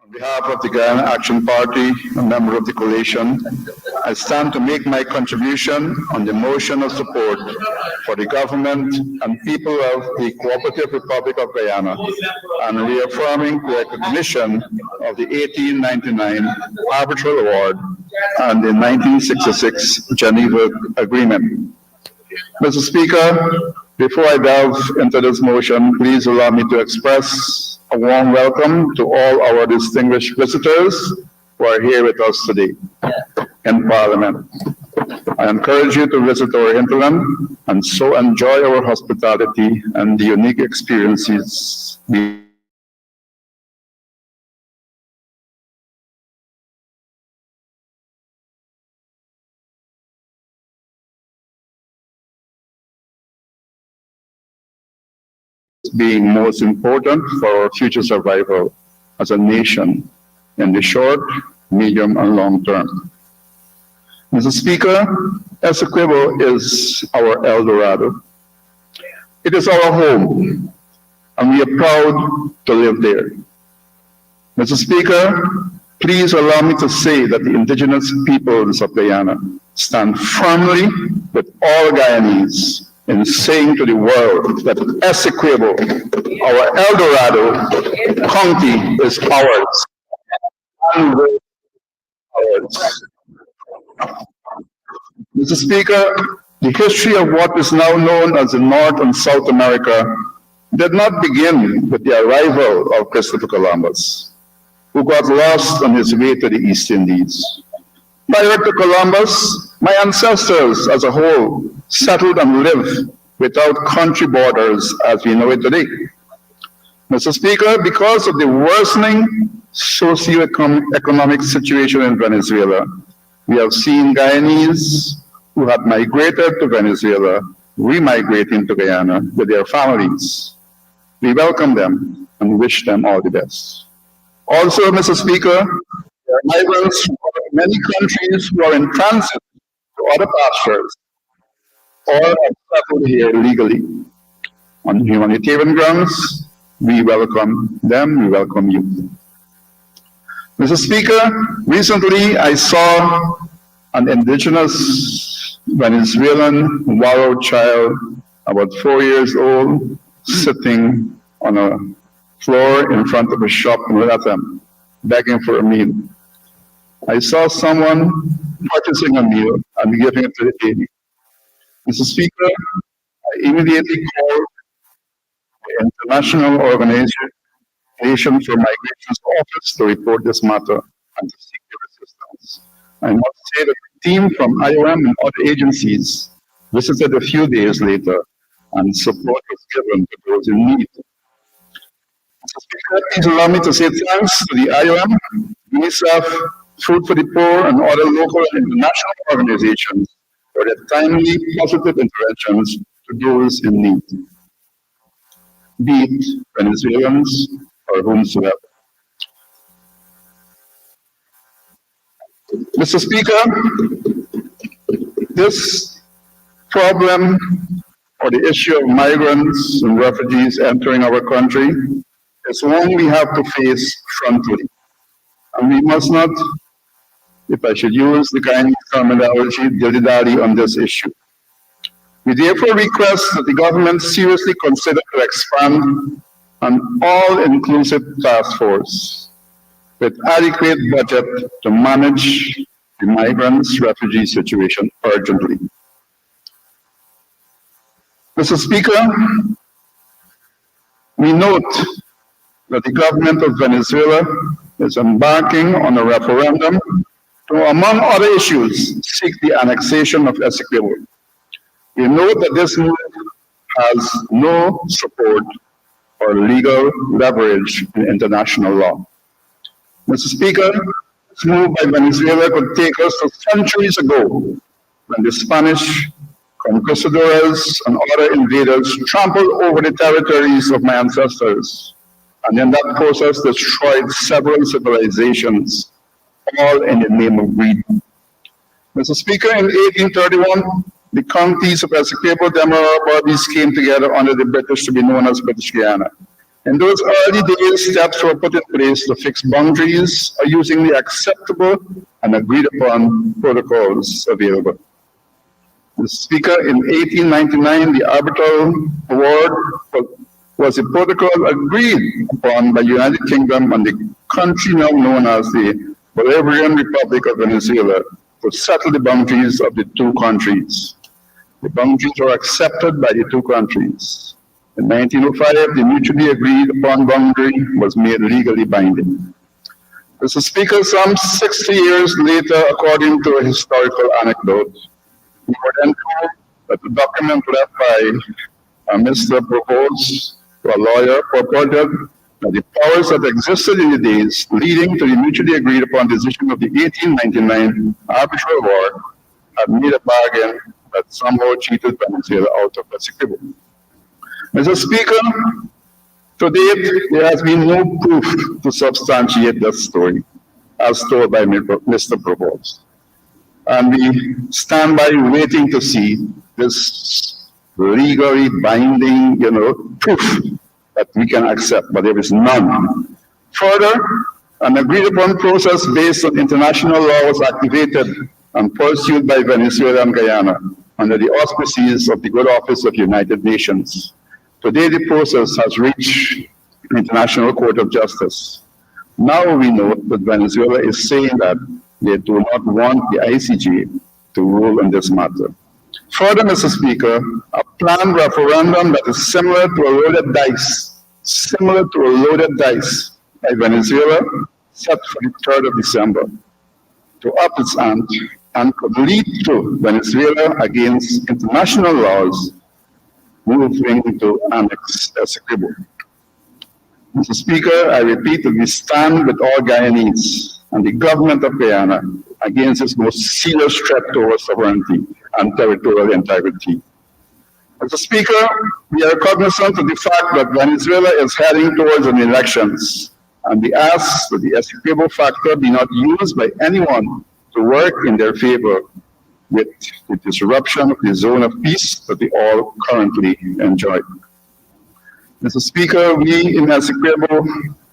On behalf of the Guyana Action Party, a member of the coalition, I stand to make my contribution on the motion of support for the government and people of the Cooperative Republic of Guyana and reaffirming the recognition of the 1899 Arbitral Award and the 1966 Geneva Agreement. Mr. Speaker, before I delve into this motion, please allow me to express a warm welcome to all our distinguished visitors who are here with us today in Parliament. I encourage you to visit our hinterland and so enjoy our hospitality and the unique experiences we being most important for our future survival as a nation in the short, medium, and long term. Mr. Speaker, Essequibo is our El Dorado. It is our home, and we are proud to live there. Mr. Speaker, please allow me to say that the indigenous peoples of Guyana stand firmly with all Guyanese in saying to the world that Essequibo, our El Dorado county, is ours. And will be ours. Mr. Speaker, the history of what is now known as the North and South America did not begin with the arrival of Christopher Columbus, who got lost on his way to the East Indies. Prior to Columbus, my ancestors as a whole settled and lived without country borders as we know it today. Mr. Speaker, because of the worsening socio-economic situation in Venezuela, we have seen Guyanese who had migrated to Venezuela remigrating to Guyana with their families. We welcome them and wish them all the best. Also, Mr. Speaker, there are migrants from many countries who are in transit to other pastures or have settled here legally. On humanitarian grounds, we welcome them, we welcome you. Mr. Speaker, recently I saw an indigenous Venezuelan Waro child, about 4 years old, sitting on a floor in front of a shop in Latam, begging for a meal. I saw someone purchasing a meal and giving it to the baby. Mr. Speaker, I immediately called the International Organization for Migration's office to report this matter and to seek their assistance. I must say that the team from IOM and other agencies visited a few days later and support was given to those in need. Mr. Speaker, please allow me to say thanks to the IOM, UNICEF, Food for the Poor, and other local and international organizations for their timely, positive interventions to those in need, be it Venezuelans or whomsoever. Mr. Speaker, this problem or the issue of migrants and refugees entering our country is one we have to face frontally. And we must not, if I should use the kind of terminology, dilly-dally on this issue. We therefore request that the government seriously consider to expand an all-inclusive task force with adequate budget to manage the migrants' refugee situation urgently. Mr. Speaker, we note that the government of Venezuela is embarking on a referendum to, among other issues, seek the annexation of Essequibo. We note that this move has no support or legal leverage in international law. Mr. Speaker, this move by Venezuela could take us to centuries ago when the Spanish conquistadors and other invaders trampled over the territories of my ancestors, and in that process destroyed several civilizations, all in the name of greed. Mr. Speaker, in 1831, the counties of Essequibo, Demerara, Berbice came together under the British to be known as British Guyana. In those early days, steps were put in place to fix boundaries using the acceptable and agreed upon protocols available. Mr. Speaker, in 1899, the arbitral award was a protocol agreed upon by the United Kingdom and the country now known as the Bolivarian Republic of Venezuela to settle the boundaries of the two countries. The boundaries were accepted by the two countries. In 1905, the mutually agreed upon boundary was made legally binding. Mr. Speaker, some 60 years later, according to a historical anecdote, we were then told that the document left by Mr. Provost, a lawyer, purported that the powers that existed in the days leading to the mutually agreed upon decision of the 1899 arbitral war had made a bargain that somehow cheated Venezuela out of Essequibo. Mr. Speaker, to date, there has been no proof to substantiate this story, as told by Mr. Provost. And we stand by waiting to see this legally binding, proof that we can accept, but there is none. Further, an agreed upon process based on international law was activated and pursued by Venezuela and Guyana under the auspices of the Good Office of United Nations. Today, the process has reached the International Court of Justice. Now we know that Venezuela is saying that they do not want the ICJ to rule on this matter. Further, Mr. Speaker, a planned referendum that is similar to a loaded dice by Venezuela, set for the 3rd of December, to up its ante and could lead to Venezuela against international laws moving to annex Essequibo. Mr. Speaker, I repeat that we stand with all Guyanese and the government of Guyana against this most serious threat to our sovereignty and territorial integrity. Mr. Speaker, we are cognizant of the fact that Venezuela is heading towards an elections, and we ask that the Essequibo factor be not used by anyone to work in their favor with the disruption of the zone of peace that we all currently enjoy. Mr. Speaker, we in Essequibo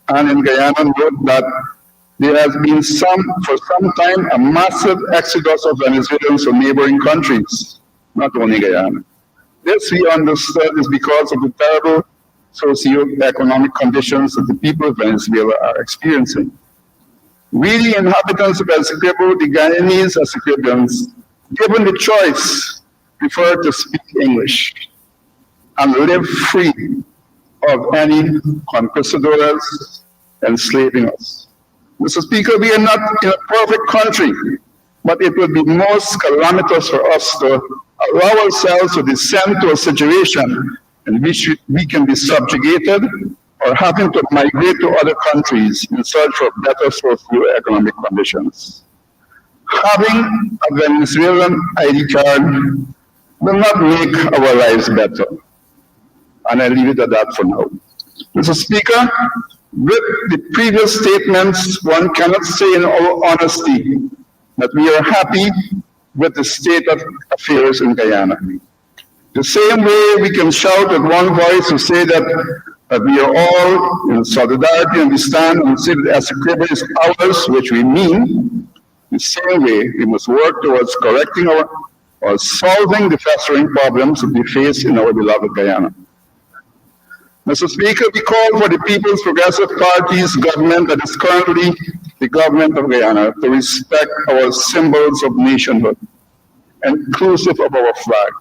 and in Guyana note that there has been for some time, a massive exodus of Venezuelans from neighboring countries, not only Guyana. This, we understood, is because of the terrible socio-economic conditions that the people of Venezuela are experiencing. We, the inhabitants of Essequibo, the Guyanese Essequibians, given the choice, prefer to speak English and live free of any conquistadors enslaving us. Mr. Speaker, we are not in a perfect country, but it would be most calamitous for us to allow ourselves to descend to a situation in which we can be subjugated or having to migrate to other countries in search of better socio-economic conditions. Having a Venezuelan ID card will not make our lives better. And I leave it at that for now. Mr. Speaker, with the previous statements, one cannot say in all honesty that we are happy with the state of affairs in Guyana. The same way we can shout with one voice to say that we are all in solidarity and we stand and say that Essequibo is ours, which we mean, the same way we must work towards correcting our or solving the festering problems that we face in our beloved Guyana. Mr. Speaker, we call for the People's Progressive Party's government, that is currently the government of Guyana, to respect our symbols of nationhood, inclusive of our flag,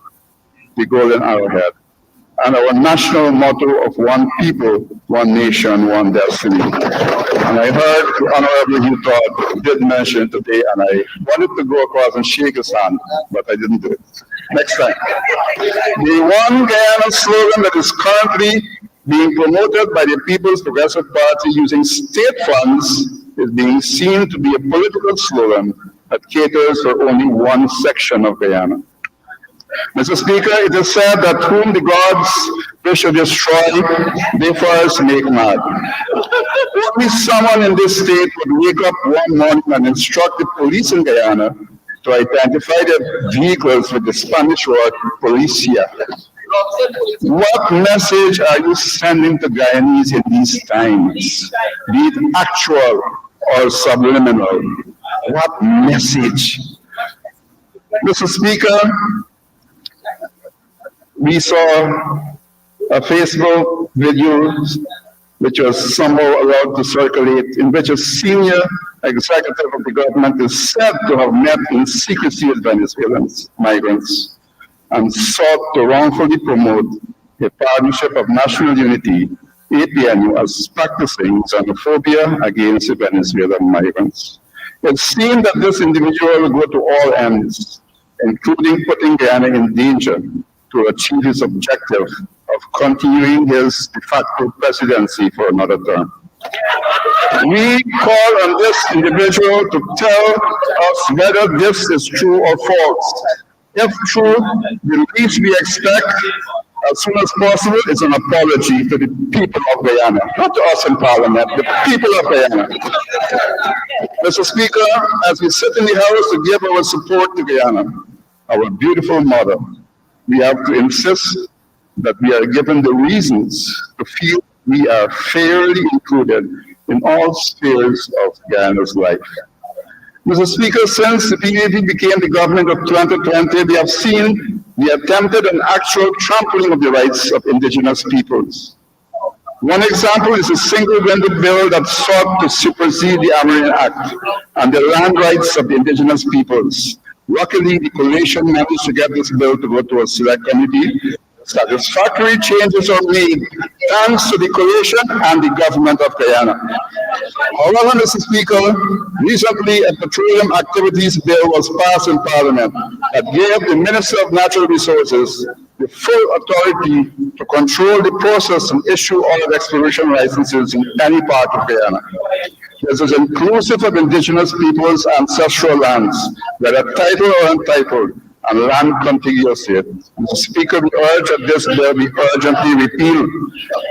the golden arrowhead, and our national motto of one people, one nation, one destiny. And I heard the Honorable Hugh did mention today, and I wanted to go across and shake his hand, but I didn't do it. Next time. The One Guyana slogan that is currently being promoted by the People's Progressive Party using state funds is being seen to be a political slogan that caters for only one section of Guyana. Mr. Speaker, it is said that whom the gods wish to destroy, they first make mad. Only someone in this state would wake up one morning and instruct the police in Guyana to identify their vehicles with the Spanish word policia. What message are you sending to Guyanese in these times, be it actual or subliminal? What message? Mr. Speaker, we saw a Facebook video which was somehow allowed to circulate, in which a senior executive of the government is said to have met in secrecy with Venezuelan migrants and sought to wrongfully promote a partnership of national unity, APNU, as practicing xenophobia against the Venezuelan migrants. It seemed that this individual would go to all ends, including putting Guyana in danger to achieve his objective of continuing his de facto presidency for another term. We call on this individual to tell us whether this is true or false. If true, the least we expect as soon as possible is an apology to the people of Guyana, not to us in Parliament, the people of Guyana. Mr. Speaker, as we sit in the House to give our support to Guyana, our beautiful mother, we have to insist that we are given the reasons to feel we are fairly included in all spheres of Guyana's life. Mr. Speaker, since the PAP became the government of 2020, we have seen the attempted and actual trampling of the rights of indigenous peoples. One example is a single-winded bill that sought to supersede the Eminent Act and the land rights of the indigenous peoples. Luckily, the coalition managed to get this bill to go to a select committee. Satisfactory changes are made thanks to the coalition and the government of Guyana. However, Mr. Speaker, recently a petroleum activities bill was passed in Parliament that gave the Minister of Natural Resources the full authority to control the process and issue oil exploration licenses in any part of Guyana. This is inclusive of indigenous peoples' ancestral lands, whether titled or untitled, and land contiguous to it. Mr. Speaker, we urge that this bill be urgently repealed.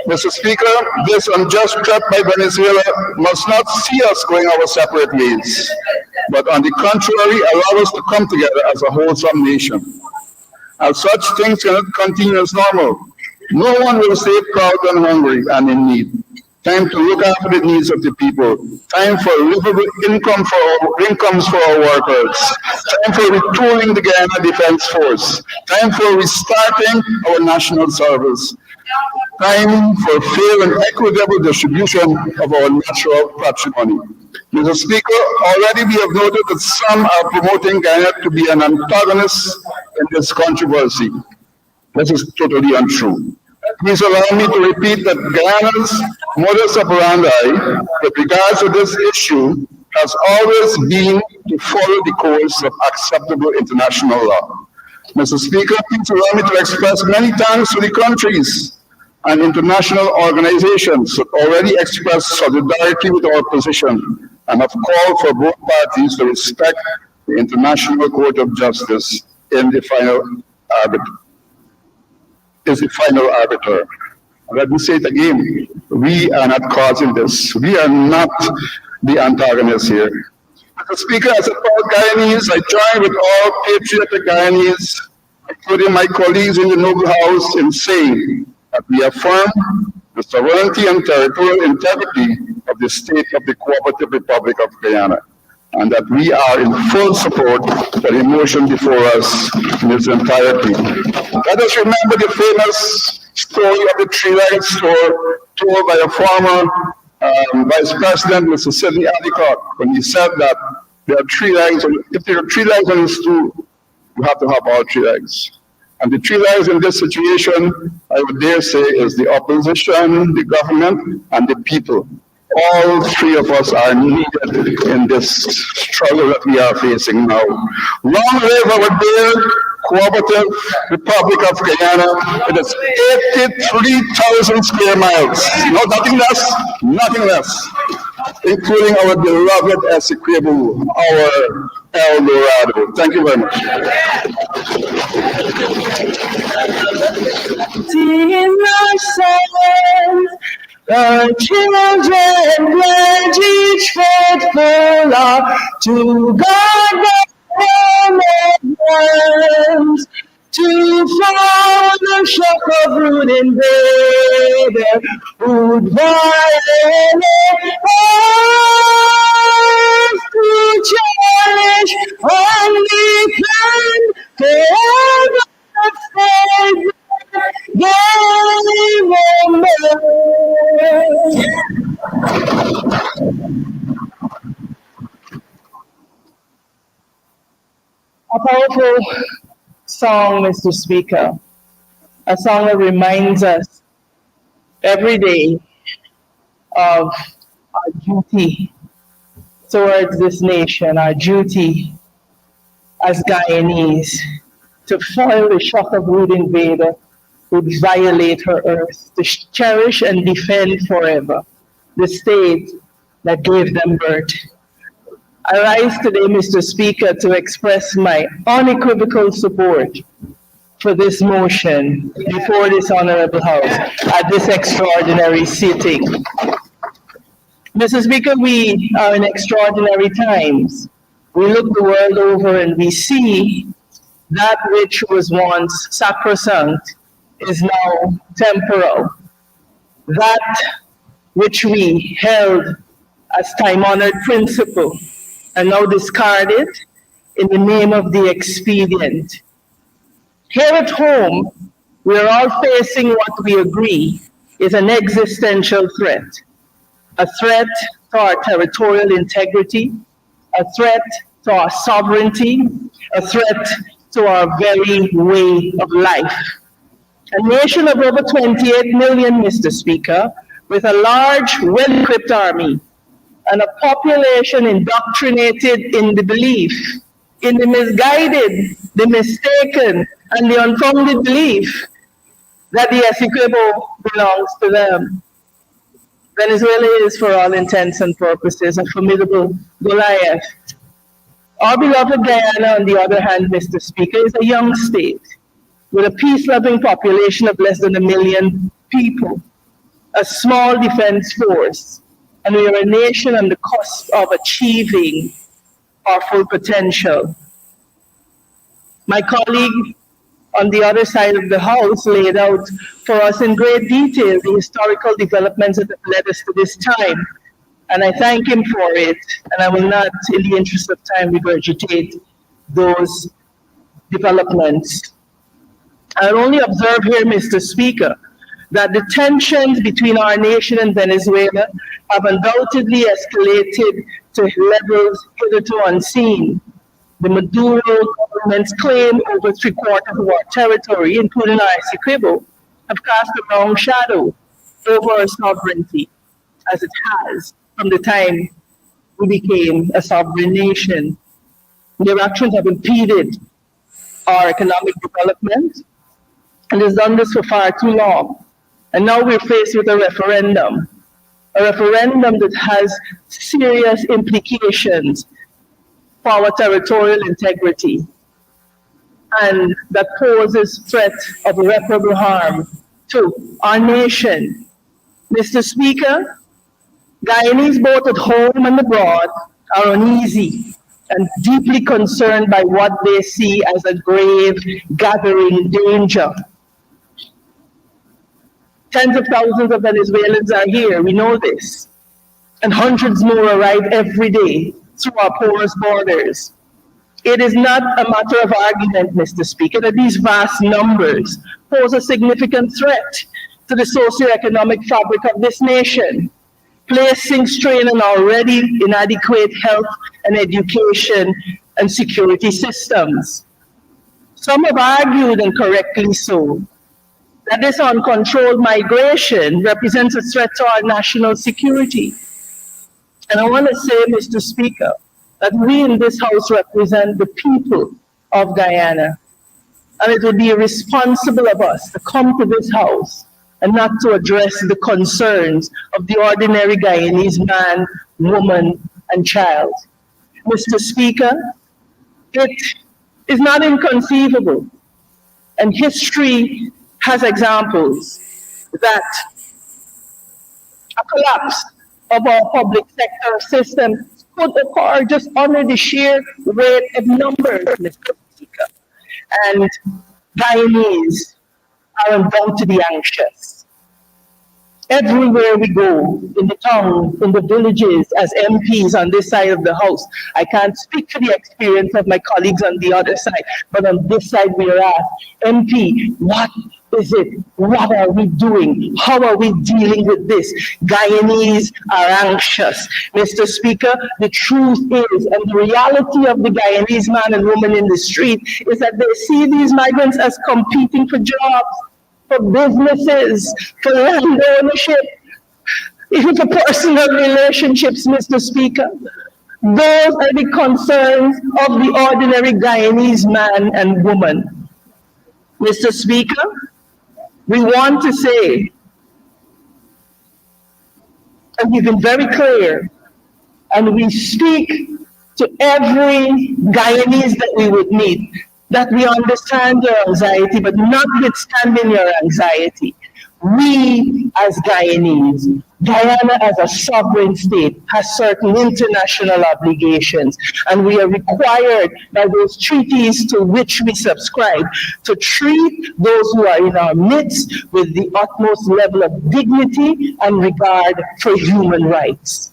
Mr. Speaker, this unjust threat by Venezuela must not see us going our separate ways, but on the contrary, allow us to come together as a wholesome nation. As such, things cannot continue as normal. No one will stay proud and hungry and in need. Time to look after the needs of the people. Time for livable incomes for our workers. Time for retooling the Guyana Defense Force. Time for restarting our national service. Time for fair and equitable distribution of our natural patrimony. Mr. Speaker, already we have noted that some are promoting Guyana to be an antagonist in this controversy. This is totally untrue. Please allow me to repeat that Guyana's modus operandi with regards to this issue has always been to follow the course of acceptable international law. Mr. Speaker, please allow me to express many thanks to the countries and international organizations that already expressed solidarity with our position and have called for both parties to respect the International Court of Justice in the final arbiter. Let me say it again. We are not causing this. We are not the antagonists here. Mr. Speaker, as a proud Guyanese, I join with all patriotic Guyanese, including my colleagues in the Noble House, in saying that we affirm the sovereignty and territorial integrity of the state of the Cooperative Republic of Guyana. and that we are in full support for the motion before us in its entirety. Let us remember the famous story of the three-legged stool told by a former Vice President, Mr. Sidney Allicock, when he said that there are three legs. If there are three legs on the stool, you have to have all three legs. And the three legs in this situation, I would dare say, is the opposition, the government, and the people. All three of us are needed in this struggle that we are facing now. Long live our dear cooperative Republic of Guyana. It is 83,000 square miles. No, nothing less, including our beloved Essequibo, our El Dorado. Thank you very much. The children pledge each faithful love to God the lands, to follow the shock of rude invader who'd violate us, to cherish and defend forever the a powerful song, Mr. Speaker, a song that reminds us every day of our duty towards this nation, our duty as Guyanese to foil the shock of rude invader would violate her earth, to cherish and defend forever the state that gave them birth. I rise today, Mr. Speaker, to express my unequivocal support for this motion before this honorable House at this extraordinary sitting. Mr. Speaker, we are in extraordinary times. We look the world over and we see that which was once sacrosanct is now temporal. That which we held as time-honored principle and now discarded in the name of the expedient. Here at home, we are all facing what we agree is an existential threat. A threat to our territorial integrity, a threat to our sovereignty, a threat to our very way of life. A nation of over 28 million, Mr. Speaker, with a large, well-equipped army and a population indoctrinated in the belief, in the misguided, the mistaken, and the unfounded belief that the Essequibo belongs to them. Venezuela is, for all intents and purposes, a formidable Goliath. Our beloved Guyana, on the other hand, Mr. Speaker, is a young state with a peace-loving population of less than 1 million people, a small defense force, and we are a nation on the cusp of achieving our full potential. My colleague on the other side of the House laid out for us in great detail the historical developments that have led us to this time, and I thank him for it, and I will not, in the interest of time, regurgitate those developments. I'll only observe here, Mr. Speaker, that the tensions between our nation and Venezuela have undoubtedly escalated to levels hitherto unseen. The Maduro government's claim over 3/4 of our territory, including our Essequibo, have cast a long shadow over our sovereignty, as it has from the time we became a sovereign nation. Their actions have impeded our economic development, and has done this for far too long. And now we're faced with a referendum that has serious implications for our territorial integrity, and that poses threat of irreparable harm to our nation. Mr. Speaker, Guyanese both at home and abroad are uneasy and deeply concerned by what they see as a grave gathering danger. Tens of thousands of Venezuelans are here, we know this, and hundreds more arrive every day through our porous borders. It is not a matter of argument, Mr. Speaker, that these vast numbers pose a significant threat to the socioeconomic fabric of this nation, placing strain on already inadequate health and education and security systems. Some have argued, and correctly so, that this uncontrolled migration represents a threat to our national security. And I want to say, Mr. Speaker, that we in this House represent the people of Guyana. And it would be irresponsible of us to come to this House and not to address the concerns of the ordinary Guyanese man, woman, and child. Mr. Speaker, it is not inconceivable, and history has examples that a collapse of our public sector system could occur just under the sheer weight of numbers, Mr. Speaker. And Guyanese are bound to be anxious. Everywhere we go, in the towns, in the villages, as MPs on this side of the House, I can't speak to the experience of my colleagues on the other side, but on this side we are asked, MP, what is it? What are we doing? How are we dealing with this? Guyanese are anxious. Mr. Speaker, the truth is, and the reality of the Guyanese man and woman in the street is that they see these migrants as competing for jobs, for businesses, for land ownership, even for personal relationships, Mr. Speaker. Those are the concerns of the ordinary Guyanese man and woman. Mr. Speaker, we want to say, and we've been very clear, and we speak to every Guyanese that we would meet, that we understand your anxiety, but notwithstanding your anxiety, we as Guyanese, Guyana as a sovereign state has certain international obligations, and we are required by those treaties to which we subscribe to treat those who are in our midst with the utmost level of dignity and regard for human rights.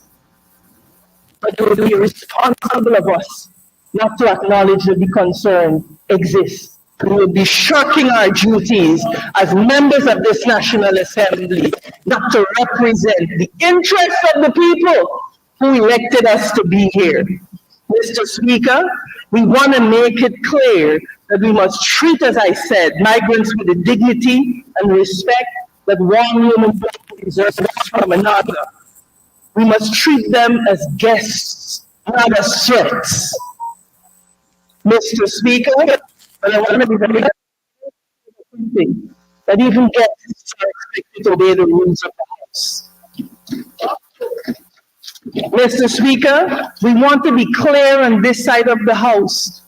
But it would be irresponsible of us not to acknowledge that the concern exists. We will be shirking our duties as members of this National Assembly not to represent the interests of the people who elected us to be here. Mr. Speaker, we want to make it clear that we must treat, as I said, migrants with the dignity and respect that one human being deserves from another. We must treat them as guests, not as threats. Mr. Speaker, but I want to be very clear that even guests are expected to obey the rules of the House. Mr. Speaker, we want to be clear on this side of the House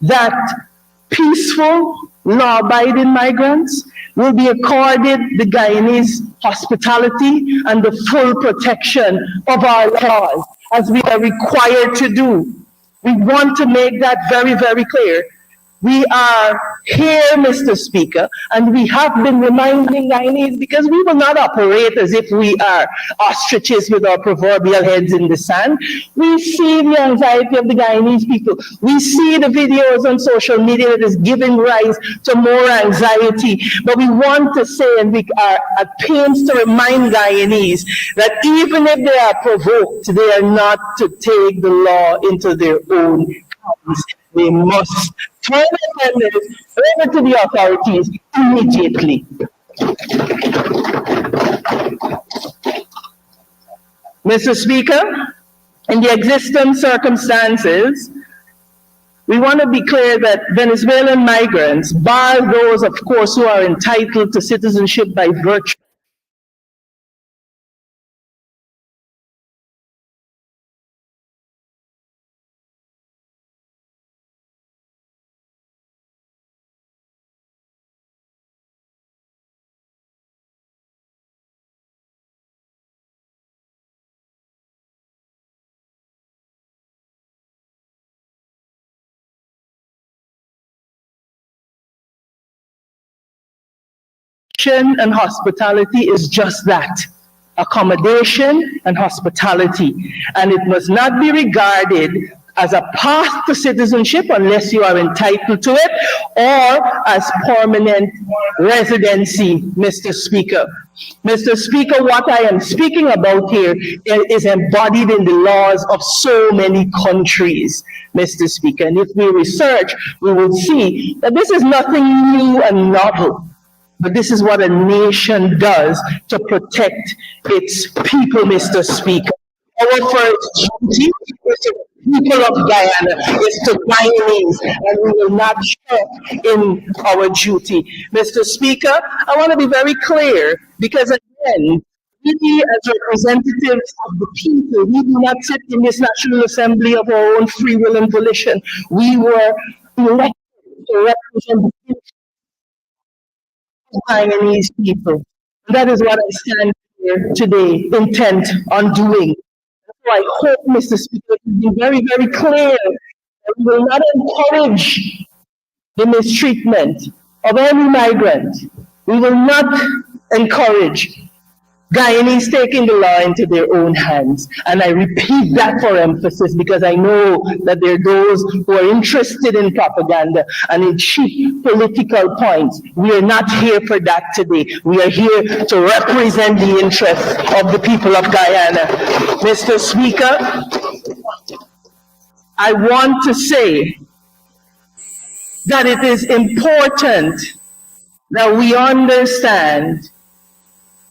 that peaceful, law-abiding migrants will be accorded the Guyanese hospitality and the full protection of our laws, as we are required to do. We want to make that very, very clear. We are here, Mr. Speaker, and we have been reminding Guyanese, because we will not operate as if we are ostriches with our proverbial heads in the sand. We see the anxiety of the Guyanese people. We see the videos on social media that is giving rise to more anxiety. But we want to say, and we are at pains to remind Guyanese, that even if they are provoked, they are not to take the law into their own hands. They must turn offenders over to the authorities immediately. Mr. Speaker, in the existing circumstances, we want to be clear that Venezuelan migrants, bar those, of course, who are entitled to citizenship by virtue and hospitality is just that, accommodation, and hospitality. And it must not be regarded as a path to citizenship unless you are entitled to it, or as permanent residency, Mr. Speaker. Mr. Speaker, what I am speaking about here is embodied in the laws of so many countries, Mr. Speaker. And if we research, we will see that this is nothing new and novel. But this is what a nation does to protect its people, Mr. Speaker. Our first duty is to the people of Guyana, is to Guyanese, and we will not shirk in our duty. Mr. Speaker, I want to be very clear, because again, we as representatives of the people, we do not sit in this National Assembly of our own free will and volition. We were elected to represent the Guyanese people. And that is what I stand here today intent on doing. So I hope, Mr. Speaker, to be very, very clear that we will not encourage the mistreatment of any migrant. We will not encourage Guyanese taking the law into their own hands. And I repeat that for emphasis, because I know that there are those who are interested in propaganda and in cheap political points. We are not here for that today. We are here to represent the interests of the people of Guyana. Mr. Speaker, I want to say that it is important that we understand,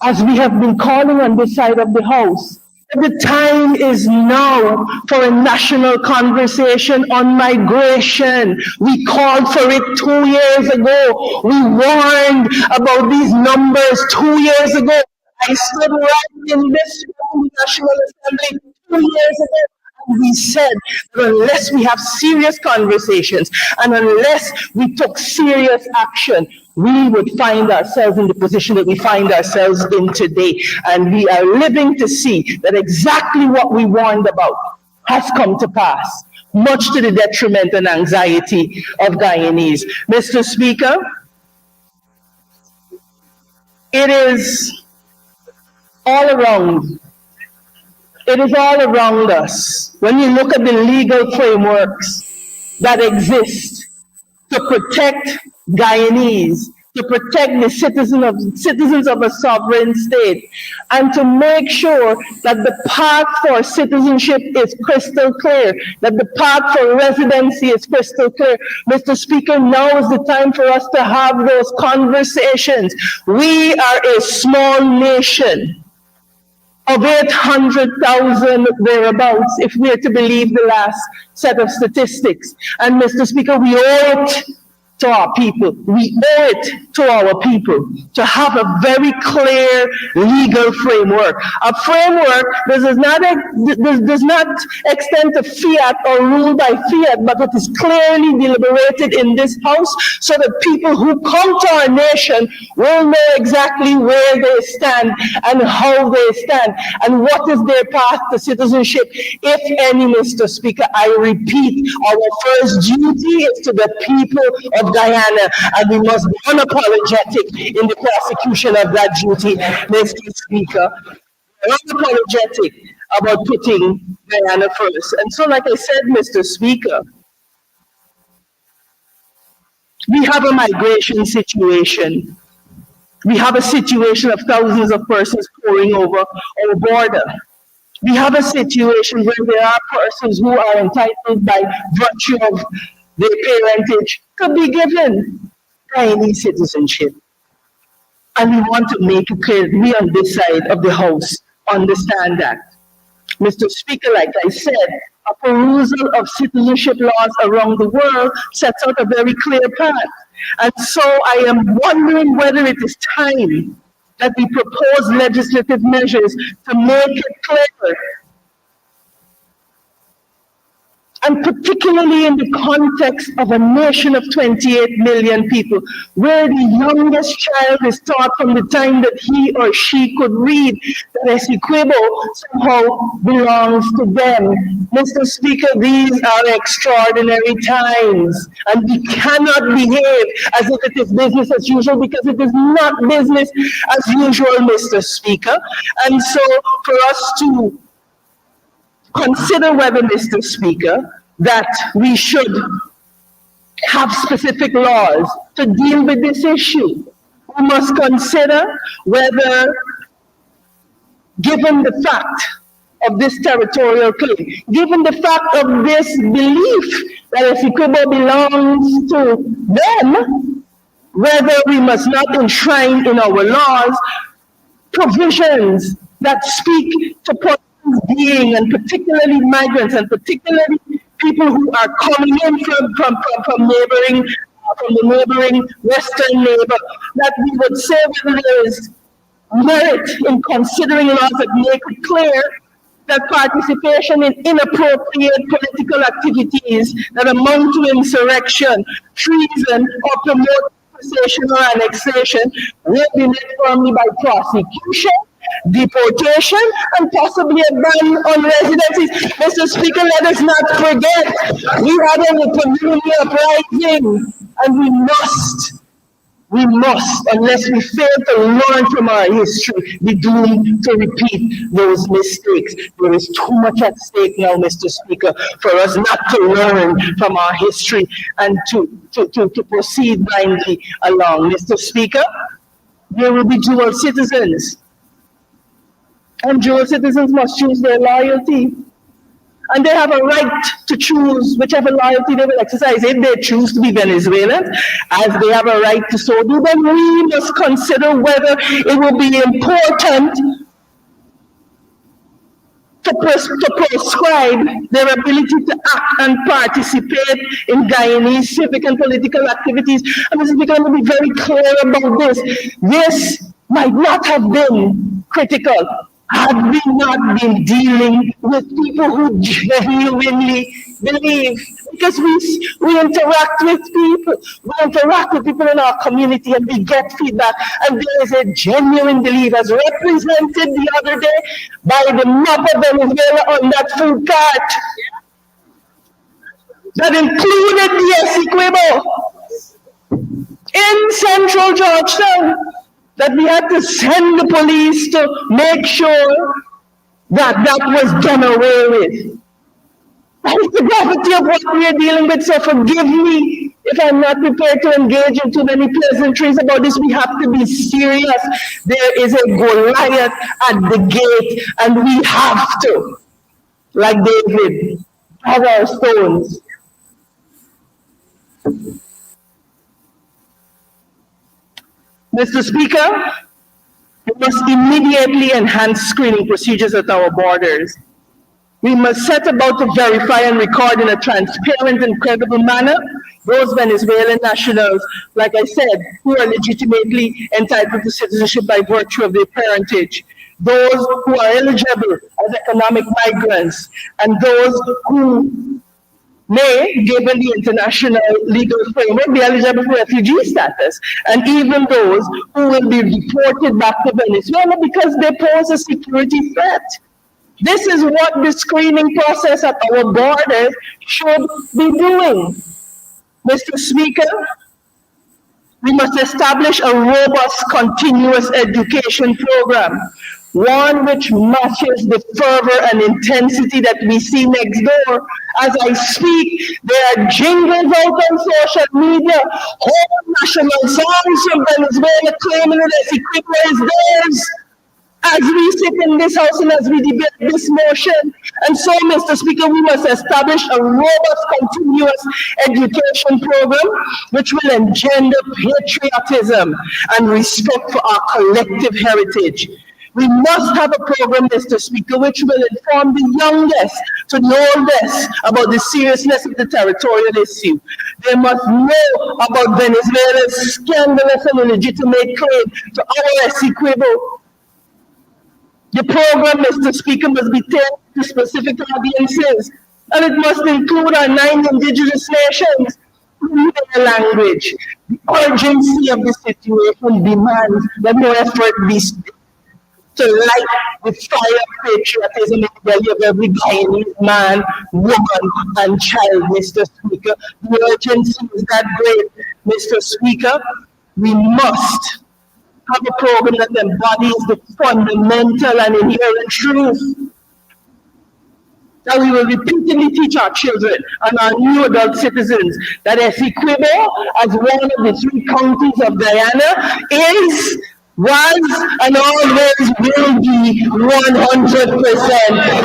as we have been calling on this side of the House, the time is now for a national conversation on migration. We called for it 2 years ago. We warned about these numbers 2 years ago. I stood right in this National Assembly 2 years ago. We said that unless we have serious conversations and unless we took serious action, we would find ourselves in the position that we find ourselves in today. And we are living to see that exactly what we warned about has come to pass, much to the detriment and anxiety of Guyanese. Mr. Speaker, it is all around. It is all around us. When you look at the legal frameworks that exist to protect Guyanese, to protect the citizens of a sovereign state, and to make sure that the path for citizenship is crystal clear, that the path for residency is crystal clear. Mr. Speaker, now is the time for us to have those conversations. We are a small nation of 800,000 thereabouts, if we are to believe the last set of statistics. And Mr. Speaker, we owe it to our people. We owe it to our people to have a very clear legal framework. A framework that does not extend to fiat or rule by fiat, but it is clearly deliberated in this House so that people who come to our nation will know exactly where they stand and how they stand and what is their path to citizenship, if any, Mr. Speaker. I repeat, our first duty is to the people of Guyana, and we must be unapologetic in the prosecution of that duty, Mr. Speaker. We're unapologetic about putting Guyana first. And so, like I said, Mr. Speaker, we have a migration situation. We have a situation of thousands of persons pouring over our border. We have a situation where there are persons who are entitled by virtue of their parentage to be given Guyanese citizenship. And we want to make it clear that we on this side of the House understand that. Mr. Speaker, like I said, a perusal of citizenship laws around the world sets out a very clear path. And so I am wondering whether it is time that we propose legislative measures to make it clear and particularly in the context of a nation of 28 million people, where the youngest child is taught from the time that he or she could read that Essequibo somehow belongs to them. Mr. Speaker, these are extraordinary times, and we cannot behave as if it is business as usual, because it is not business as usual, Mr. Speaker. And so for us to consider whether, Mr. Speaker, that we should have specific laws to deal with this issue. We must consider whether, given the fact of this territorial claim, given the fact of this belief that Essequibo belongs to them, whether we must not enshrine in our laws provisions that speak to persons being, and particularly migrants, and particularly people who are coming in from the neighboring Western neighbor, that we would say whether there is merit in considering laws that make it clear that participation in inappropriate political activities that amount to insurrection, treason, or promote cessation or annexation will be met firmly by prosecution, deportation, and possibly a ban on residencies. Mr. Speaker, let us not forget, we had a community uprising, and we must, unless we fail to learn from our history, be doomed to repeat those mistakes. There is too much at stake now, Mr. Speaker, for us not to learn from our history and to proceed blindly along. Mr. Speaker, there will be dual citizens, and dual citizens must choose their loyalty. And they have a right to choose whichever loyalty they will exercise. If they choose to be Venezuelans, as they have a right to so do, then we must consider whether it will be important to prescribe their ability to act and participate in Guyanese civic and political activities. And Mr. Speaker, I'm going to be very clear about this. This might not have been critical had we not been dealing with people who genuinely believe, because we interact with people in our community, and we get feedback, and there is a genuine belief, as represented the other day by the map of Venezuela on that food cart that included the Essequibo in central Georgetown, that we had to send the police to make sure that that was done away with. That is the gravity of what we are dealing with. So forgive me if I'm not prepared to engage in too many pleasantries about this. We have to be serious. There is a Goliath at the gate, and we have to, like David, have our stones. Mr. Speaker, we must immediately enhance screening procedures at our borders. We must set about to verify and record in a transparent and credible manner those Venezuelan nationals, like I said, who are legitimately entitled to citizenship by virtue of their parentage, those who are eligible as economic migrants, and those who may, given the international legal framework, be eligible for refugee status, and even those who will be deported back to Venezuela because they pose a security threat. This is what the screening process at our borders should be doing. Mr. Speaker, we must establish a robust, continuous education program, one which matches the fervor and intensity that we see next door. As I speak, there are jingles out on social media, whole national songs from Venezuela claiming that Essequibo is theirs, as we sit in this house and as we debate this motion. And so, Mr. Speaker, we must establish a robust, continuous education program which will engender patriotism and respect for our collective heritage. We must have a program, Mr. Speaker, which will inform the youngest to the oldest about the seriousness of the territorial issue. They must know about Venezuela's scandalous and illegitimate claim to our Essequibo. The program, Mr. Speaker, must be tailored to specific audiences And it must include our 9 indigenous nations in their language. The urgency of the situation demands that no effort be spared to light the fire of patriotism in the belly of every Guyanese man, woman, and child, Mr. Speaker. The urgency is that great, Mr. Speaker. We must have a program that embodies the fundamental and inherent truth that we will repeatedly teach our children and our new adult citizens that Essequibo, as one of the 3 counties of Guyana, is, was, and always will be 100%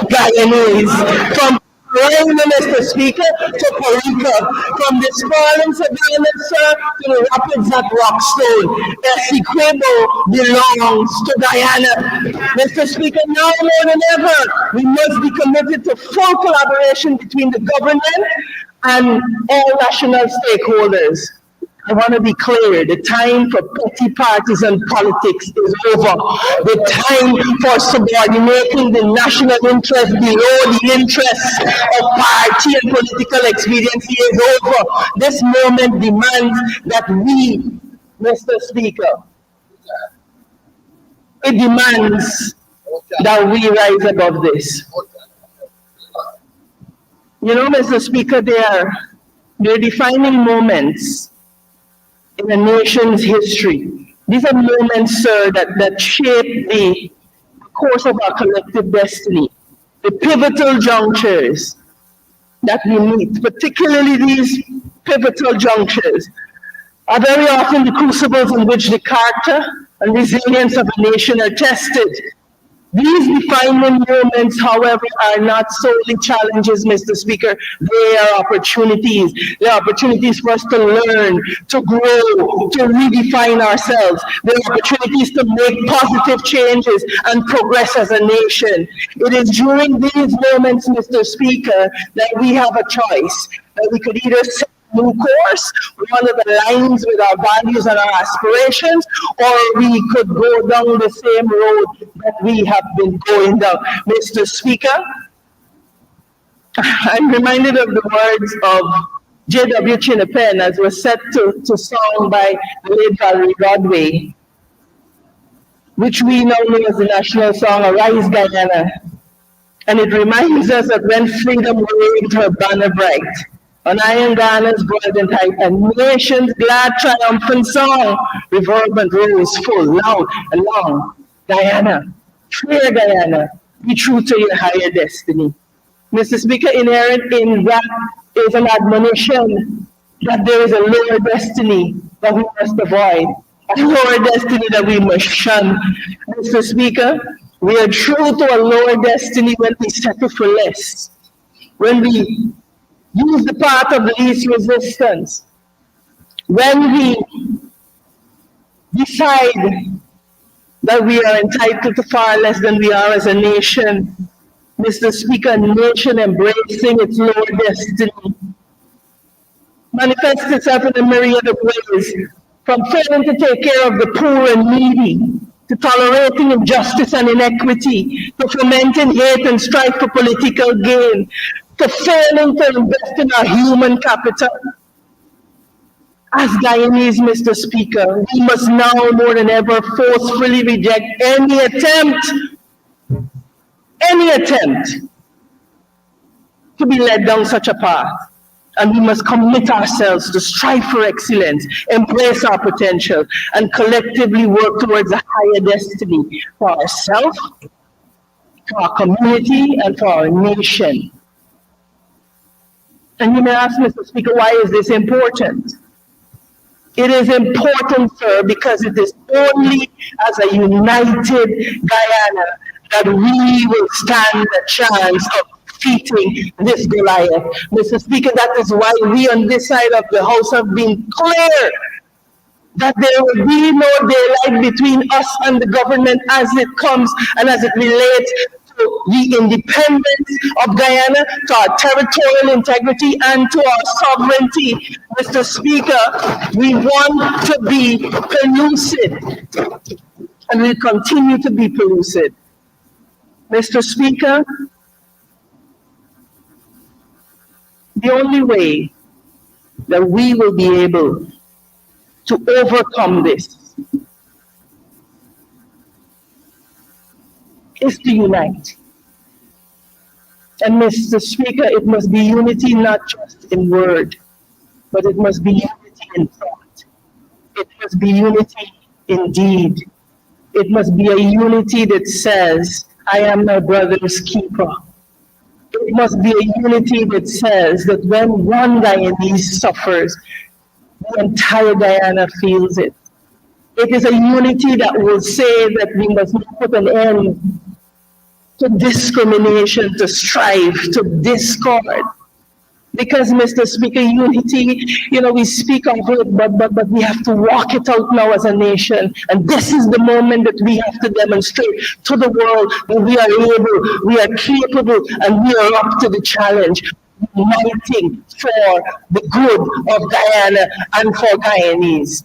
Guyanese. From Rain, Mr. Speaker, to Parika, from the sprawling Savannah, sir, to the rapids at Rockstone, Essequibo belongs to Guyana. Mr. Speaker, now more than ever, we must be committed to full collaboration between the government and all national stakeholders. I want to be clear, the time for petty partisan politics is over. The time for subordinating the national interest below the interests of party and political expediency is over. This moment demands that we, Mr. Speaker, it demands that we rise above this. You know, Mr. Speaker, they're defining moments in a nation's history. These are moments, sir, that shape the course of our collective destiny. The pivotal junctures that we meet, particularly these pivotal junctures, are very often the crucibles in which the character and resilience of a nation are tested. These defining moments, however, are not solely challenges, Mr. Speaker. They are opportunities. They are opportunities for us to learn, to grow, to redefine ourselves. They are opportunities to make positive changes and progress as a nation. It is during these moments, Mr. Speaker, that we have a choice, that we could either set a new course, one that aligns with our values and our aspirations, or we could go down the same road that we have been going down. Mr. Speaker, I'm reminded of the words of J.W. Chinnapen as was set to song by the late Valerie Rodway, which we now know as the national song, Arise Guyana. And it reminds us that when freedom waved her banner bright, on Iron Ghana's golden height, a nation's glad triumphant song, reverberant rose full, loud and long. Guyana, fair Guyana, be true to your higher destiny. Mr. Speaker, inherent in that is an admonition that there is a lower destiny that we must avoid, a lower destiny that we must shun. Mr. Speaker, we are true to a lower destiny when we settle for less, when we use the path of least resistance, when we decide that we are entitled to far less than we are as a nation. Mr. Speaker, a nation embracing its lower destiny manifests itself in a myriad of ways, from failing to take care of the poor and needy, to tolerating injustice and inequity, to fomenting hate and strife for political gain, to failing to invest in our human capital. As Guyanese, Mr. Speaker, we must now more than ever forcefully reject any attempt to be led down such a path. And we must commit ourselves to strive for excellence, embrace our potential, and collectively work towards a higher destiny for ourselves, for our community, and for our nation. And you may ask, Mr. Speaker, why is this important? It is important, sir, because it is only as a united Guyana that we will stand a chance of defeating this Goliath. Mr. Speaker, that is why we on this side of the House have been clear that there will be no daylight between us and the government as it comes and as it relates to the independence of Guyana, to our territorial integrity, and to our sovereignty. Mr. Speaker, we want to be pellucid, and we'll continue to be pellucid. Mr. Speaker, The only way that we will be able to overcome this is to unite. And Mr. Speaker, it must be unity not just in word, but it must be unity in thought. It must be unity in deed. It must be a unity that says, I am my brother's keeper. It must be a unity that says that when one Guyanese suffers, the entire Guyana feels it. It is a unity that will say that we must put an end to discrimination, to strife, to discord. Because, Mr. Speaker, unity, we speak of it, but we have to walk it out now as a nation. And this is the moment that we have to demonstrate to the world that we are able, we are capable, and we are up to the challenge, uniting for the good of Guyana and for Guyanese.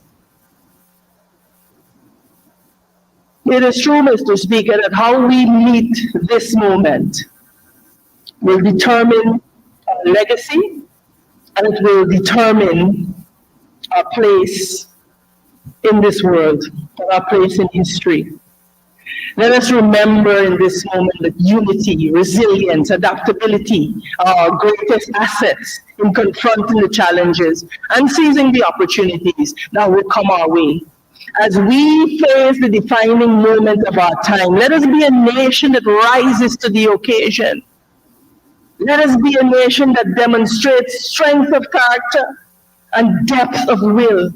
It is true, Mr. Speaker, that how we meet this moment will determine our legacy, and it will determine our place in this world, our place in history. Let us remember in this moment that unity, resilience, adaptability are our greatest assets in confronting the challenges and seizing the opportunities that will come our way. As we face the defining moment of our time, let us be a nation that rises to the occasion. Let us be a nation that demonstrates strength of character and depth of will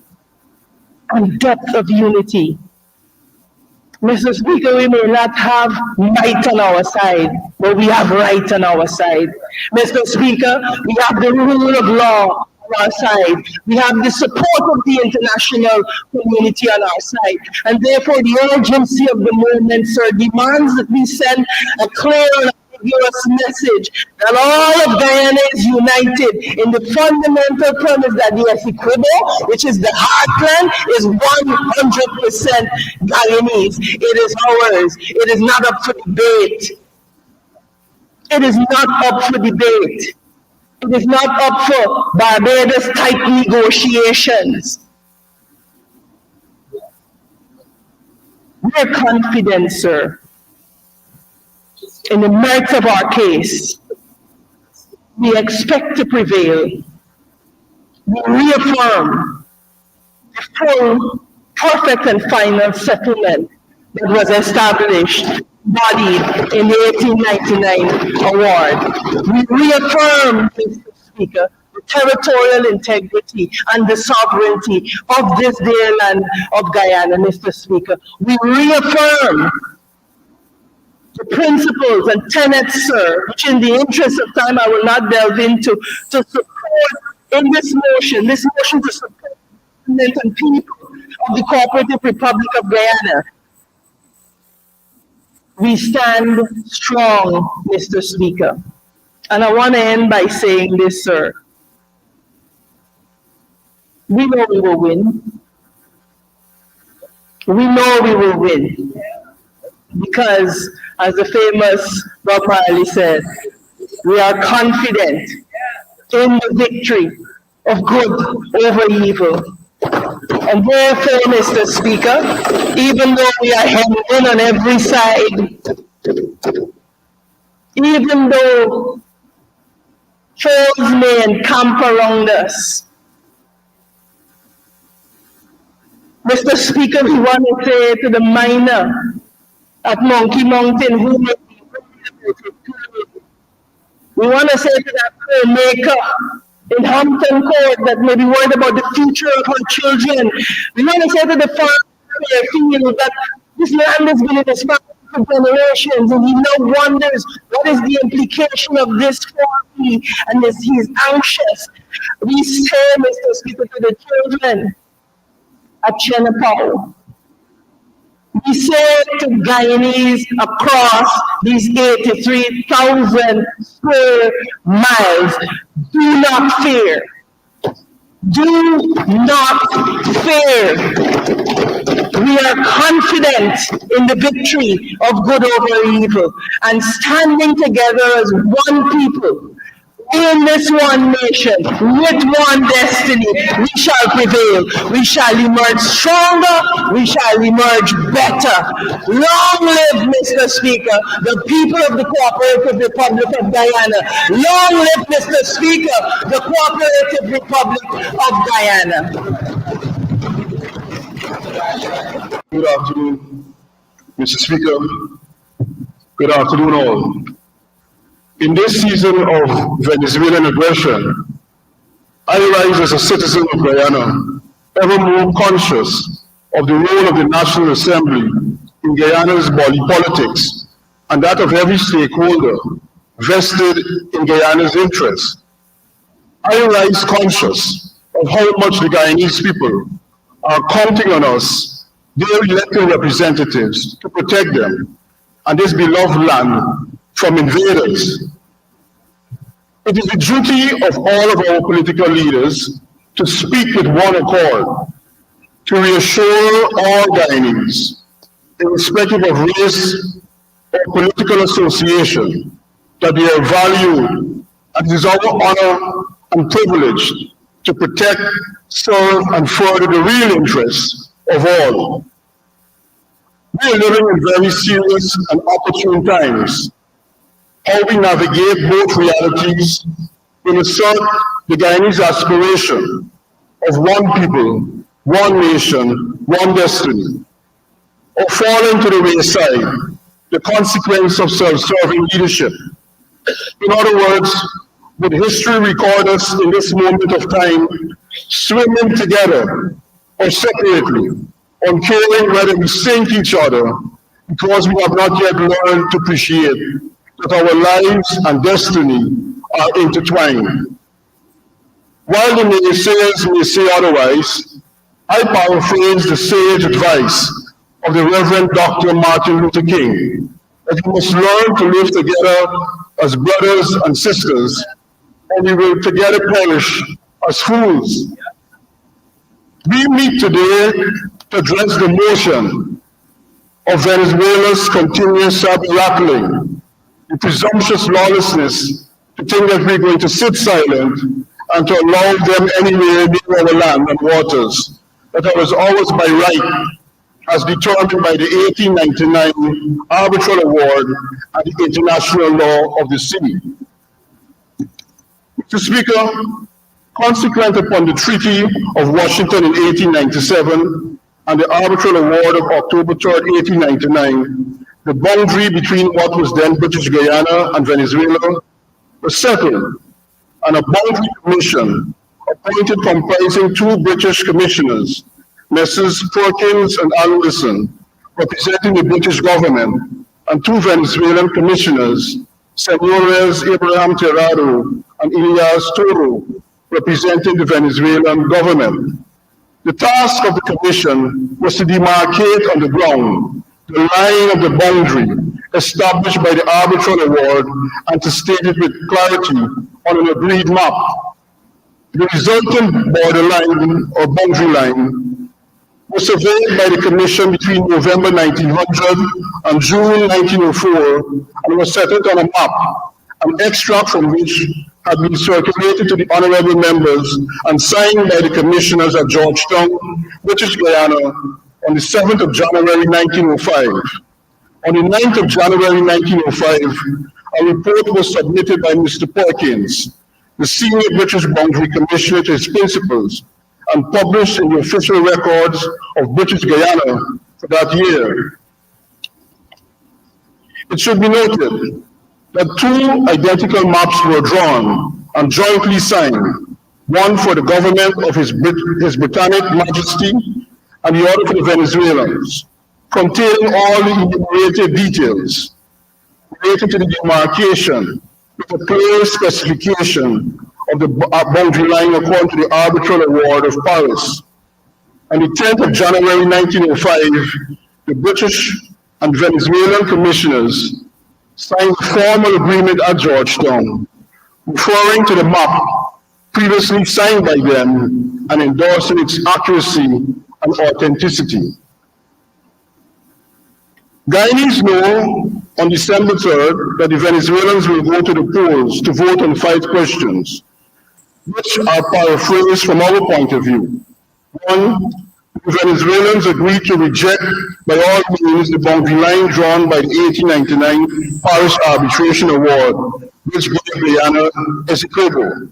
and depth of unity. Mr. Speaker, we may not have might on our side, but we have right on our side. Mr. Speaker, we have the rule of law on our side. We have the support of the international community on our side. And therefore, the urgency of the moment, sir, demands that we send a clear and ambiguous message that all of Guyana is united in the fundamental premise that the Essequibo, which is the heartland, is 100% Guyanese. It is ours. It is not up for debate. It is not up for debate. It is not up for Barbados-type negotiations. We're confident, sir, in the merits of our case. We expect to prevail. We reaffirm the full, perfect, and final settlement that was established, embodied in the 1899 award. We reaffirm, Mr. Speaker, the territorial integrity and the sovereignty of this dear land of Guyana, Mr. Speaker. We reaffirm the principles and tenets, sir, which in the interest of time I will not delve into, to support in this motion to support the government and people of the Cooperative Republic of Guyana. We stand strong, Mr. Speaker. And I want to end by saying this, sir. We know we will win. We know we will win. Because, as the famous Bob Marley said, we are confident in the victory of good over evil. And therefore, Mr. Speaker, even though we are hemmed in on every side, even though foes may encamp around us, Mr. Speaker, we want to say to the miner at Monkey Mountain who may be worried about it, we want to say to that maker in Hampton Court that may be worried about the future of our children. We want to say to the farmer that this land has been in his family for generations, and he now wonders what is the implication of this for me, and he's anxious. We say, Mr. Speaker, to the children at Chenapao, we say to Guyanese across these 83,000 square miles, do not fear. Do not fear. We are confident in the victory of good over evil and standing together as one people, In this one nation, with one destiny, we shall prevail. We shall emerge stronger. We shall emerge better. Long live, Mr. Speaker, the people of the Cooperative Republic of Guyana. Long live, Mr. Speaker, the Cooperative Republic of Guyana. Good afternoon, Mr. Speaker. Good afternoon, all. In this season of Venezuelan aggression, I rise as a citizen of Guyana, ever more conscious of the role of the National Assembly in Guyana's body politics and that of every stakeholder vested in Guyana's interests. I rise conscious of how much the Guyanese people are counting on us, their elected representatives, to protect them and this beloved land from invaders. It is the duty of all of our political leaders to speak with one accord, to reassure all Guyanese, irrespective of race or political association, that they are valued, and it is our honor and privilege to protect, serve, and further the real interests of all. We are living in very serious and opportune times. How we navigate both realities will assert the Guyanese aspiration of one people, one nation, one destiny, or fall into the wayside, the consequence of self-serving leadership. In other words, would history record us in this moment of time swimming together or separately, uncaring whether we sink each other because we have not yet learned to appreciate that our lives and destiny are intertwined. While the naysayers may say otherwise, I paraphrase the sage advice of the Reverend Dr. Martin Luther King, that we must learn to live together as brothers and sisters, or we will together perish as fools. We meet today to address the motion of Venezuela's continuous saber-rattling, the presumptuous lawlessness to think that we're going to sit silent and to allow them anywhere near our land and waters, that was always by right, as determined by the 1899 Arbitral Award and the international law of the sea. Mr. Speaker, consequent upon the Treaty of Washington in 1897 and the Arbitral Award of October 3rd, 1899, the boundary between what was then British Guyana and Venezuela was settled, and a boundary commission appointed comprising two British commissioners, Messrs. Perkins and Anderson, representing the British government, and two Venezuelan commissioners, Senores Abraham Terrado and Elias Toro, representing the Venezuelan government. The task of the commission was to demarcate on the ground the line of the boundary established by the Arbitral Award and to state it with clarity on an agreed map. The resultant borderline or boundary line was surveyed by the Commission between November 1900 and June 1904 and was settled on a map, an extract from which had been circulated to the honorable members and signed by the commissioners at Georgetown, British Guyana, on the 7th of January 1905. On the 9th of January 1905, a report was submitted by Mr. Perkins, the senior British boundary commissioner, to his principals, and published in the official records of British Guyana for that year. It should be noted that two identical maps were drawn and jointly signed, one for the government of His Britannic Majesty and the other for the Venezuelans, containing all the enumerated details related to the demarcation with a clear specification of the boundary line according to the Arbitral Award of Paris. On the 10th of January 1905, the British and Venezuelan commissioners signed a formal agreement at Georgetown, referring to the map previously signed by them and endorsing its accuracy and authenticity. Guyanese know on December 3rd that the Venezuelans will go to the polls to vote on 5 questions, which are paraphrased from our point of view. 1, the Venezuelans agreed to reject by all means the boundary line drawn by the 1899 Paris Arbitration Award, which gave Guyana execrable.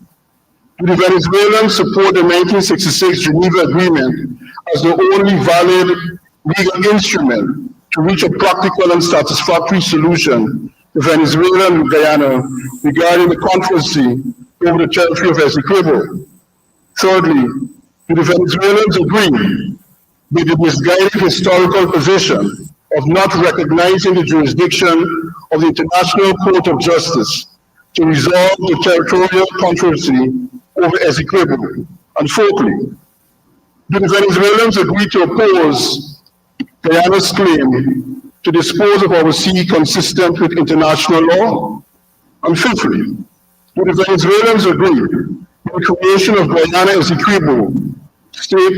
Do the Venezuelans support the 1966 Geneva Agreement as the only valid legal instrument to reach a practical and satisfactory solution to Venezuela and Guyana regarding the controversy over the territory of Essequibo? Thirdly, do the Venezuelans agree with the misguided historical position of not recognizing the jurisdiction of the International Court of Justice to resolve the territorial controversy over Essequibo? And fourthly, do the Venezuelans agree to oppose Guyana's claim to dispose of our sea consistent with international law? And fifthly, do the Venezuelans agree with the creation of Guyana Essequibo state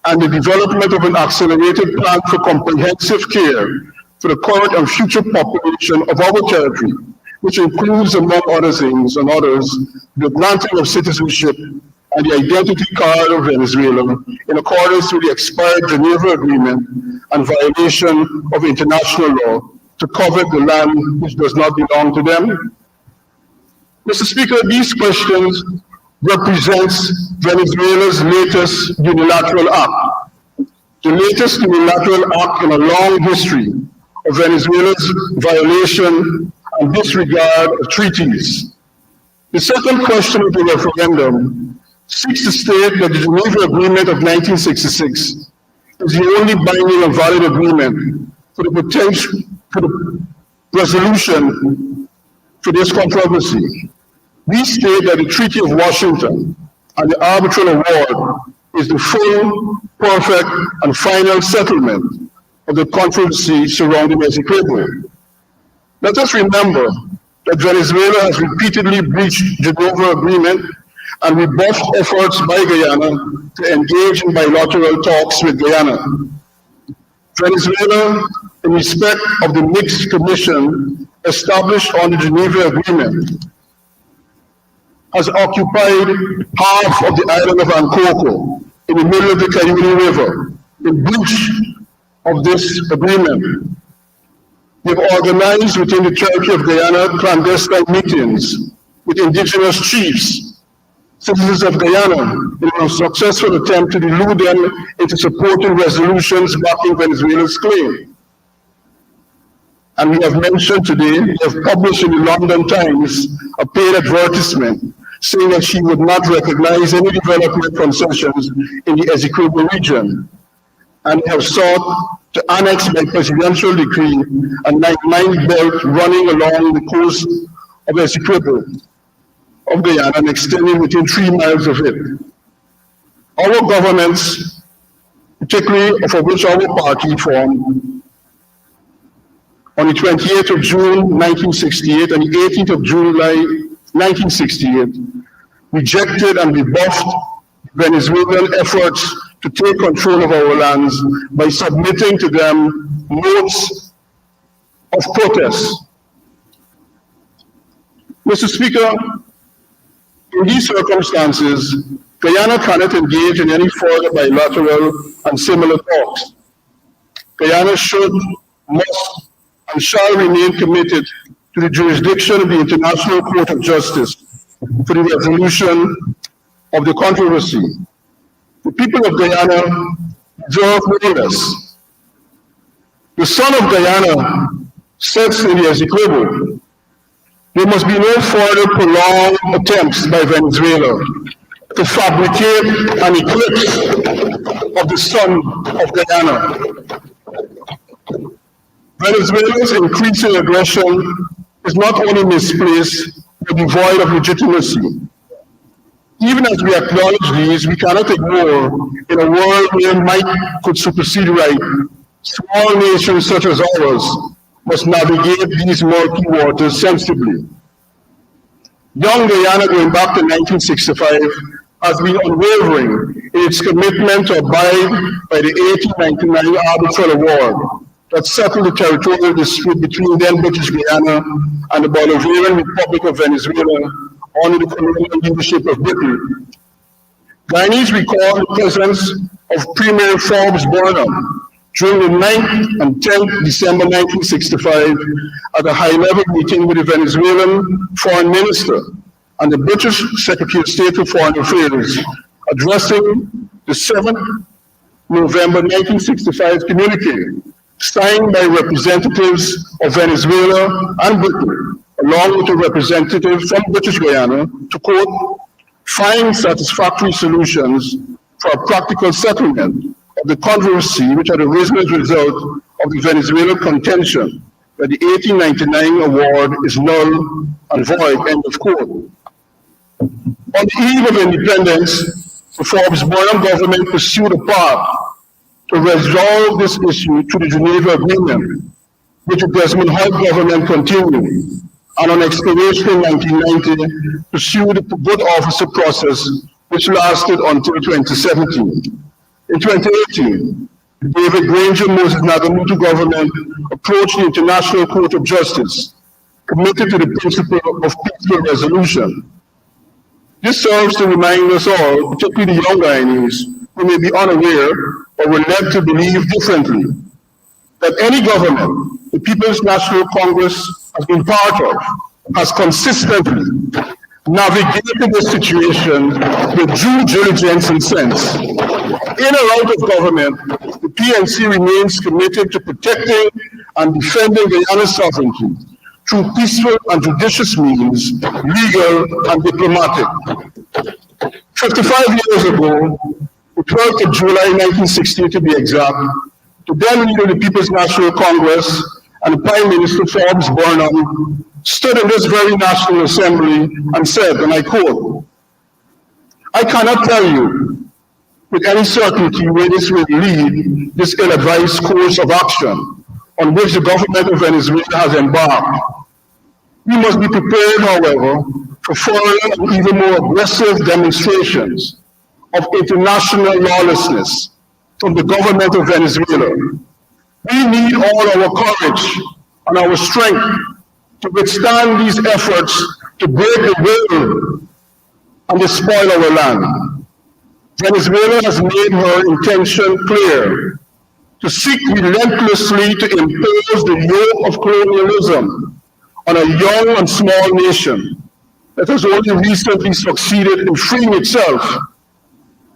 and the development of an accelerated plan for comprehensive care for the current and future population of our territory, which includes, among other things and others, the granting of citizenship and the identity card of Venezuela in accordance with the expired Geneva Agreement and violation of international law to covet the land which does not belong to them? Mr. Speaker, these questions represents Venezuela's latest unilateral act, the latest unilateral act in a long history of Venezuela's violation and disregard of treaties. The second question of the referendum seeks to state that the Geneva Agreement of 1966 is the only binding and valid agreement for the resolution for this controversy. We state that the Treaty of Washington and the arbitral award is the full, perfect, and final settlement of the controversy surrounding Essequibo. Let us remember that Venezuela has repeatedly breached the Geneva Agreement and rebuffed efforts by Guyana to engage in bilateral talks with Guyana. Venezuela, in respect of the mixed commission established on the Geneva Agreement, has occupied half of the island of Ancoko in the middle of the Cayuga River in breach of this agreement. They've organized within the territory of Guyana clandestine meetings with indigenous chiefs, citizens of Guyana, in a successful attempt to delude them into supporting resolutions backing Venezuela's claim. And we have mentioned today, we have published in the London Times a paid advertisement saying that she would not recognize any development concessions in the Essequibo region, and have sought to annex by presidential decree a 9-mile belt running along the coast of Essequibo of Guyana and extending within 3 miles of it. Our governments, particularly for which our party formed, on the 28th of June 1968 and the 18th of July 1968, rejected and rebuffed Venezuelan efforts to take control of our lands by submitting to them notes of protest. Mr. Speaker, in these circumstances, Guyana cannot engage in any further bilateral and similar talks. Guyana should, must, and shall remain committed to the jurisdiction of the International Court of Justice for the resolution of the controversy. The people of Guyana deserve no less. The sun of Guyana sets in the Essequibo. There must be no further prolonged attempts by Venezuela to fabricate an eclipse of the sun of Guyana. Venezuela's increasing aggression is not only misplaced, but devoid of legitimacy. Even as we acknowledge these, we cannot ignore, in a world where might could supersede right, small nations such as ours must navigate these murky waters sensibly. Young Guyana, going back to 1965, has been unwavering in its commitment to abide by the 1899 arbitral award, that settled the territorial dispute between then British Guyana and the Bolivarian Republic of Venezuela under the colonial leadership of Britain. Guyanese recall the presence of Premier Forbes Burnham during the 9th and 10th December 1965 at a high-level meeting with the Venezuelan Foreign Minister and the British Secretary of State for Foreign Affairs, addressing the 7th November 1965 communique signed by representatives of Venezuela and Britain, along with a representative from British Guyana, to quote, find satisfactory solutions for a practical settlement of the controversy which had arisen as a result of the Venezuelan contention that the 1899 award is null and void, end of quote. On the eve of independence, the Forbes Burnham government pursued a path to resolve this issue through the Geneva Agreement, which the Desmond Hoy government continued, and on expiration in 1990, pursued the good officer process, which lasted until 2017. In 2018, the David Granger Moses Nagamutu government approached the International Court of Justice, committed to the principle of peaceful resolution. This serves to remind us all, particularly the young Guyanese, who may be unaware or were led to believe differently, that any government the People's National Congress has been part of has consistently navigated the situation with due diligence and sense. In or out of government, the PNC remains committed to protecting and defending Guyana's sovereignty through peaceful and judicious means, legal and diplomatic. 55 years ago, the 12th of July 1960 to be exact, the then leader of the People's National Congress and the Prime Minister Forbes Burnham stood in this very National Assembly and said, and I quote, I cannot tell you with any certainty where this will lead, this ill-advised course of action on which the government of Venezuela has embarked. We must be prepared, however, for foreign and even more aggressive demonstrations of international lawlessness from the government of Venezuela. We need all our courage and our strength to withstand these efforts to break the will and despoil our land. Venezuela has made her intention clear to seek relentlessly to impose the yoke of colonialism on a young and small nation that has only recently succeeded in freeing itself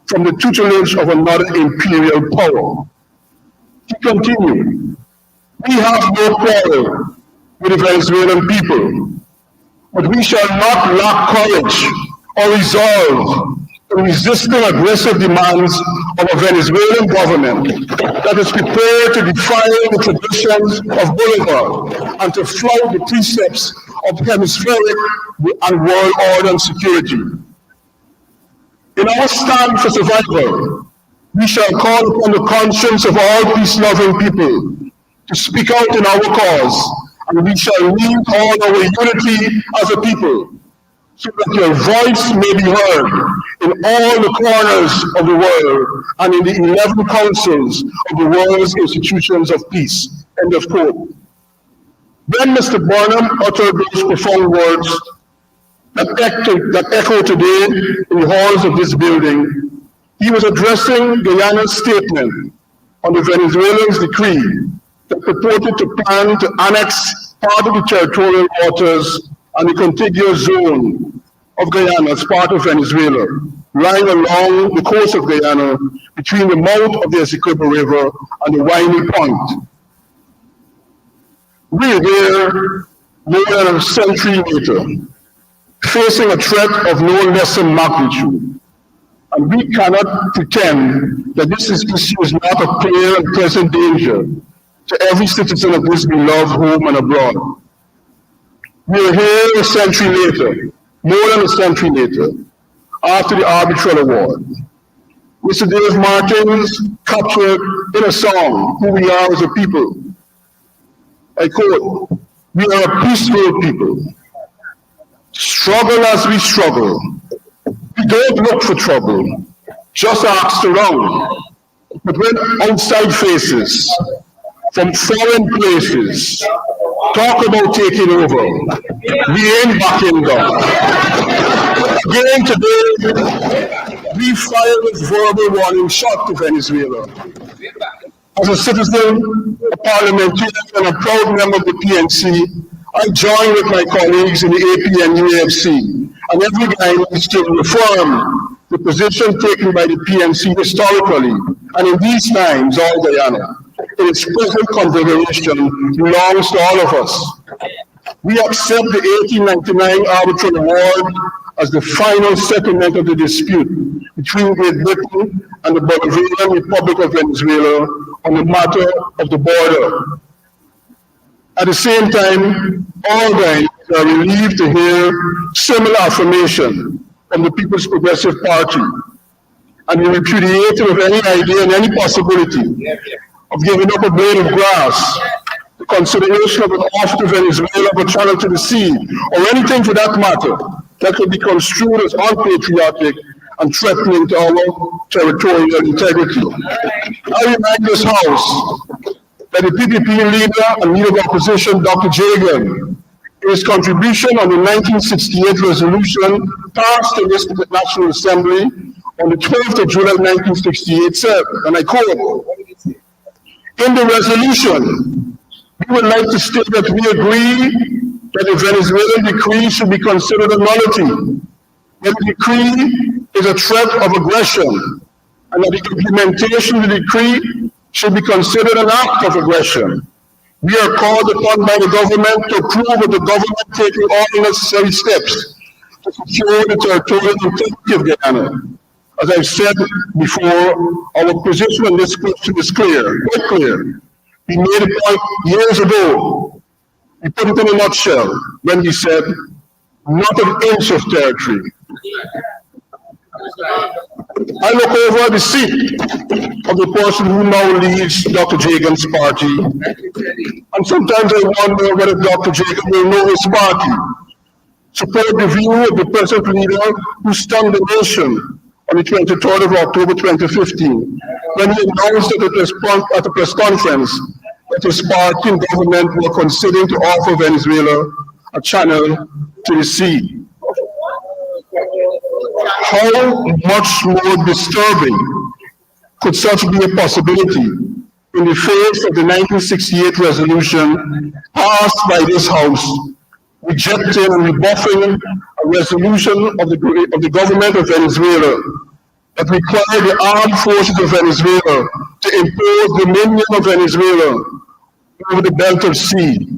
from the tutelage of another imperial power. He continued, we have no quarrel with the Venezuelan people, but we shall not lack courage or resolve in resisting aggressive demands of a Venezuelan government that is prepared to defy the traditions of Bolivar and to flout the precepts of hemispheric and world order and security. In our stand for survival, we shall call upon the conscience of all peace-loving people to speak out in our cause, and we shall need all our unity as a people, so that your voice may be heard in all the corners of the world and in the 11 councils of the world's institutions of peace. End of quote. Then Mr. Burnham uttered those profound words that echo today in the halls of this building. He was addressing Guyana's statement on the Venezuelans' decree that purported to plan to annex part of the territorial waters and the contiguous zone of Guyana as part of Venezuela, lying along the coast of Guyana between the mouth of the Essequibo River and the Winey Point. We are there more than a century later, facing a threat of no lesser magnitude. And we cannot pretend that this issue is not a clear and present danger to every citizen of this beloved home and abroad. We are here a century later, more than a century later, after the arbitral award. Mr. Dave Martins captured in a song who we are as a people. I quote, we are a peaceful people. Struggle as we struggle. We don't look for trouble, just ask around. But when outside faces, from foreign places talk about taking over. We ain't backing down. Again today, we fired a verbal warning shot to Venezuela. As a citizen, a parliamentarian, and a proud member of the PNC, I join with my colleagues in the AP and UAFC, and every Guyanese to reaffirm the position taken by the PNC historically, and in these times, all Guyana, in its present configuration, belongs to all of us. We accept the 1899 arbitral award as the final settlement of the dispute between Great Britain and the Bolivarian Republic of Venezuela on the matter of the border. At the same time, all Guyanese are relieved to hear similar affirmation from the People's Progressive Party, and we repudiate of any idea and any possibility of giving up a blade of grass, the consideration of an offer to Venezuela of a channel to the sea, or anything for that matter that could be construed as unpatriotic and threatening to our territorial integrity. I remind this House that the PPP leader and leader of opposition, Dr. Jagan, in his contribution on the 1968 resolution passed in this National Assembly on the 12th of July 1968 said, and I quote, "In the resolution, we would like to state that we agree that the Venezuelan decree should be considered a nullity, that the decree is a threat of aggression, and that the implementation of the decree should be considered an act of aggression. We are called upon by the government to prove that the government taking all necessary steps to secure the territorial integrity of Guyana. As I've said before, our position on this question is clear, quite clear. We made a point years ago. We put it in a nutshell when we said, not an inch of territory. I look over the seat of the person who now leads Dr. Jagan's party, and sometimes I wonder whether Dr. Jagan will know his party, support the view of the present leader who stunned the nation on the 23rd of October 2015, when he announced at a press conference that his party and government were considering to offer Venezuela a channel to the sea. How much more disturbing could such be a possibility in the face of the 1968 resolution passed by this House, rejecting and rebuffing a resolution of the government of Venezuela that required the armed forces of Venezuela to impose dominion of Venezuela over the belt of sea?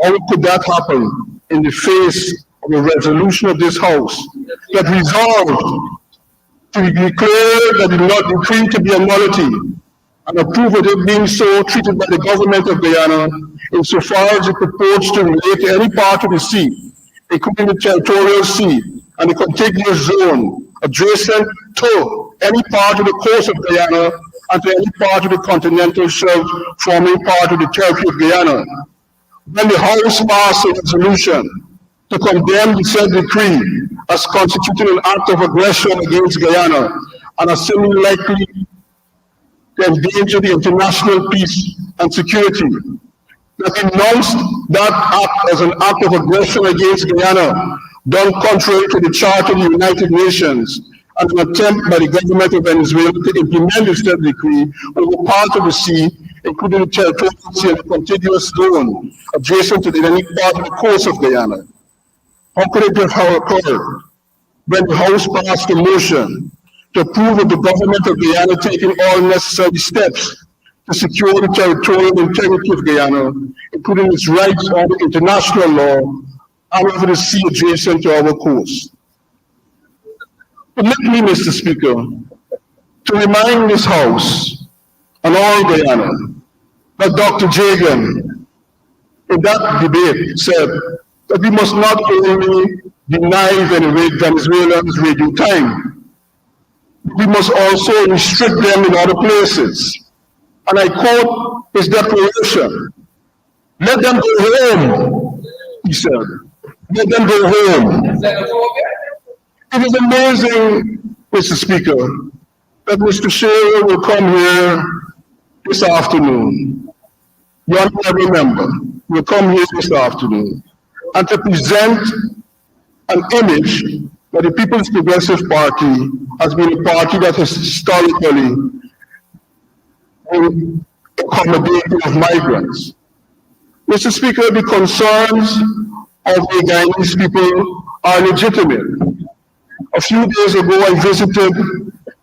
How could that happen in the face of a resolution of this House that resolved to declare that the decree to be a nullity and approve of it being so treated by the government of Guyana insofar as it purports to relate to any part of the sea, including the territorial sea and the contiguous zone adjacent to any part of the coast of Guyana and to any part of the continental shelf forming part of the territory of Guyana. When the House passed a resolution to condemn the said decree as constituting an act of aggression against Guyana and as seemingly likely to endanger the international peace and security, that denounced that act as an act of aggression against Guyana, done contrary to the Charter of the United Nations, and an attempt by the government of Venezuela to implement the said decree over part of the sea, including the territorial sea and the contiguous zone adjacent to any part of the coast of Guyana. How could it have occurred when the House passed a motion to approve of the government of Guyana taking all necessary steps to secure the territorial integrity of Guyana, including its rights under international law and over the sea adjacent to our coast? Permit me, Mr. Speaker, to remind this House and all Guyana that Dr. Jagan, in that debate, said that we must not only deny Venezuelans radio time, we must also restrict them in other places. And I quote his declaration, "Let them go home," he said. "Let them go home." It is amazing, Mr. Speaker, that Mr. Shearer will come here this afternoon, the honorable member will come here this afternoon and to present an image that the People's Progressive Party has been a party that has historically been accommodating of migrants. Mr. Speaker, the concerns of the Guyanese people are legitimate. A few days ago, I visited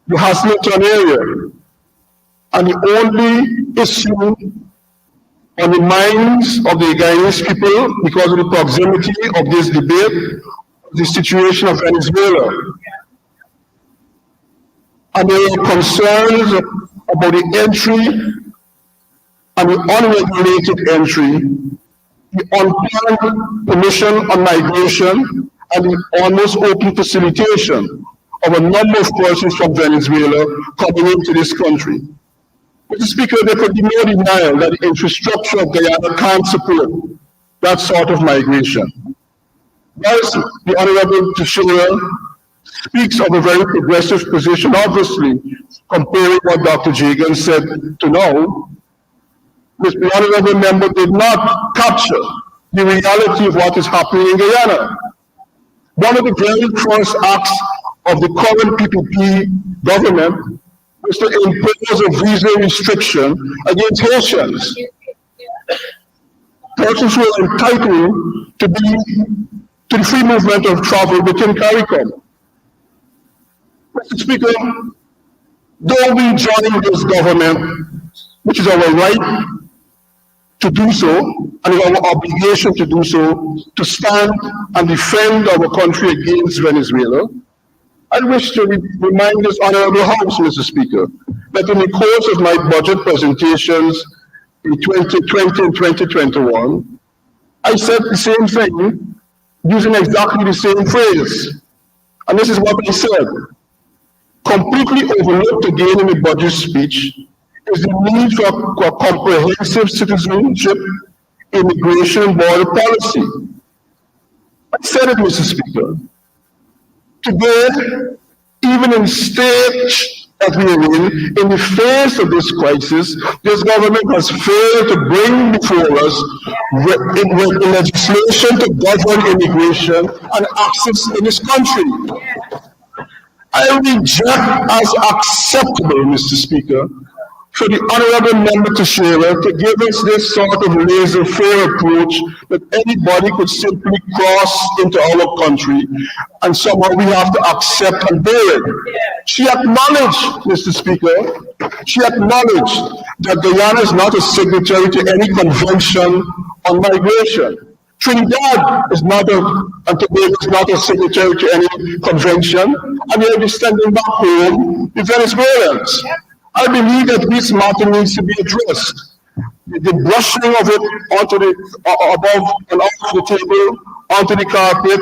the Hasleton area, and the only issue on the minds of the Guyanese people, because of the proximity of this debate, the situation of Venezuela. And there are concerns about the entry and the unregulated entry, the unplanned permission on migration, and the almost open facilitation of a number of persons from Venezuela coming into this country. Mr. Speaker, there could be no denial that the infrastructure of Guyana can't support that sort of migration. Whilst the Honorable Teixeira speaks of a very progressive position, obviously, comparing what Dr. Jagan said to now, the Honorable Member did not capture the reality of what is happening in Guyana. One of the very first acts of the current PPP government was to impose a visa restriction against Haitians. Persons who are entitled to the free movement of travel within CARICOM. Mr. Speaker, though we join this government, which is our right to do so, and it's our obligation to do so, to stand and defend our country against Venezuela, I wish to remind this Honorable House, Mr. Speaker, that in the course of my budget presentations in 2020 and 2021, I said the same thing using exactly the same phrase. And this is what I said. Completely overlooked again in the budget speech is the need for a comprehensive citizenship, immigration, and border policy. I said it, Mr. Speaker. Today, even in the stage that we are in the face of this crisis, this government has failed to bring before us legislation to govern immigration and access in this country. I reject as acceptable, Mr. Speaker, for the Honorable Member Teixeira to give us this sort of laissez-faire approach that anybody could simply cross into our country and somehow we have to accept and bear it. She acknowledged, Mr. Speaker, she acknowledged that Guyana is not a signatory to any convention on migration. Trinidad is not and Tobago is not a signatory to any convention, and they are sending back home the Venezuelans. I believe that this matter needs to be addressed. The brushing of it onto the above and off the table, onto the carpet,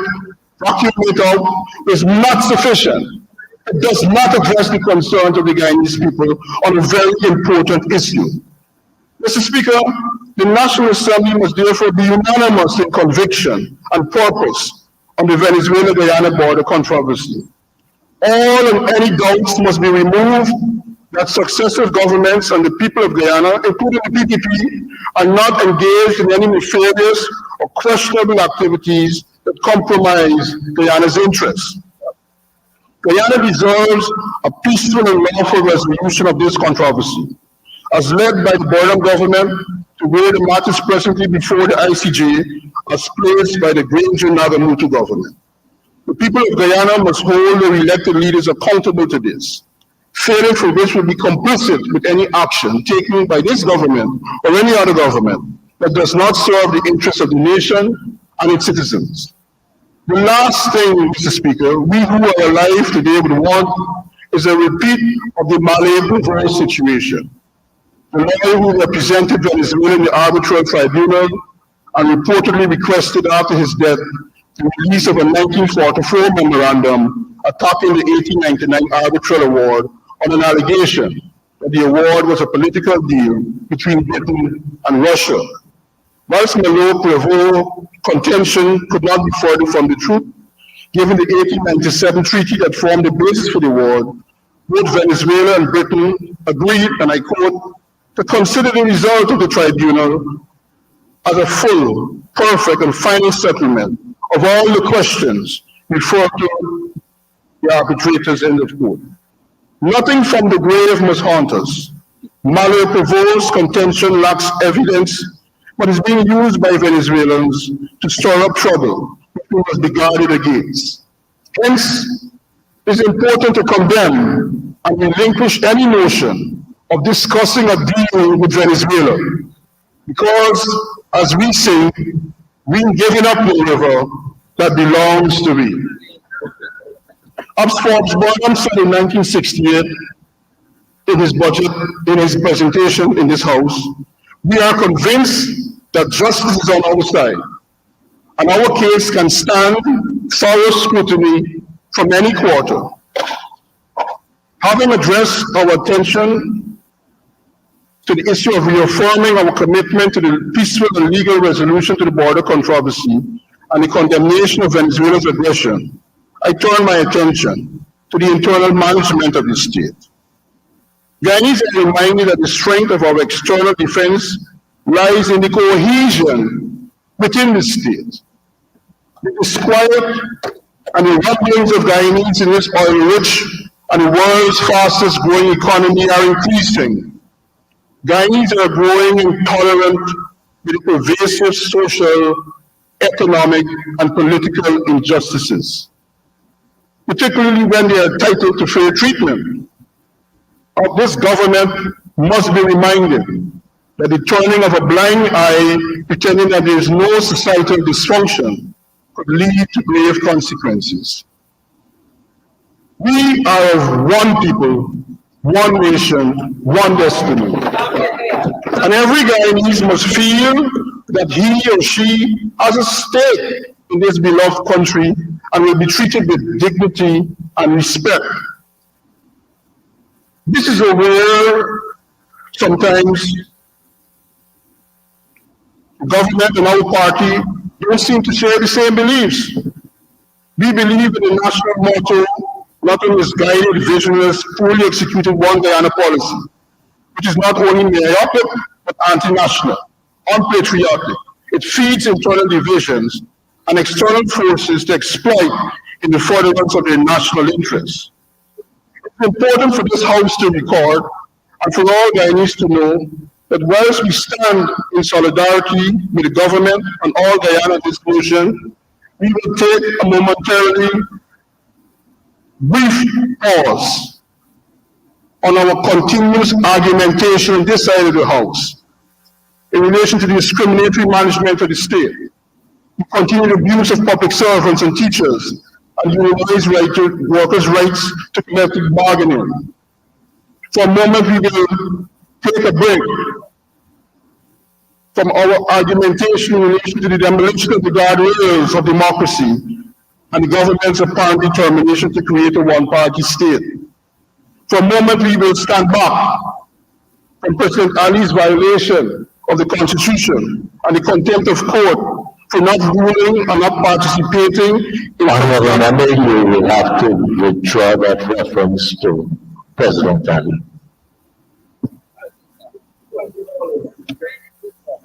vacuum it out, is not sufficient. It does not address the concerns of the Guyanese people on a very important issue. Mr. Speaker, the National Assembly must therefore be unanimous in conviction and purpose on the Venezuela-Guyana border controversy. All and any doubts must be removed that successive governments and the people of Guyana, including the PPP, are not engaged in any nefarious or questionable activities that compromise Guyana's interests. Guyana deserves a peaceful and lawful resolution of this controversy, as led by the Bolivar government, to where the matters presently before the ICJ as placed by the Granger-Nagamutu government. The people of Guyana must hold their elected leaders accountable to this, failing for which will be complicit with any action taken by this government or any other government that does not serve the interests of the nation and its citizens. The last thing, Mr. Speaker, we who are alive today would want is a repeat of the Bolivar situation. The lawyer who represented Venezuela in the arbitral tribunal and reportedly requested after his death the release of a 1944 memorandum attacking the 1899 arbitral award on an allegation that the award was a political deal between Britain and Russia. Whilst Malo-Prevost contention could not be further from the truth, given the 1897 treaty that formed the basis for the award, both Venezuela and Britain agreed, and I quote, to consider the result of the tribunal as a full, perfect, and final settlement of all the questions referred to the arbitrators in the court. Nothing from the grave must haunt us. Malheur-provost contention lacks evidence, but is being used by Venezuelans to stir up trouble, which we must be guarded against. Hence, it is important to condemn and relinquish any notion of discussing a deal with Venezuela, because, as we say, we're giving up Bolivar that belongs to we. As Forbes Burnham said in 1968 in his budget, in his presentation in this House, we are convinced that justice is on our side, and our case can stand thorough scrutiny from any quarter. Having addressed our attention to the issue of reaffirming our commitment to the peaceful and legal resolution to the border controversy and the condemnation of Venezuela's aggression, I turn my attention to the internal management of the state. Guyanese are reminded that the strength of our external defense lies in the cohesion within the state. The disquiet and the rumblings of Guyanese in this oil-rich and the world's fastest growing economy are increasing. Guyanese are growing intolerant with the pervasive social, economic, and political injustices, particularly when they are entitled to fair treatment. Of this government must be reminded that the turning of a blind eye, pretending that there is no societal dysfunction, could lead to grave consequences. We are of one people, one nation, one destiny. And every Guyanese must feel that he or she has a stake in this beloved country and will be treated with dignity and respect. This is where sometimes government and our party don't seem to share the same beliefs. We believe in the national motto, not only misguided, visionless, poorly executed one Guyana policy, which is not only myopic, but anti-national, unpatriotic. It feeds internal divisions and external forces to exploit in the furtherance of their national interests. It's important for this House to record, and for all Guyanese to know, that whilst we stand in solidarity with the government and all Guyana discussion, we will take a momentarily brief pause on our continuous argumentation on this side of the House in relation to the discriminatory management of the state, the continued abuse of public servants and teachers, and unionized workers' rights to collective bargaining. For a moment, we will take a break from our argumentation in relation to the demolition of the guardrails of democracy and the government's apparent determination to create a one-party state. For a moment, we will stand back from President Ali's violation of the Constitution and the contempt of court for not ruling and not participating in— Honorable member, you will have to withdraw that reference to President Ali.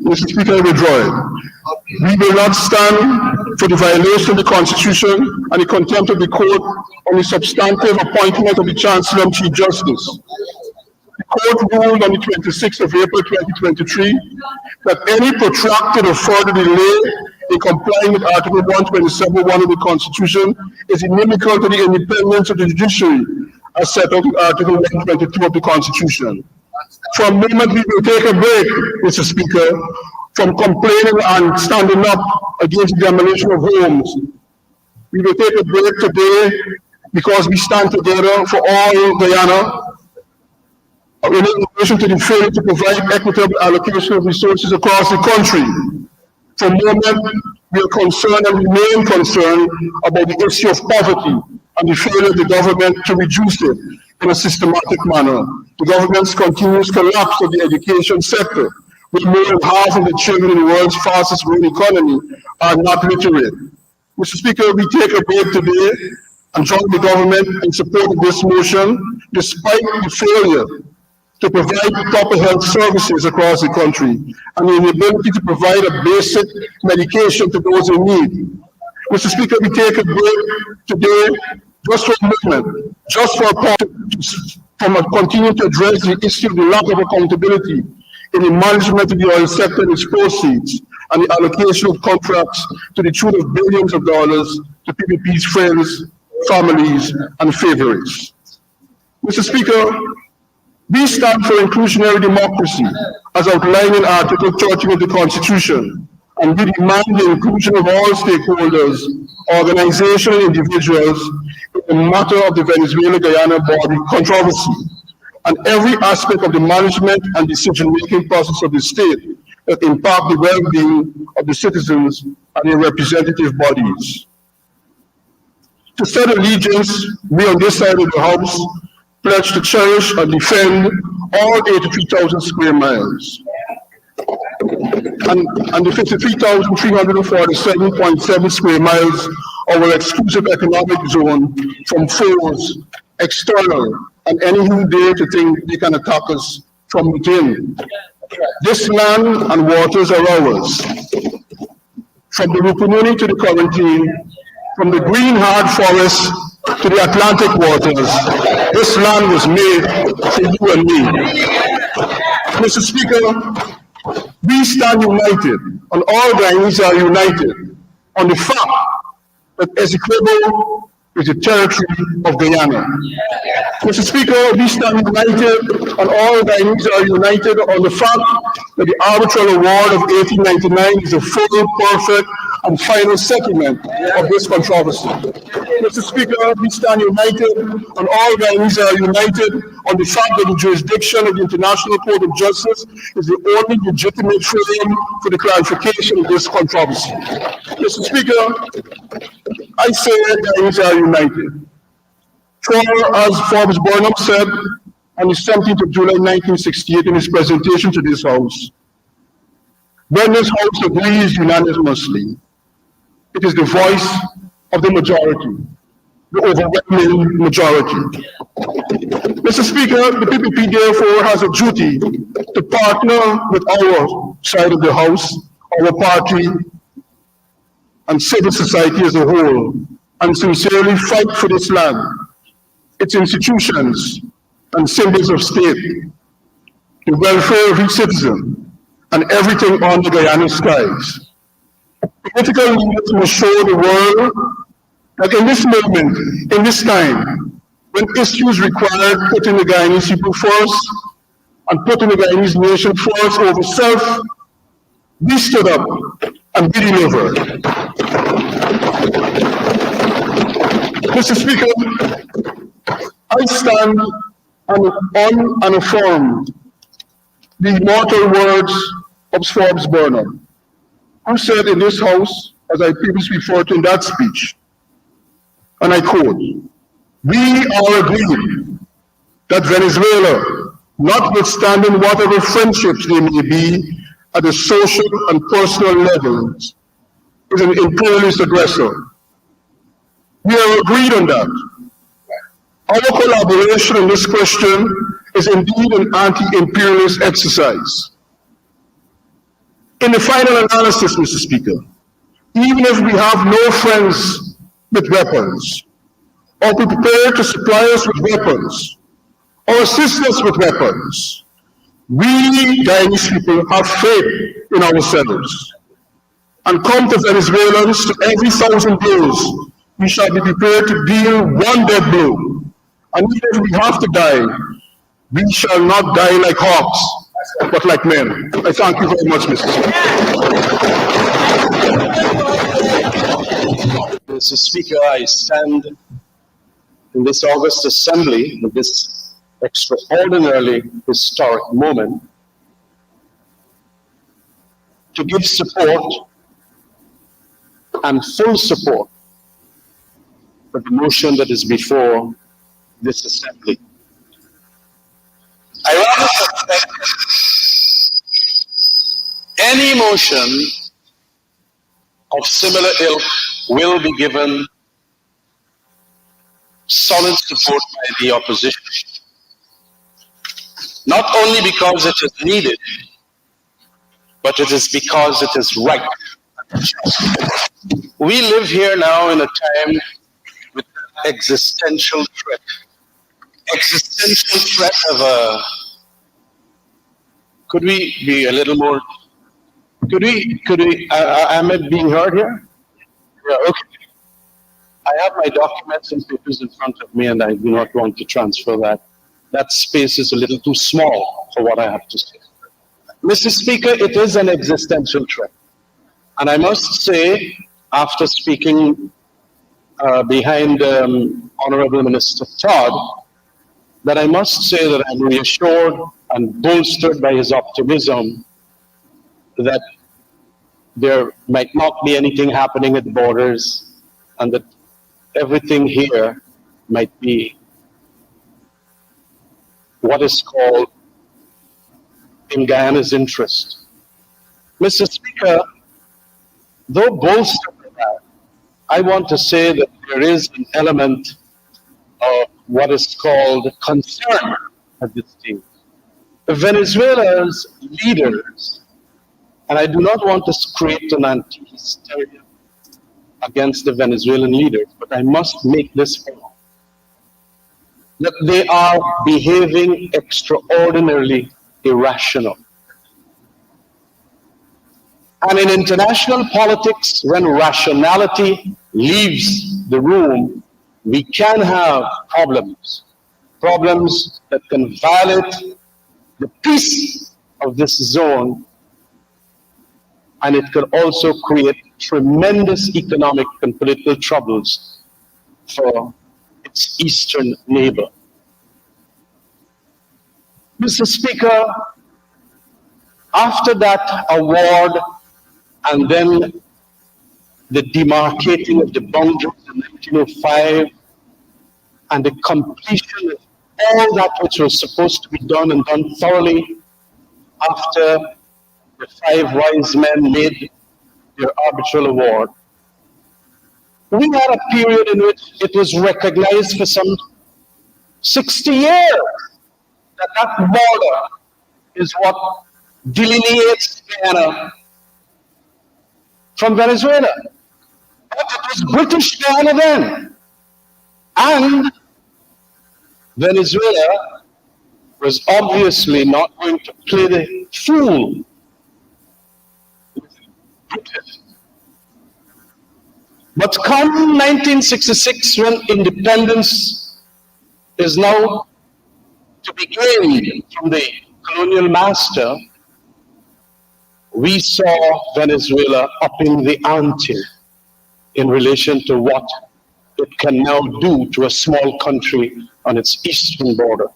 Mr. Speaker, I withdraw it. We will not stand for the violation of the Constitution and the contempt of the court on the substantive appointment of the Chancellor and Chief Justice. The court ruled on the 26th of April 2023 that any protracted or further delay in complying with Article 127(1) of the Constitution is inimical to the independence of the judiciary as set out in Article 122 of the Constitution. For a moment, we will take a break, Mr. Speaker, from complaining and standing up against the demolition of homes. We will take a break today because we stand together for all Guyana in relation to the failure to provide equitable allocation of resources across the country. For a moment, we are concerned and remain concerned about the issue of poverty and the failure of the government to reduce it in a systematic manner. The government's continuous collapse of the education sector, with more than half of the children in the world's fastest growing economy are not literate. Mr. Speaker, we take a break today and join the government in support of this motion, despite the failure to provide proper health services across the country, and the inability to provide a basic medication to those in need. Mr. Speaker, we take a break today just for a moment, just for a pause, from continuing to address the issue of the lack of accountability in the management of the oil sector and its proceeds, and the allocation of contracts to the tune of billions of dollars to PPP's friends, families, and favorites. Mr. Speaker, we stand for inclusionary democracy as outlined in Article 13 of the Constitution, and we demand the inclusion of all stakeholders, organizations, and individuals in the matter of the Venezuela-Guyana border controversy, and every aspect of the management and decision-making process of the state that impact the well-being of the citizens and their representative bodies. To set allegiance, we on this side of the House pledge to cherish and defend all 83,000 square miles and the 53,347.7 square miles of our exclusive economic zone from foes, external, and any who dare to think they can attack us from within. This land and waters are ours. From the Rupununi to the Corentyne, from the green hard forest to the Atlantic waters, this land was made for you and me. Mr. Speaker, we stand united, and all Guyanese are united, on the fact that Essequibo is the territory of Guyana. Mr. Speaker, we stand united, and all Guyanese are united on the fact that the arbitral award of 1899 is a full, perfect, and final settlement of this controversy. Mr. Speaker, we stand united, and all Guyanese are united on the fact that the jurisdiction of the International Court of Justice is the only legitimate forum for the clarification of this controversy. Mr. Speaker, I say Guyanese are united. For, as Forbes Burnham said on the 17th of July 1968 in his presentation to this House, when this House agrees unanimously, it is the voice of the majority, the overwhelming majority. Mr. Speaker, the PPP therefore has a duty to partner with our side of the House, our party, and civil society as a whole, and sincerely fight for this land, its institutions, and symbols of state, the welfare of each citizen, and everything on the Guyana skies. Political leaders must show the world that in this moment, in this time, when issues require putting the Guyanese people first and putting the Guyanese nation first over self, we stood up and we delivered. Mr. Speaker, I stand on and affirm the immortal words of Forbes Burnham, who said in this House, as I previously referred to in that speech, and I quote, "We are agreed that Venezuela, notwithstanding whatever friendships there may be at the social and personal levels, is an imperialist aggressor. We are agreed on that. Our collaboration on this question is indeed an anti-imperialist exercise. In the final analysis, Mr. Speaker, even if we have no friends with weapons, or be prepared to supply us with weapons, or assist us with weapons, we Guyanese people have faith in ourselves. And come to Venezuelans, to every 1,000 blows, we shall be prepared to deal one dead blow. And even if we have to die, we shall not die like hawks, but like men." I thank you very much, Mr. Speaker. Mr. Speaker, I stand in this August Assembly, in this extraordinarily historic moment, to give support and full support for the motion that is before this Assembly. I rather suspect any motion of similar ilk will be given solid support by the opposition. not only because it is needed, but it is because it is right. We live here now in a time with existential threat. Existential threat of a... Could we be a little more... am I being heard here? Yeah, okay. I have my documents and papers in front of me, and I do not want to transfer that. That space is a little too small for what I have to say. Mr. Speaker, it is an existential threat. And I must say, after speaking behind Honorable Minister Todd, that I must say that I'm reassured and bolstered by his optimism that there might not be anything happening at the borders, and that everything here might be what is called in Guyana's interest. Mr. Speaker, though bolstered by that, I want to say that there is an element of what is called concern at this stage. Venezuela's leaders, and I do not want to create an anti-hysteria against the Venezuelan leaders, but I must make this point, that they are behaving extraordinarily irrational. And in international politics, when rationality leaves the room, we can have problems that can violate the peace of this zone, and it could also create tremendous economic and political troubles for its eastern neighbor. Mr. Speaker, after that award and then the demarcating of the boundaries in 1905 and the completion of all that which was supposed to be done and done thoroughly after the 5 wise men made their arbitral award, we had a period in which it was recognized for some 60 years that border is what delineates Guyana from Venezuela. But it was British Guyana then. And Venezuela was obviously not going to play the fool with Britain. But come 1966, when independence is now to be gained from the colonial master, we saw Venezuela upping the ante in relation to what it can now do to a small country on its eastern border.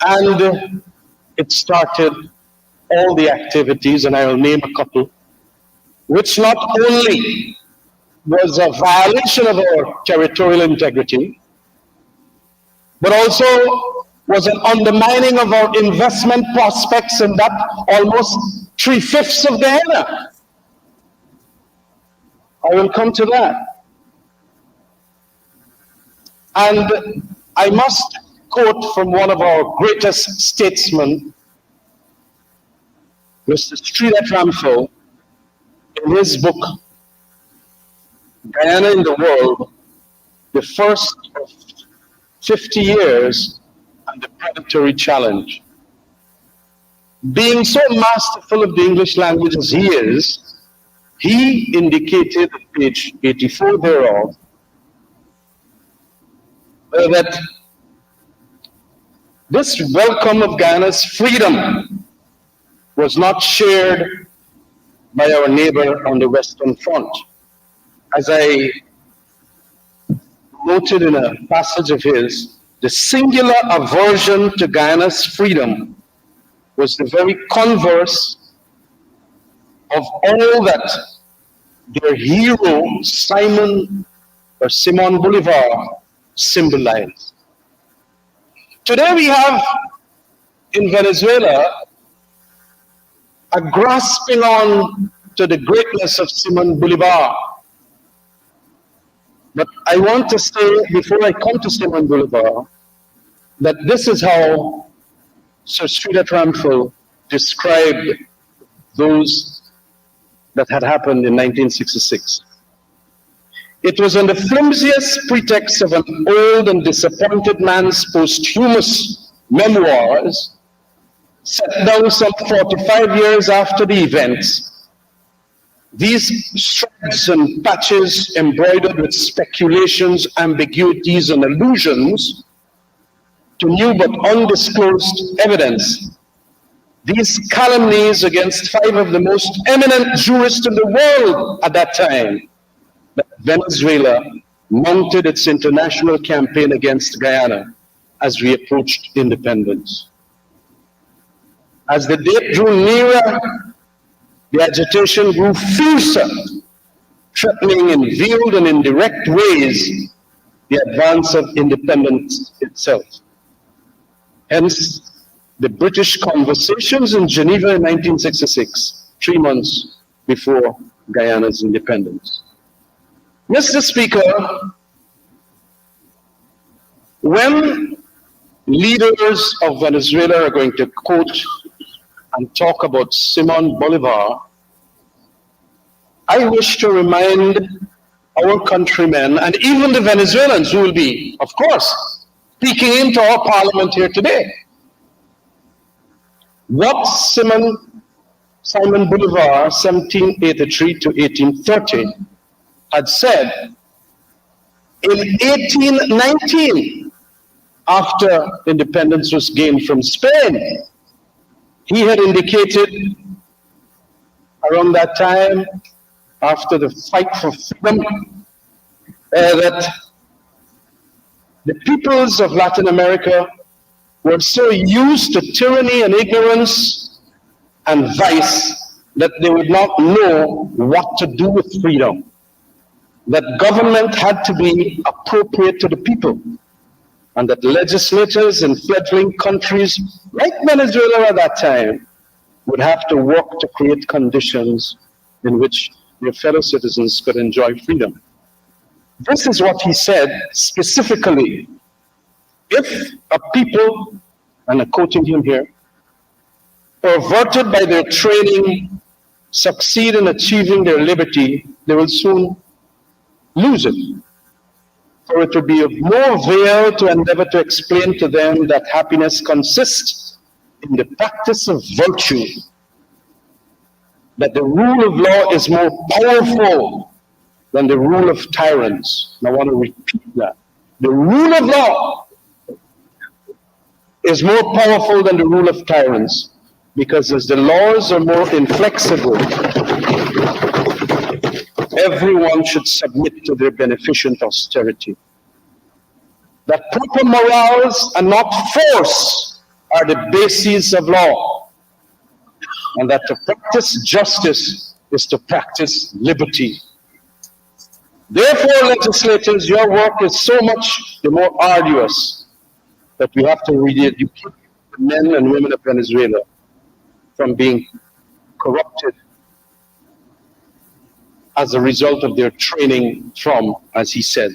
And it started all the activities, and I will name a couple, which not only was a violation of our territorial integrity, but also was an undermining of our investment prospects in that almost 3/5 of Guyana. I will come to that. And I must quote from one of our greatest statesmen, Mr. Srila Ramphal, in his book, Guyana in the World, the first of 50 years and the predatory challenge. Being so masterful of the English language as he is, he indicated at page 84 thereof that this welcome of Guyana's freedom was not shared by our neighbor on the Western Front. As I noted in a passage of his, the singular aversion to Guyana's freedom was the very converse of all that their hero, Simon Bolivar, symbolized. Today we have in Venezuela a grasping on to the greatness of Simon Bolivar. But I want to say, before I come to Simon Bolivar, that this is how Sir Sridhar Ramphal described those that had happened in 1966. It was on the flimsiest pretext of an old and disappointed man's posthumous memoirs, set down some 45 years after the events. These shreds and patches embroidered with speculations, ambiguities, and allusions to new but undisclosed evidence. These calumnies against 5 of the most eminent jurists in the world at that time, that Venezuela mounted its international campaign against Guyana as we approached independence. As the date drew nearer, the agitation grew fiercer, threatening in veiled and indirect ways the advance of independence itself. Hence, the British conversations in Geneva in 1966, 3 months before Guyana's independence. Mr. Speaker, when leaders of Venezuela are going to quote and talk about Simon Bolivar, I wish to remind our countrymen and even the Venezuelans who will be, of course, speaking into our parliament here today, what Simon Bolivar, 1783 to 1830, had said in 1819, after independence was gained from Spain. He had indicated around that time, after the fight for freedom, that the peoples of Latin America were so used to tyranny and ignorance and vice that they would not know what to do with freedom. That government had to be appropriate to the people, and that legislators in fledgling countries like Venezuela at that time would have to work to create conditions in which their fellow citizens could enjoy freedom. This is what he said specifically. If a people, and I'm quoting him here, perverted by their training, succeed in achieving their liberty, they will soon lose it. For it would be of more avail to endeavor to explain to them that happiness consists in the practice of virtue, that the rule of law is more powerful than the rule of tyrants. And I want to repeat that. The rule of law is more powerful than the rule of tyrants, because as the laws are more inflexible, everyone should submit to their beneficent austerity. That proper morals and not force are the bases of law, and that to practice justice is to practice liberty. Therefore, legislators, your work is so much the more arduous that we have to re-educate the men and women of Venezuela from being corrupted as a result of their training from, as he said,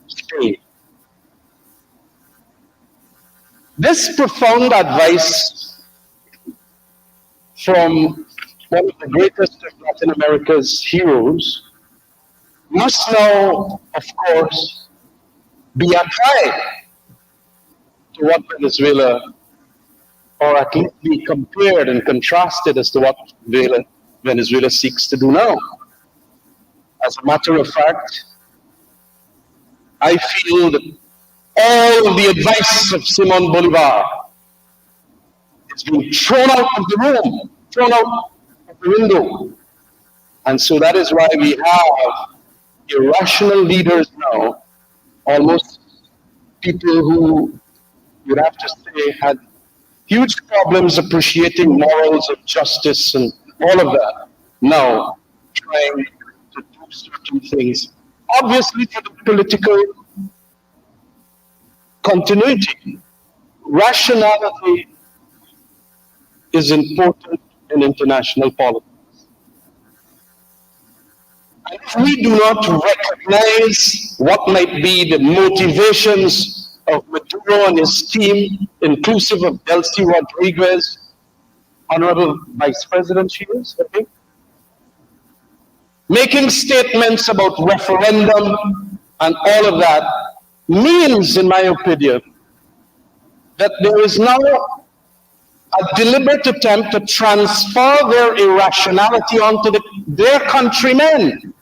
Spain. This profound advice from one of the greatest of Latin America's heroes must now, of course, be applied to what Venezuela, or at least be compared and contrasted as to what Venezuela seeks to do now. As a matter of fact, I feel that all the advice of Simon Bolivar is being thrown out of the room, thrown out of the window. And so that is why we have irrational leaders now, almost people who you'd have to say had huge problems appreciating morals of justice and all of that, now trying to do certain things, obviously for the political continuity. Rationality is important in international politics. And if we do not recognize what might be the motivations of Maduro and his team, inclusive of Delcy Rodriguez, Honorable Vice President she is, I think, making statements about referendum and all of that means, in my opinion, that there is now a deliberate attempt to transfer their irrationality onto their countrymen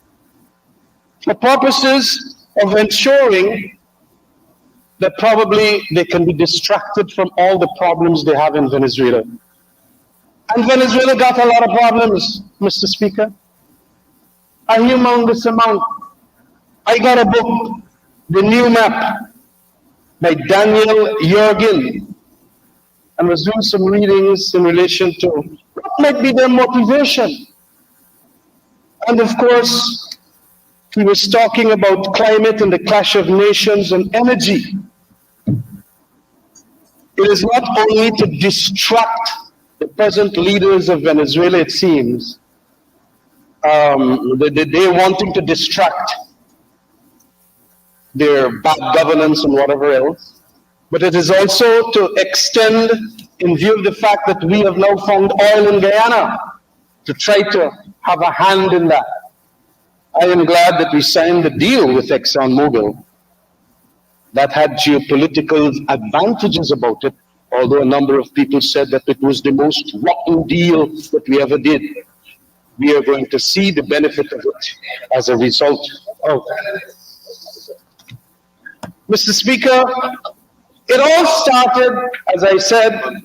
for purposes of ensuring that probably they can be distracted from all the problems they have in Venezuela. And Venezuela got a lot of problems, Mr. Speaker. A humongous amount. I got a book, The New Map, by Daniel Yergin, and was doing some readings in relation to what might be their motivation. And of course, he was talking about climate and the clash of nations and energy. It is not only to distract the present leaders of Venezuela, it seems, they're wanting to distract their bad governance and whatever else, but it is also to extend, in view of the fact that we have now found oil in Guyana, to try to have a hand in that. I am glad that we signed the deal with ExxonMobil that had geopolitical advantages about it, although a number of people said that it was the most rotten deal that we ever did. We are going to see the benefit of it as a result of that. Mr. Speaker, it all started, as I said,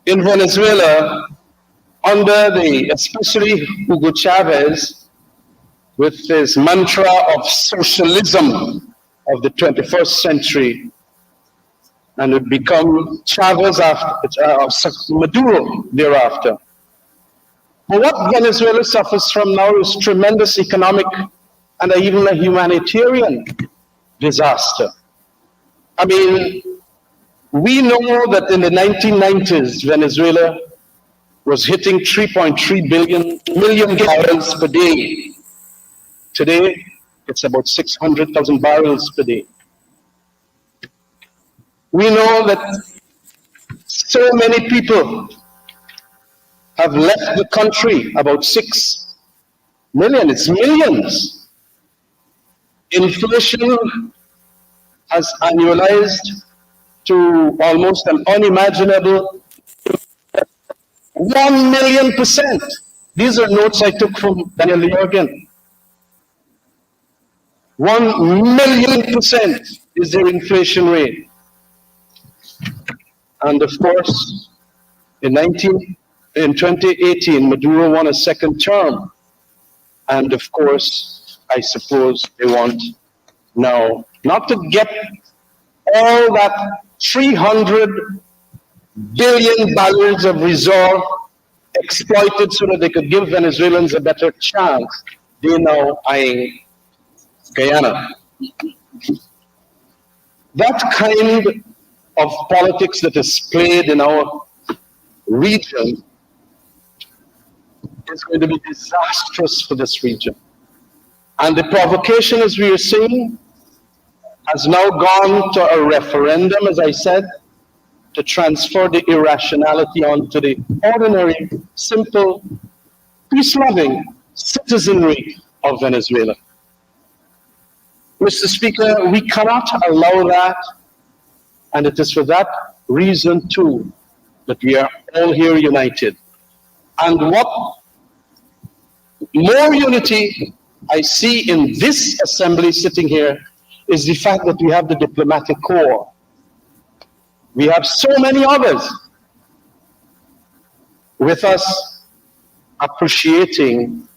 in Venezuela under especially Hugo Chavez, with his mantra of socialism of the 21st century, and it become Chavez after Maduro thereafter. But what Venezuela suffers from now is tremendous economic and even a humanitarian disaster. I mean, we know that in the 1990s, Venezuela was hitting 3.3 million gallons per day. Today, it's about 600,000 barrels per day. We know that so many people have left the country, about 6 million, it's millions. Inflation has annualized to almost an unimaginable 1,000,000%. These are notes I took from Daniel Yergin. 1,000,000% is their inflation rate. And of course, in 2018, Maduro won a second term. And of course, I suppose they want now not to get all that 300 billion barrels of reserve exploited so that they could give Venezuelans a better chance. They're now eyeing Guyana. That kind of politics that is played in our region is going to be disastrous for this region. And the provocation, as we are seeing, has now gone to a referendum, as I said, to transfer the irrationality onto the ordinary, simple, peace-loving citizenry of Venezuela. Mr. Speaker, we cannot allow that, and it is for that reason, too, that we are all here united. And what more unity I see in this assembly sitting here is the fact that we have the diplomatic corps. We have so many others with us appreciating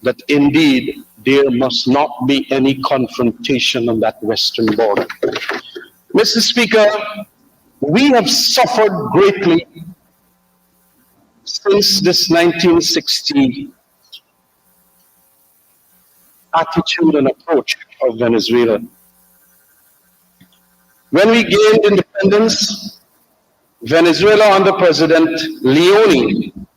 that indeed there must not be any confrontation on that western border. Mr. Speaker, we have suffered greatly since this 1960 attitude and approach of Venezuela. When we gained independence, Venezuela under President Leone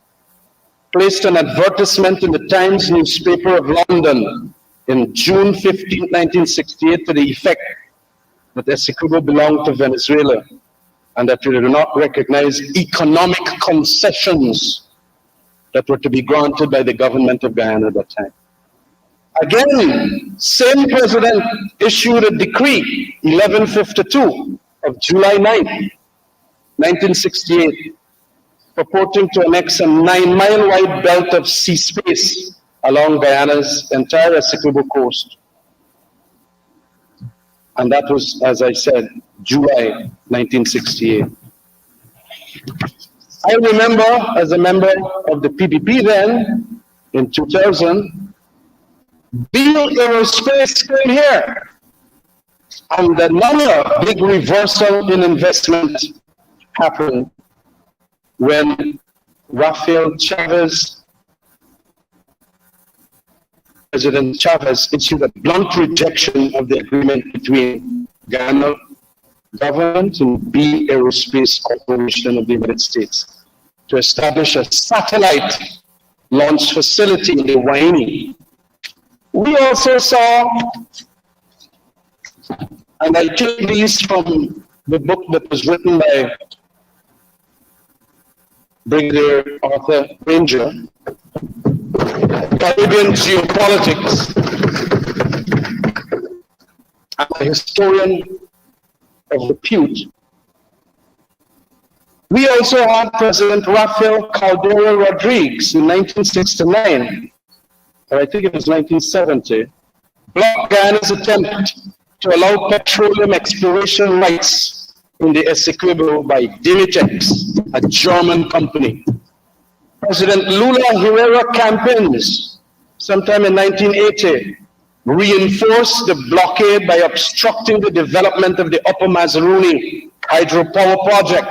placed an advertisement in the Times newspaper of London in June 15, 1968 to the effect that Essequibo belonged to Venezuela and that we did not recognize economic concessions that were to be granted by the government of Guyana at that time. Again, same president issued a decree, 1152 of July 9, 1968, purporting to annex a 9-mile wide belt of sea space along Guyana's entire Essequibo coast. And that was, as I said, July 1968. I remember, as a member of the PPP then, in 2000, Beale Aerospace came here. And another big reversal in investment happened when Rafael Chavez, President Chavez, issued a blunt rejection of the agreement between Guyana government and Beale Aerospace Corporation of the United States to establish a satellite launch facility in the Guyana. We also saw, and I took these from the book that was written by Brigadier Arthur Ranger, Caribbean Geopolitics, and a historian of repute. We also had President Rafael Caldera Rodriguez in 1969, or I think it was 1970, block Guyana's attempt to allow petroleum exploration rights in the Essequibo by Dimitex, a German company. President Lula Herrera Campins, sometime in 1980, reinforced the blockade by obstructing the development of the Upper Mazaruni hydropower project.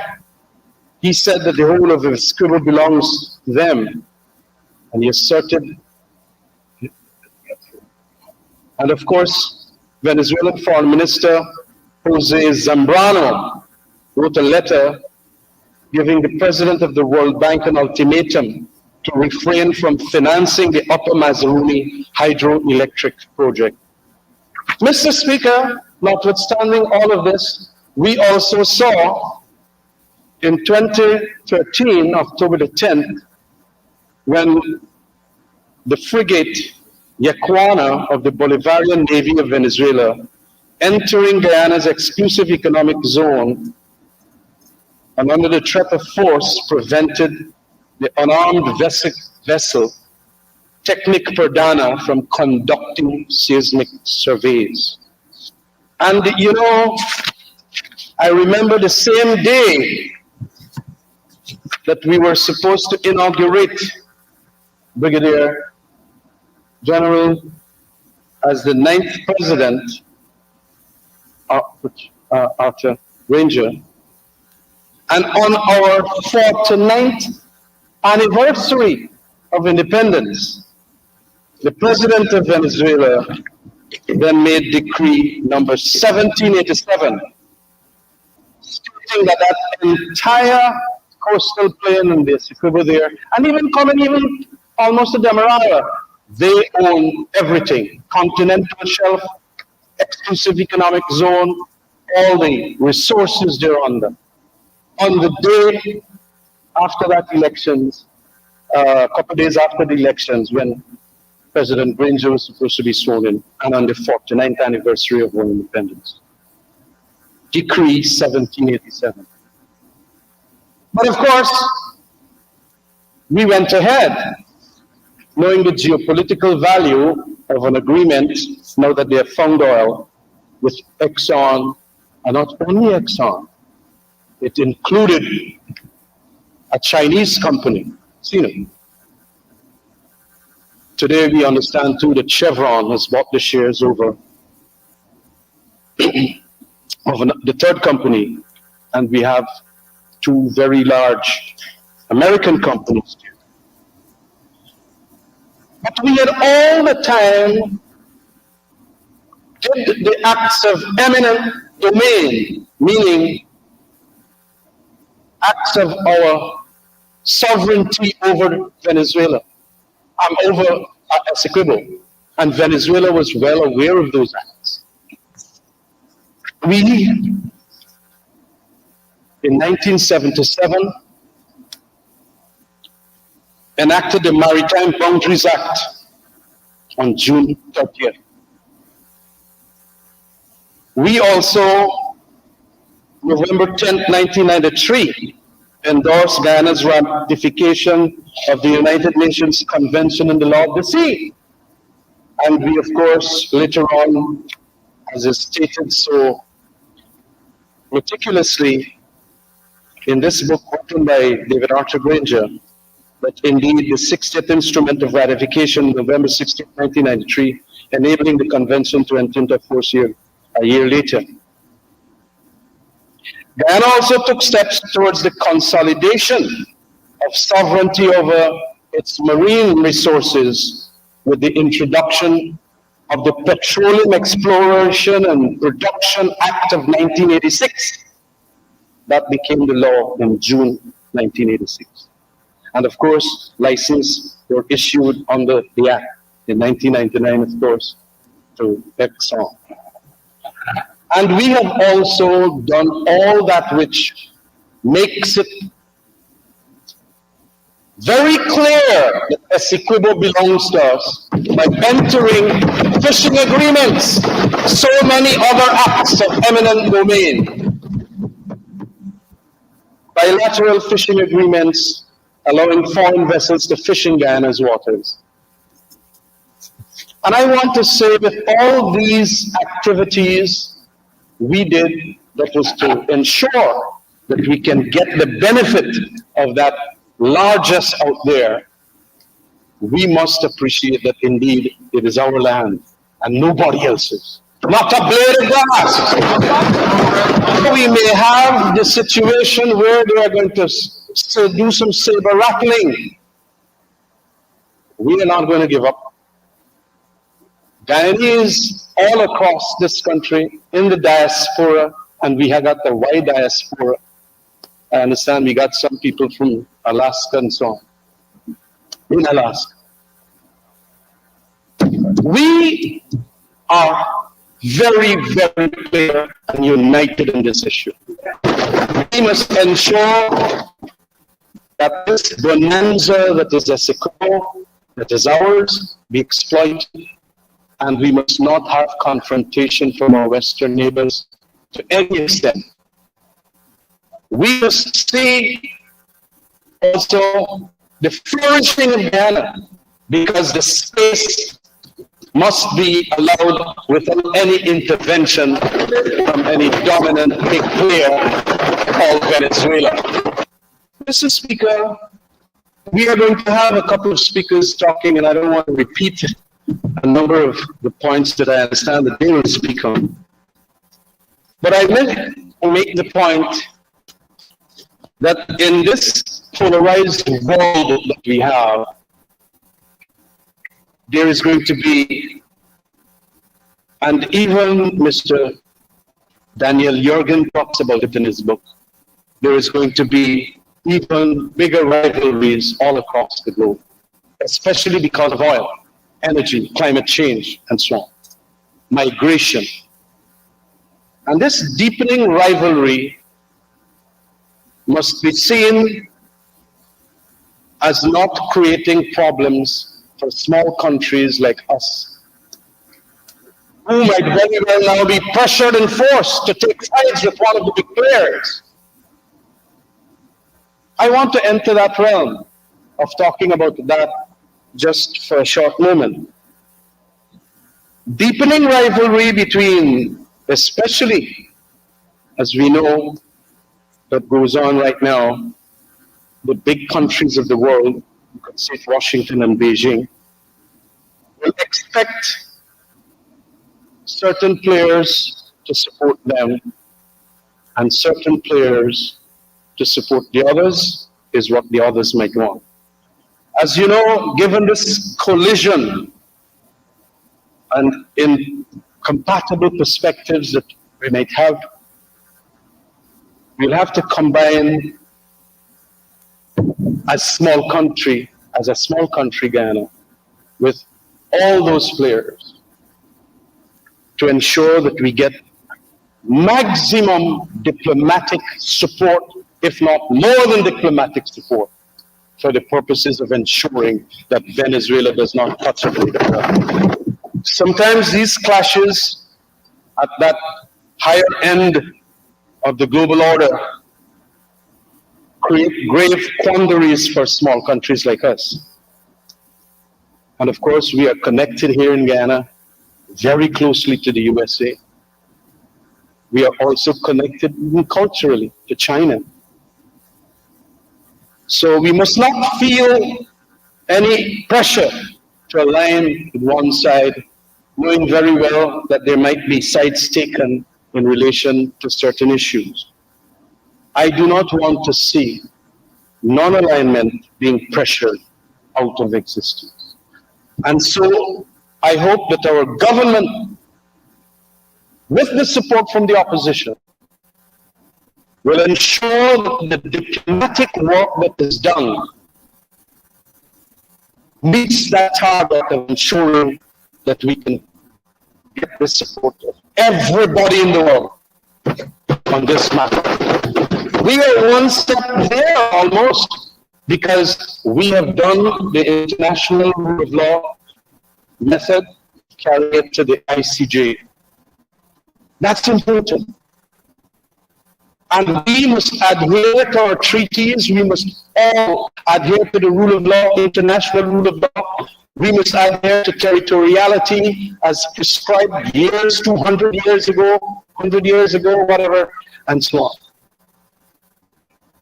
He said that the whole of Essequibo belongs to them, and he asserted. And of course, Venezuelan Foreign Minister Jose Zambrano wrote a letter giving the president of the World Bank an ultimatum to refrain from financing the Upper Mazaruni hydroelectric project. Mr. Speaker, notwithstanding all of this, we also saw in 2013, October the 10th, when the frigate Yacuana of the Bolivarian Navy of Venezuela, entering Guyana's exclusive economic zone, and under the threat of force, prevented the unarmed vessel Technic Perdana from conducting seismic surveys. And you know, I remember the same day that we were supposed to inaugurate Brigadier General as the 9th president, Arthur Ranger, and on our 49th anniversary of independence, the president of Venezuela then made decree number 1787, stating that entire coastal plain in the Essequibo there, and even coming even almost to Demerara, they own everything. Continental shelf, exclusive economic zone, all the resources they're under. On the day after that elections, a couple of days after the elections, when President Granger was supposed to be sworn in, and on the 49th anniversary of our independence. Decree 1787. But of course, we went ahead, knowing the geopolitical value of an agreement, now that they have found oil, with Exxon, and not only Exxon, it included a Chinese company, Sino. Today we understand too that Chevron has bought the shares over of the third company, and we have two very large American companies. But we had all the time did the acts of eminent domain, meaning acts of our sovereignty over Venezuela, over Essequibo, and Venezuela was well aware of those acts. We, in 1977, enacted the Maritime Boundaries Act on June 30th. We also, November 10th, 1993, endorsed Guyana's ratification of the United Nations Convention on the Law of the Sea. And we, of course, later on, as is stated so meticulously in this book written by David Arthur Granger, that indeed the 60th instrument of ratification, November 16, 1993, enabling the convention to enter into force a year later. Guyana also took steps towards the consolidation of sovereignty over its marine resources with the introduction of the Petroleum Exploration and Production Act of 1986. That became the law in June 1986. And of course, licenses were issued under the Act in 1999, of course, to Exxon. And we have also done all that which makes it very clear that Essequibo belongs to us by entering fishing agreements, so many other acts of eminent domain. Bilateral fishing agreements allowing foreign vessels to fish in Guyana's waters. And I want to say that all these activities we did, that was to ensure that we can get the benefit of that largest out there. We must appreciate that indeed it is our land and nobody else's. Not a blade of grass. We may have the situation where they are going to do some saber rattling. We are not going to give up. Guyanese all across this country, in the diaspora, and we have got the wide diaspora. I understand we got some people from Alaska and so on. In Alaska. We are very, very clear and united in this issue. We must ensure that this bonanza that is Essequibo, that is ours, be exploited, and we must not have confrontation from our Western neighbors to any extent. We must see also the flourishing of Guyana, because the space must be allowed without any intervention from any dominant big player called Venezuela. Mr. Speaker, we are going to have a couple of speakers talking, and I don't want to repeat a number of the points that I understand that they will speak on. But I make the point that in this polarized world that we have, there is going to be, and even Mr. Daniel Jurgen talks about it in his book, there is going to be even bigger rivalries all across the globe, especially because of oil, energy, climate change, and so on, migration. And this deepening rivalry must be seen as not creating problems for small countries like us, who might very well now be pressured and forced to take sides with one of the big players. I want to enter that realm of talking about that just for a short moment. Deepening rivalry between, especially as we know that goes on right now, the big countries of the world, you could say Washington and Beijing, will expect certain players to support them and certain players to support the others is what the others might want. As you know, given this collision and in compatible perspectives that we might have, we'll have to combine as a small country Guyana, with all those players to ensure that we get maximum diplomatic support, if not more than diplomatic support, for the purposes of ensuring that Venezuela does not touch it. Sometimes these clashes at that higher end of the global order create grave quandaries for small countries like us. And of course, we are connected here in Guyana very closely to the USA. We are also connected culturally to China. So we must not feel any pressure to align with one side, knowing very well that there might be sides taken in relation to certain issues. I do not want to see non-alignment being pressured out of existence. And so I hope that our government, with the support from the opposition, will ensure that the diplomatic work that is done meets that target of ensuring that we can get the support of everybody in the world on this matter. We are one step there almost, because we have done the international rule of law method, carry it to the ICJ. That's important. And we must adhere to our treaties. We must all adhere to the rule of law, international rule of law. We must adhere to territoriality as prescribed years, 200 years ago, 100 years ago, whatever, and so on.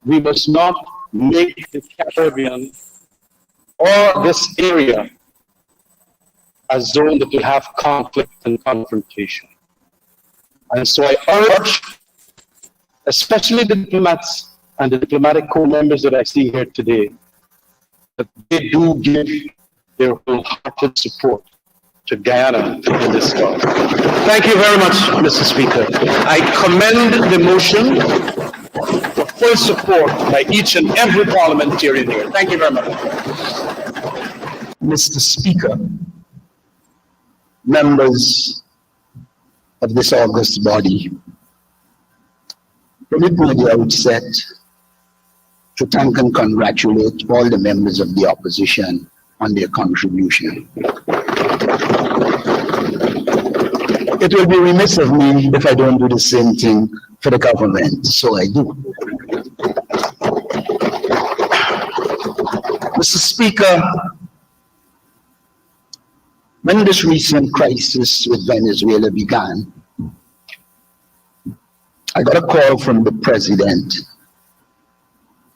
We must not make the Caribbean or this area a zone that will have conflict and confrontation. And so I urge, especially the diplomats and the diplomatic corps members that I see here today, that they do give their wholehearted support to Guyana in this cause. Thank you very much, Mr. Speaker. I commend the motion for full support by each and every parliamentarian here. Thank you very much. Mr. Speaker, members of this august body, permit me at the outset to thank and congratulate all the members of the opposition on their contribution. It will be remiss of me if I don't do the same thing for the government, so I do. Mr. Speaker, when this recent crisis with Venezuela began, I got a call from the president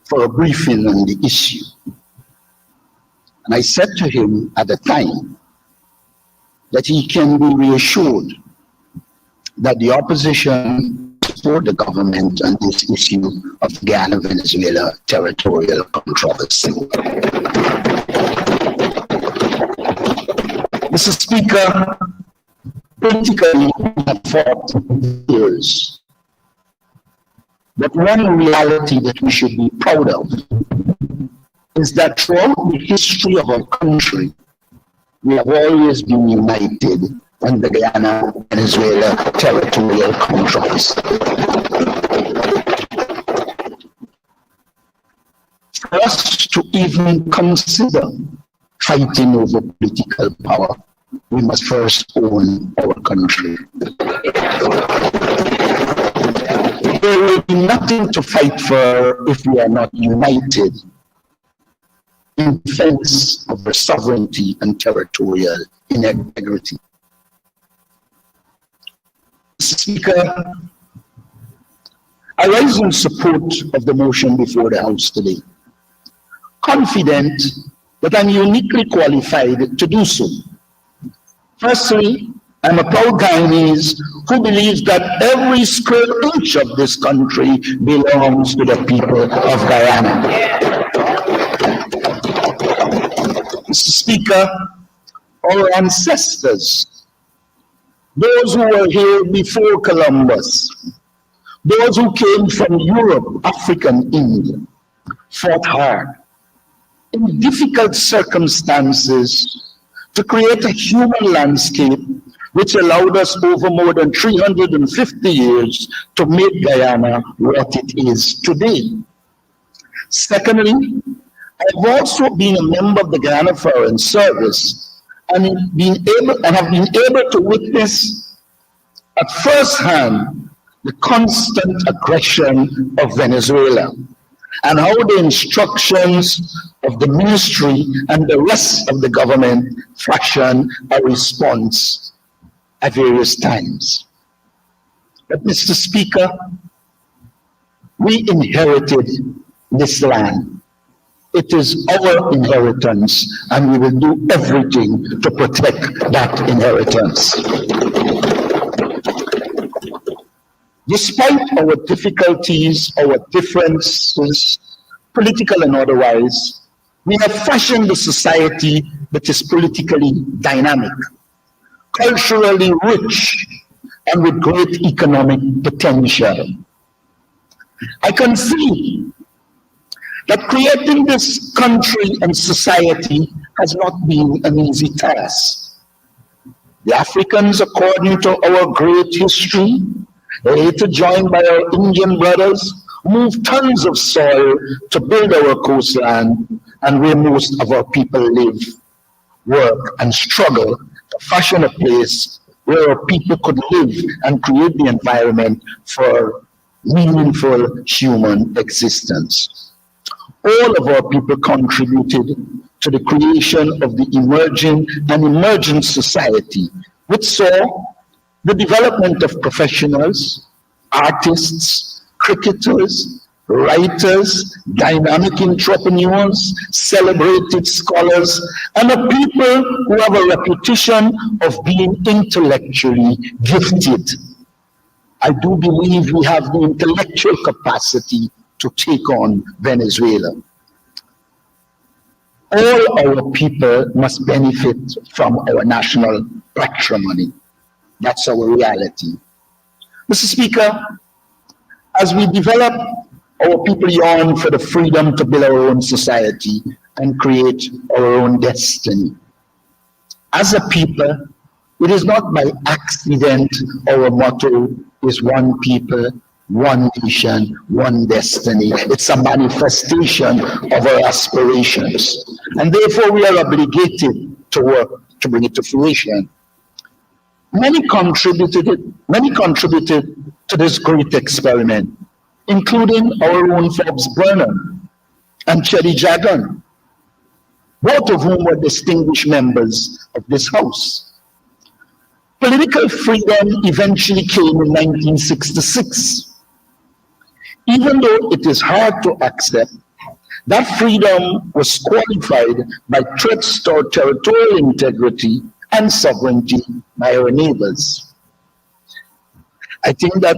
for a briefing on the issue. And I said to him at the time that he can be reassured that the opposition support the government on this issue of Guyana-Venezuela territorial controversy. Mr. Speaker, politically we have fought years. But one reality that we should be proud of is that throughout the history of our country, we have always been united on the Guyana-Venezuela territorial controversy. For us to even consider fighting over political power, we must first own our country. There will be nothing to fight for if we are not united in defense of our sovereignty and territorial integrity. Mr. Speaker, I rise in support of the motion before the House today, confident that I'm uniquely qualified to do so. Firstly, I'm a proud Guyanese who believes that every square inch of this country belongs to the people of Guyana. Mr. Speaker, our ancestors, those who were here before Columbus, those who came from Europe, Africa, and India, fought hard in difficult circumstances to create a human landscape which allowed us over more than 350 years to make Guyana what it is today. Secondly, I've also been a member of the Guyana Foreign Service and have been able to witness at first hand the constant aggression of Venezuela and how the instructions of the ministry and the rest of the government fashion a response at various times. But Mr. Speaker, we inherited this land. It is our inheritance, and we will do everything to protect that inheritance. Despite our difficulties, our differences, political and otherwise, we have fashioned a society that is politically dynamic, culturally rich, and with great economic potential. I can see that creating this country and society has not been an easy task. The Africans, according to our great history, later joined by our Indian brothers, moved tons of soil to build our coastline and where most of our people live, work, and struggle to fashion a place where our people could live and create the environment for meaningful human existence. All of our people contributed to the creation of the emerging and emergent society, which saw the development of professionals, artists, cricketers, writers, dynamic entrepreneurs, celebrated scholars, and a people who have a reputation of being intellectually gifted. I do believe we have the intellectual capacity to take on Venezuela. All our people must benefit from our national patrimony. That's our reality. Mr. Speaker, as we develop, our people yearn for the freedom to build our own society and create our own destiny. As a people, it is not by accident our motto is one people, one nation, one destiny. It's a manifestation of our aspirations. And therefore we are obligated to work to bring it to fruition. Many contributed to this great experiment, including our own Forbes Brennan and Chedi Jagan, both of whom were distinguished members of this House. Political freedom eventually came in 1966. Even though it is hard to accept, that freedom was qualified by threats to our territorial integrity and sovereignty by our neighbors. I think that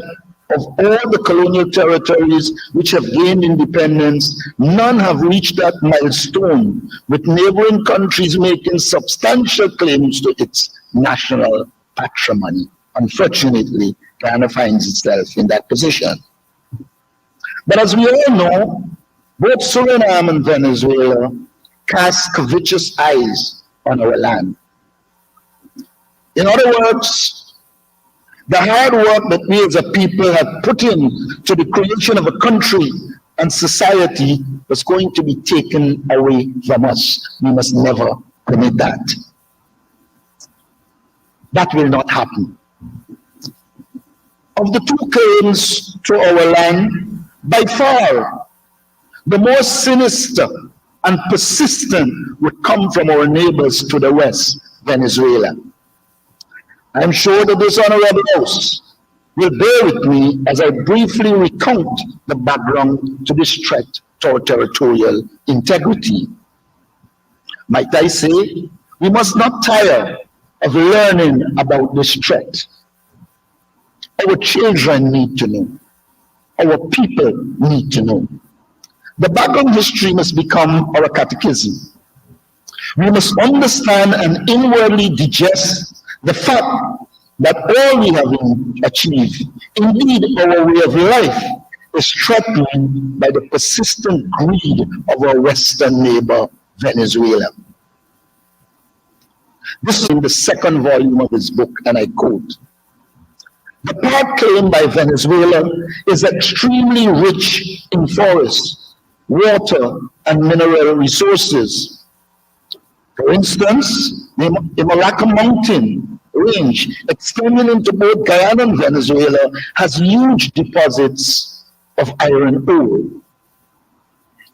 of all the colonial territories which have gained independence, none have reached that milestone, with neighboring countries making substantial claims to its national patrimony. Unfortunately, Guyana finds itself in that position. But as we all know, both Suriname and Venezuela cast covetous eyes on our land. In other words, the hard work that we as a people have put in to the creation of a country and society was going to be taken away from us. We must never permit that. That will not happen. Of the two claims to our land, by far, the more sinister and persistent would come from our neighbors to the west, Venezuela. I'm sure that this honorable House will bear with me as I briefly recount the background to this threat to our territorial integrity. Might I say, we must not tire of learning about this threat. Our children need to know. Our people need to know. The background history must become our catechism. We must understand and inwardly digest the fact that all we have achieved, indeed our way of life, is threatened by the persistent greed of our western neighbor, Venezuela. This is in the second volume of his book, and I quote, "The part claimed by Venezuela is extremely rich in forests, water, and mineral resources. For instance, the Imalaca Mountain range, extending into both Guyana and Venezuela, has huge deposits of iron ore.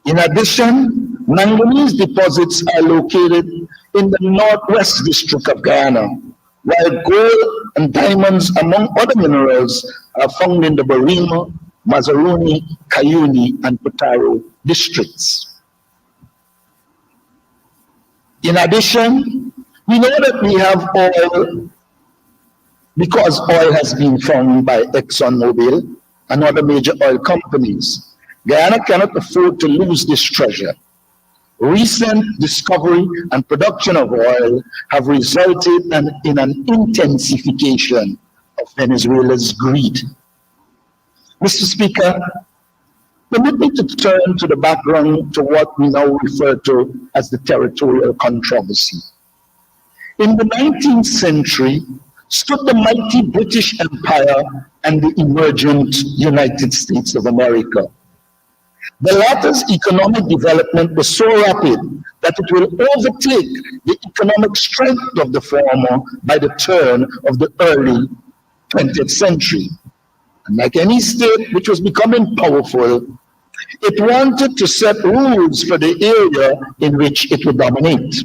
In addition, manganese deposits are located in the northwest district of Guyana, while gold and diamonds, among other minerals, are found in the Barima, Mazaruni, Cayuni, and Putaro districts. In addition, we know that we have oil because oil has been found by ExxonMobil and other major oil companies. Guyana cannot afford to lose this treasure. Recent discovery and production of oil have resulted in an intensification of Venezuela's greed." Mr. Speaker, permit me to turn to the background to what we now refer to as the territorial controversy. In the 19th century stood the mighty British Empire and the emergent United States of America. The latter's economic development was so rapid that it will overtake the economic strength of the former by the turn of the early 20th century. And like any state which was becoming powerful, it wanted to set rules for the area in which it would dominate.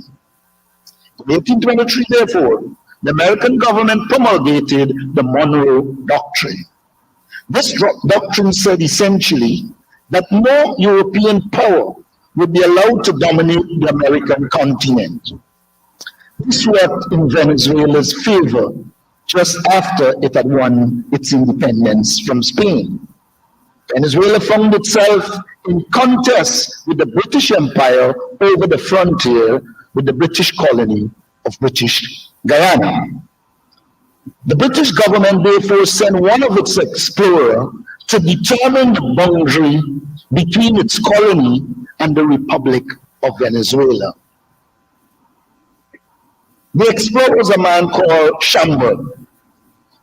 In 1823, therefore, the American government promulgated the Monroe Doctrine. This doctrine said essentially that no European power would be allowed to dominate the American continent. This worked in Venezuela's favor just after it had won its independence from Spain. Venezuela found itself in contest with the British Empire over the frontier with the British colony of British Guyana. The British government therefore sent one of its explorers to determine the boundary between its colony and the Republic of Venezuela. The explorer was a man called Chamberlain.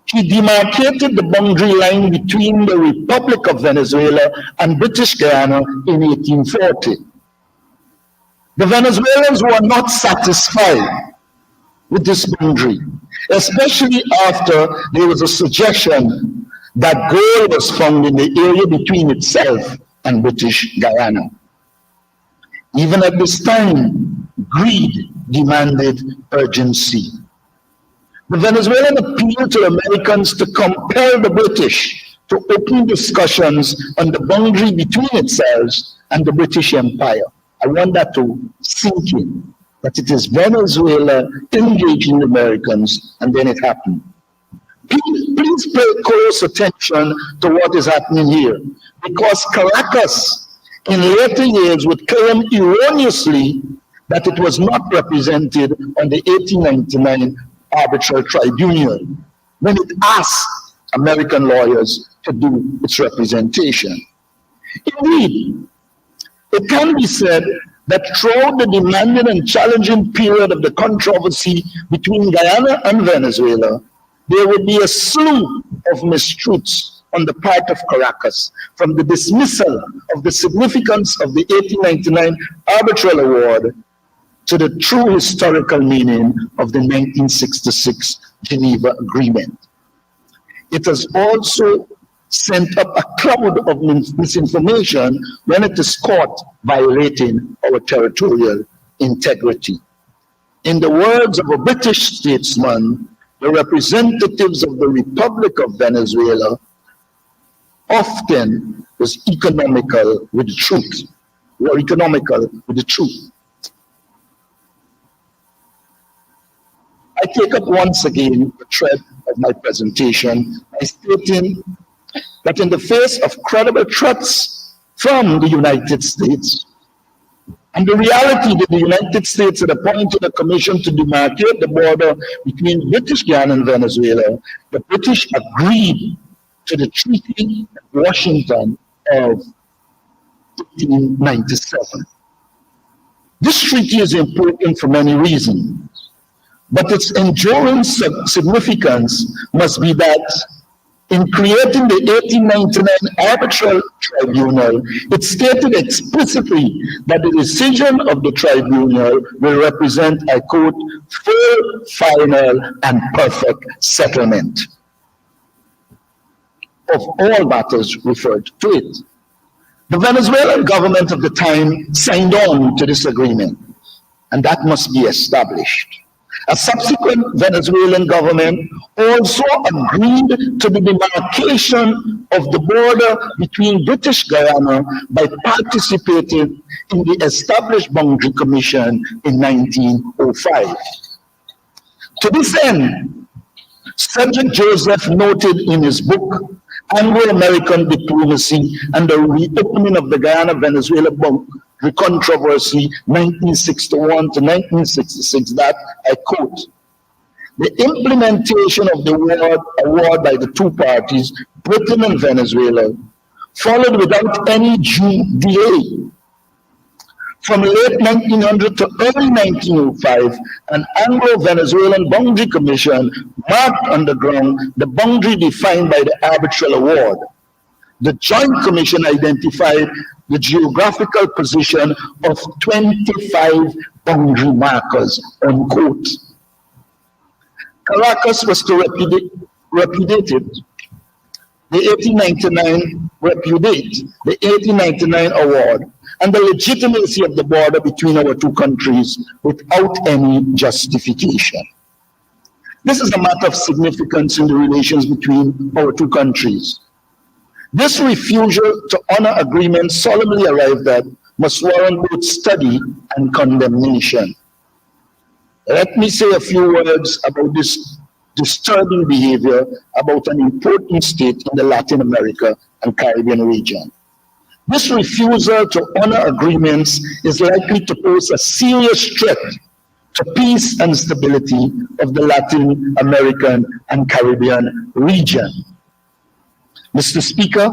He demarcated the boundary line between the Republic of Venezuela and British Guyana in 1840. The Venezuelans were not satisfied with this boundary, especially after there was a suggestion that gold was found in the area between itself and British Guyana. Even at this time, greed demanded urgency. The Venezuelan appealed to Americans to compel the British to open discussions on the boundary between itself and the British Empire. I want that to sink in, that it is Venezuela engaging the Americans, and then it happened. Please pay close attention to what is happening here, because Caracas in later years would claim erroneously that it was not represented on the 1899 arbitral tribunal when it asked American lawyers to do its representation. Indeed, it can be said that throughout the demanding and challenging period of the controversy between Guyana and Venezuela, there would be a slew of mistruths on the part of Caracas, from the dismissal of the significance of the 1899 arbitral award to the true historical meaning of the 1966 Geneva Agreement. It has also sent up a cloud of misinformation when it is caught violating our territorial integrity. In the words of a British statesman, the representatives of the Republic of Venezuela often was economical with the truth, were economical with the truth. I take up once again the thread of my presentation by stating that in the face of credible threats from the United States, and the reality that the United States had appointed a commission to demarcate the border between British Guyana and Venezuela, the British agreed to the Treaty of Washington of 1897. This treaty is important for many reasons. but its enduring significance must be that in creating the 1899 Arbitral Tribunal, it stated explicitly that the decision of the tribunal will represent, I quote, full, final, and perfect settlement of all matters referred to it. The Venezuelan government of the time signed on to this agreement, and that must be established. A subsequent Venezuelan government also agreed to the demarcation of the border between British Guyana by participating in the established Boundary Commission in 1905. To this end, Cedric Joseph noted in his book, Anglo-American Diplomacy and the Reopening of the Guyana-Venezuela Boundary Controversy, 1961 to 1966, that, I quote, the implementation of the award by the two parties, Britain and Venezuela, followed without any due delay. From late 1900 to early 1905, an Anglo-Venezuelan Boundary Commission marked on the ground the boundary defined by the arbitral award. The Joint Commission identified the geographical position of 25 boundary markers, unquote. Caracas was to repudiate the 1899 award and the legitimacy of the border between our two countries without any justification. This is a matter of significance in the relations between our two countries. This refusal to honor agreements solemnly arrived at must warrant both study and condemnation. Let me say a few words about this disturbing behavior about an important state in the Latin America and Caribbean region. This refusal to honor agreements is likely to pose a serious threat to peace and stability of the Latin American and Caribbean region. Mr. Speaker,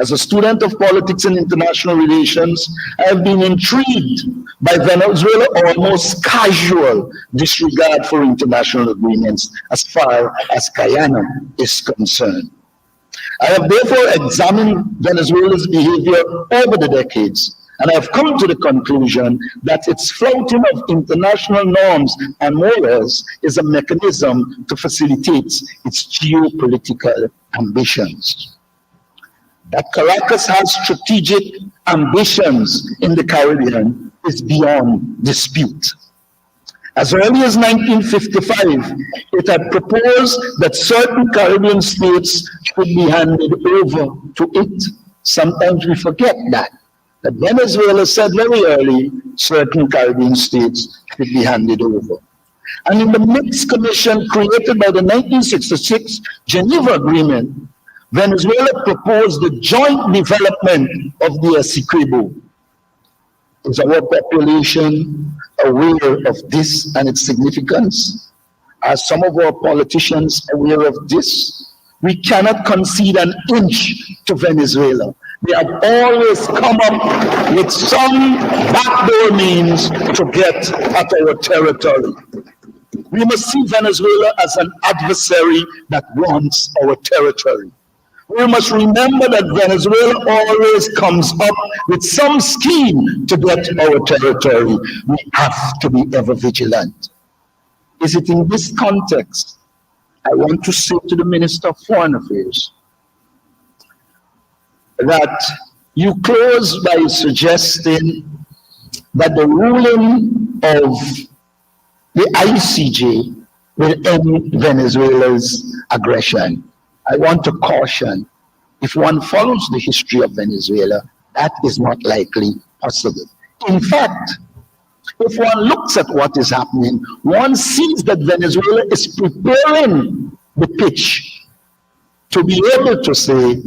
as a student of politics and international relations, I have been intrigued by Venezuela's almost casual disregard for international agreements as far as Guyana is concerned. I have therefore examined Venezuela's behavior over the decades, and I have come to the conclusion that its flouting of international norms and morals is a mechanism to facilitate its geopolitical ambitions. That Caracas has strategic ambitions in the Caribbean is beyond dispute. As early as 1955, it had proposed that certain Caribbean states should be handed over to it. Sometimes we forget that Venezuela said very early certain Caribbean states should be handed over. And in the mixed commission created by the 1966 Geneva Agreement, Venezuela proposed the joint development of the Essequibo. Is our population aware of this and its significance? Are some of our politicians aware of this? We cannot concede an inch to Venezuela. They have always come up with some backdoor means to get at our territory. We must see Venezuela as an adversary that wants our territory. We must remember that Venezuela always comes up with some scheme to get our territory. We have to be ever vigilant. Is it in this context I want to say to the Minister of Foreign Affairs that you close by suggesting that the ruling of the ICJ will end Venezuela's aggression. I want to caution, if one follows the history of Venezuela, that is not likely possible. In fact, if one looks at what is happening, one sees that Venezuela is preparing the pitch to be able to say,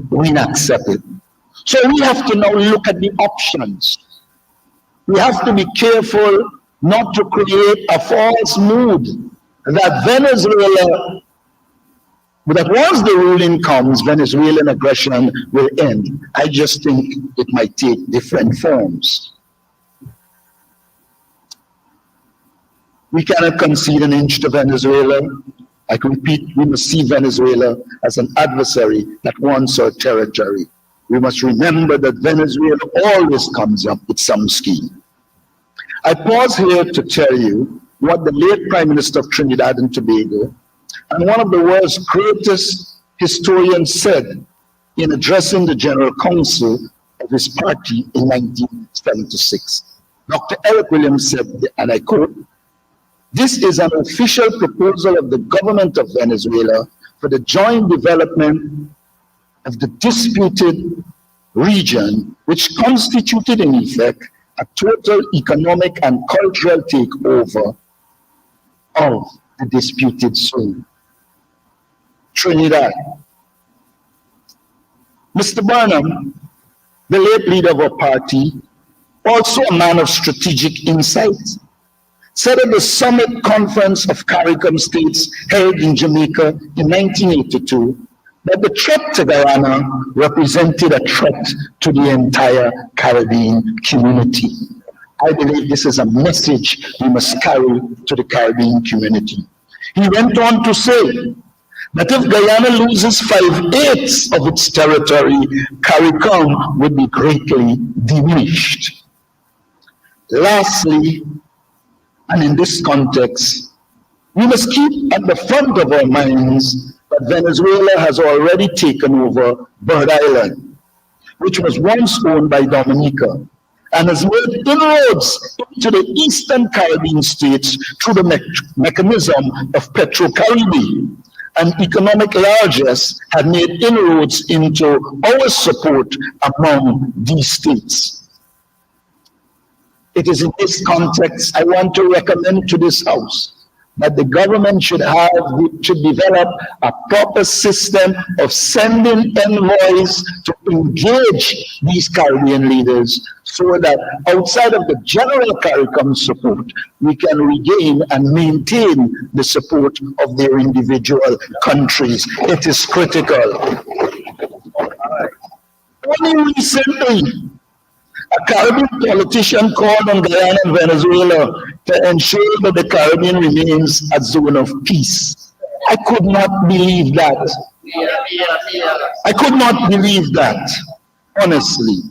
we accept it. So we have to now look at the options. We have to be careful not to create a false mood that Venezuela, that once the ruling comes, Venezuelan aggression will end. I just think it might take different forms. We cannot concede an inch to Venezuela. I repeat, we must see Venezuela as an adversary that wants our territory. We must remember that Venezuela always comes up with some scheme. I pause here to tell you what the late Prime Minister of Trinidad and Tobago and one of the world's greatest historians said in addressing the General Council of his party in 1976. Dr. Eric Williams said, and I quote, "This is an official proposal of the government of Venezuela for the joint development of the disputed region, which constituted in effect a total economic and cultural takeover of the disputed zone." Trinidad. Mr. Burnham, the late leader of our party, also a man of strategic insight, said at the Summit Conference of CARICOM states held in Jamaica in 1982 that the threat to Guyana represented a threat to the entire Caribbean community. I believe this is a message we must carry to the Caribbean community. He went on to say that if Guyana loses 5/8 of its territory, CARICOM would be greatly diminished. Lastly, and in this context, we must keep at the front of our minds that Venezuela has already taken over Bird Island, which was once owned by Dominica, and has made inroads into the Eastern Caribbean states through the mechanism of Petro-Caribbean. And economic largesse had made inroads into our support among these states. It is in this context I want to recommend to this House that the government should develop a proper system of sending envoys to engage these Caribbean leaders so that outside of the general CARICOM support, we can regain and maintain the support of their individual countries. It is critical. Only recently, a Caribbean politician called on Guyana and Venezuela to ensure that the Caribbean remains a zone of peace. I could not believe that. I could not believe that, honestly.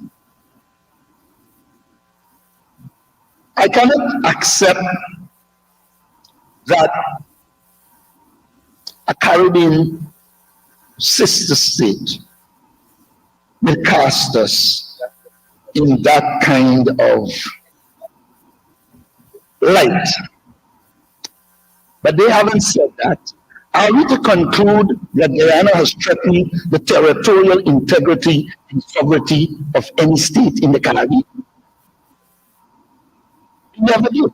I cannot accept that a Caribbean sister state will cast us in that kind of light. But they haven't said that. Are we to conclude that Guyana has threatened the territorial integrity and sovereignty of any state in the Caribbean? We never do.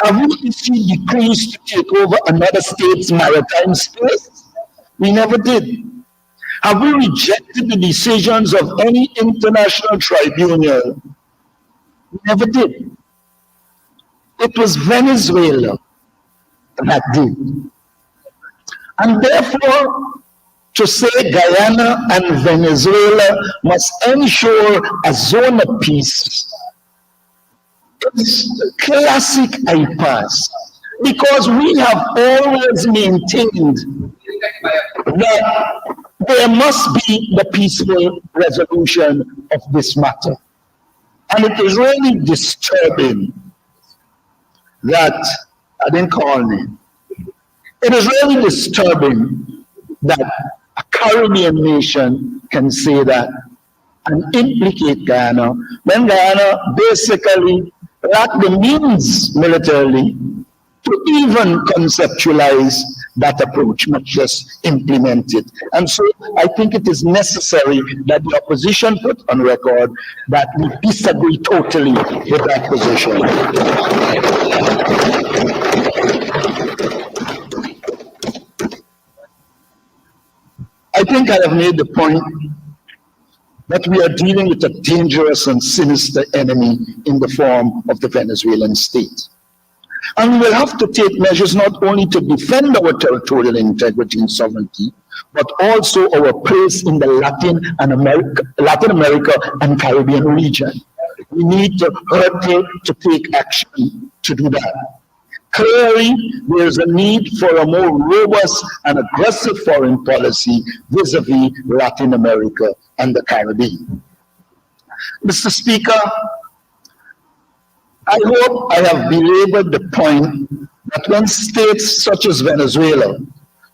Have we issued decrees to take over another state's maritime space? We never did. Have we rejected the decisions of any international tribunal? We never did. It was Venezuela that did. And therefore, to say Guyana and Venezuela must ensure a zone of peace is classic impasse, because we have always maintained that there must be the peaceful resolution of this matter. And it is really disturbing that, I didn't call name, it is really disturbing that a Caribbean nation can say that and implicate Guyana, when Guyana basically lacked the means militarily to even conceptualize that approach, much just implement it. And so I think it is necessary that the opposition put on record that we disagree totally with that position. I think I have made the point that we are dealing with a dangerous and sinister enemy in the form of the Venezuelan state. And we will have to take measures not only to defend our territorial integrity and sovereignty, but also our place in the Latin America and Caribbean region. We need to take action to do that. Clearly, there is a need for a more robust and aggressive foreign policy vis-a-vis Latin America and the Caribbean. Mr. Speaker, I hope I have belabored the point that when states such as Venezuela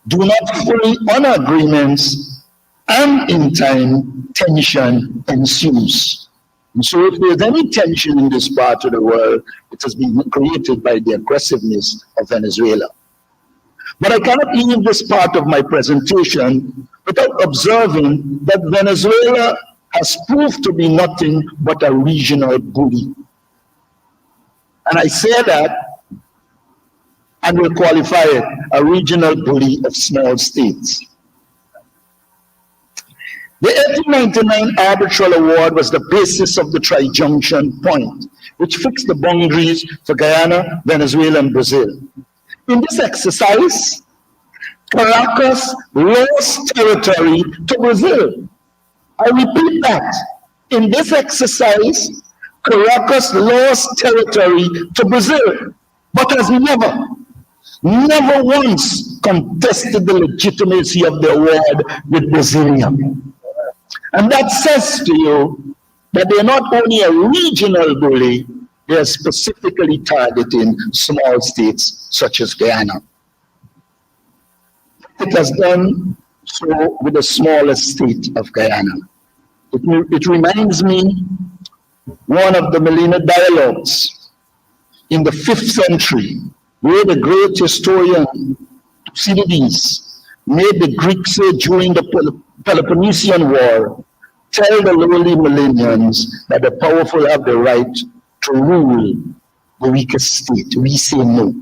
do not fully honor agreements, and in time, tension ensues. And so if there's any tension in this part of the world, it has been created by the aggressiveness of Venezuela. But I cannot leave this part of my presentation without observing that Venezuela has proved to be nothing but a regional bully. And I say that, and will qualify it, a regional bully of small states. The 1899 Arbitral Award was the basis of the Tri-Junction Point, which fixed the boundaries for Guyana, Venezuela, and Brazil. In this exercise, Caracas lost territory to Brazil. I repeat that. In this exercise, Caracas lost territory to Brazil, but has never once contested the legitimacy of the award with Brasilia. And that says to you that they're not only a regional bully, they are specifically targeting small states such as Guyana. It has done so with the smallest state of Guyana. It reminds me one of the Millennium Dialogues in the 5th century, where the great historian Thucydides made the Greeks say during the Peloponnesian War, tell the lowly Millennians that the powerful have the right to rule the weakest state. We say no.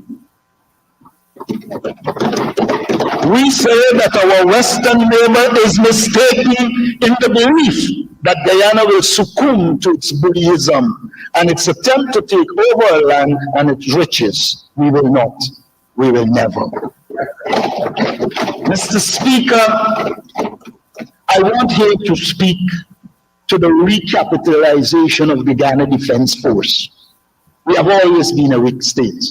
We say that our Western neighbor is mistaken in the belief that Guyana will succumb to its bullyism and its attempt to take over our land and its riches. We will not. We will never. Mr. Speaker, I want here to speak to the recapitalization of the Guyana Defense Force. We have always been a weak state.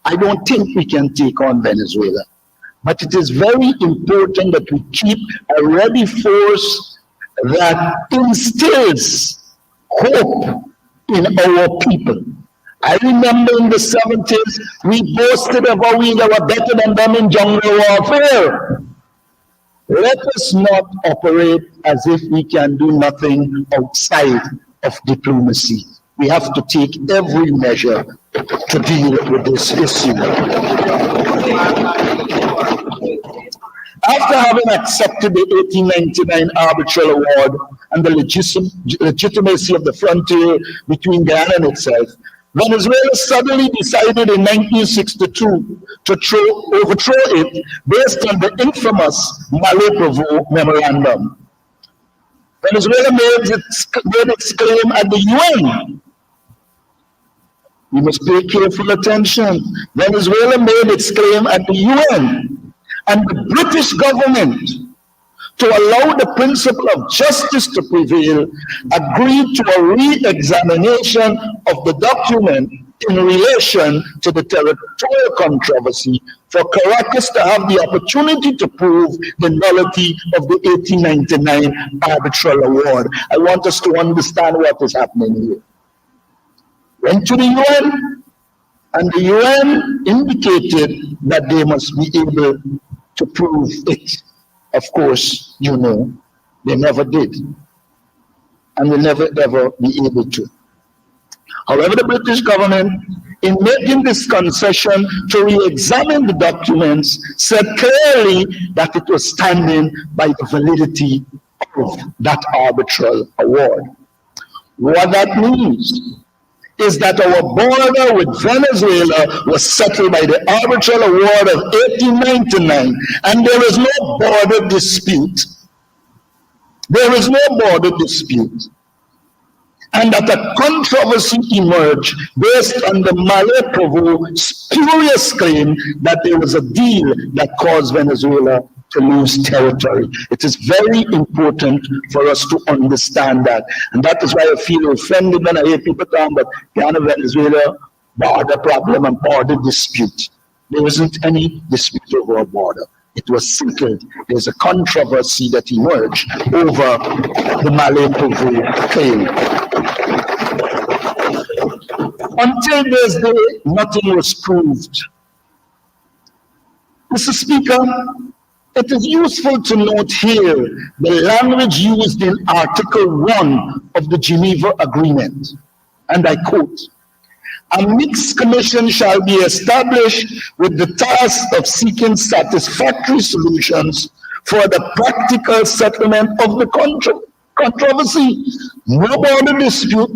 I don't think we can take on Venezuela. But it is very important that we keep a ready force that instills hope in our people. I remember in the 70s, we boasted of how we were better than them in jungle warfare. Let us not operate as if we can do nothing outside of diplomacy. We have to take every measure to deal with this issue. After having accepted the 1899 Arbitral Award and the legitimacy of the frontier between Guyana and itself, Venezuela suddenly decided in 1962 to overthrow it based on the infamous Malé-Provo Memorandum. Venezuela made its claim at the UN. We must pay careful attention. Venezuela made its claim at the UN, and the British government, to allow the principle of justice to prevail, agreed to a re-examination of the document in relation to the territorial controversy for Caracas to have the opportunity to prove the nullity of the 1899 Arbitral Award. I want us to understand what is happening here. Went to the UN, and the UN indicated that they must be able to prove it. Of course, you know, they never did, and will never ever be able to. However, the British government, in making this concession to re-examine the documents, said clearly that it was standing by the validity of that arbitral award. What that means is that our border with Venezuela was settled by the Arbitral Award of 1899, and there is no border dispute. There is no border dispute. And that a controversy emerged based on the Malé-Provo spurious claim that there was a deal that caused Venezuela to lose territory. It is very important for us to understand that. And that is why I feel offended when I hear people talking about Guyana, Venezuela, border problem and border dispute. There isn't any dispute over a border. It was settled. There's a controversy that emerged over the Malay-Provo claim. Until this day, nothing was proved. Mr. Speaker, it is useful to note here the language used in Article 1 of the Geneva Agreement, and I quote, "A mixed commission shall be established with the task of seeking satisfactory solutions for the practical settlement of the controversy." No border dispute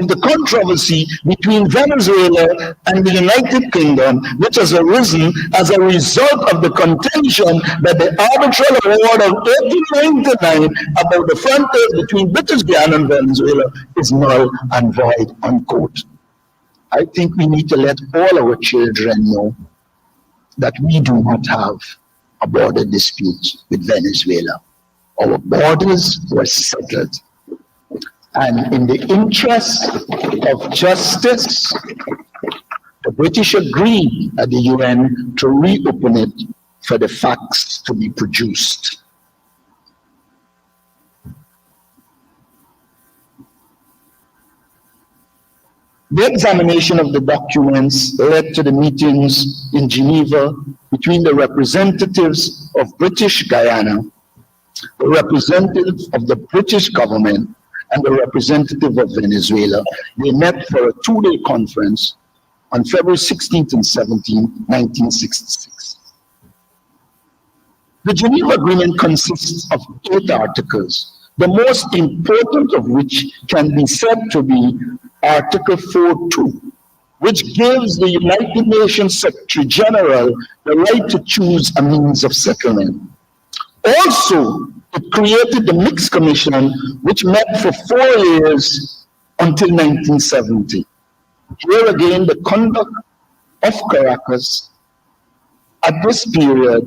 of the controversy between Venezuela and the United Kingdom, which has arisen as a result of the contention that the arbitral award of 1899 about the frontiers between British Guyana and Venezuela is null and void, unquote. I think we need to let all our children know that we do not have a border dispute with Venezuela. Our borders were settled. And in the interest of justice, the British agreed at the UN to reopen it for the facts to be produced. The examination of the documents led to the meetings in Geneva between the representatives of British Guyana, the representatives of the British government, and the representative of Venezuela. They met for a two-day conference on February 16th and 17th, 1966. The Geneva Agreement consists of 8 articles, the most important of which can be said to be Article 4.2, which gives the United Nations Secretary General the right to choose a means of settlement. Also, it created the Mixed Commission, which met for 4 years until 1970. Here again, the conduct of Caracas at this period,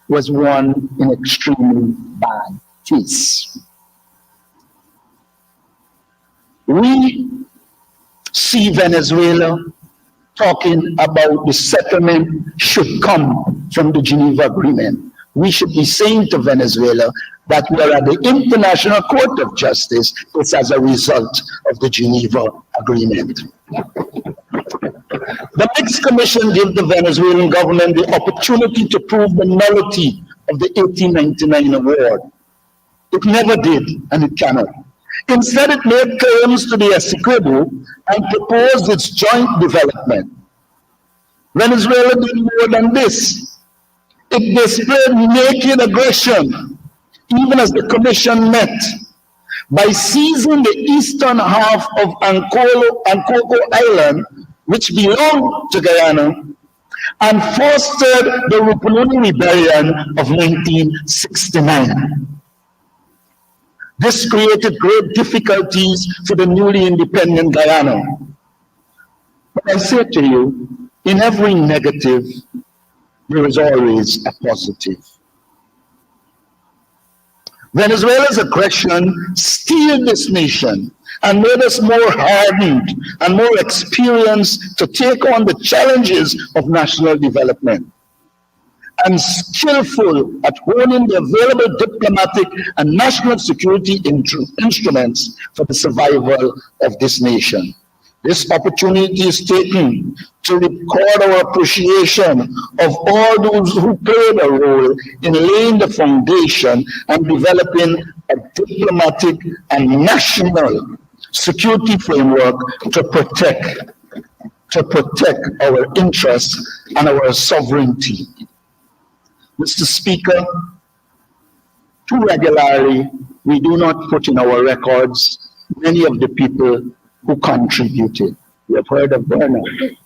was one in extremely bad taste. We see Venezuela talking about the settlement should come from the Geneva Agreement. We should be saying to Venezuela that we are at the International Court of Justice. It's as a result of the Geneva Agreement. The Mixed Commission gave the Venezuelan government the opportunity to prove the nullity of the 1899 award. It never did, and it cannot. Instead, it made claims to the Essequibo and proposed its joint development. Venezuela did more than this. It displayed naked aggression, even as the Commission met, by seizing the eastern half of Ancolo Island, which belonged to Guyana, and fostered the Rupoloni Rebellion of 1969. This created great difficulties for the newly independent Guyana. But I say to you, in every negative, there is always a positive. Venezuela's aggression steeled this nation and made us more hardened and more experienced to take on the challenges of national development, and skillful at honing the available diplomatic and national security instruments for the survival of this nation. This opportunity is taken to record our appreciation of all those who played a role in laying the foundation and developing a diplomatic and national security framework to protect our interests and our sovereignty. Mr. Speaker, too regularly, we do not put in our records many of the people who contributed. We have heard of Bernard.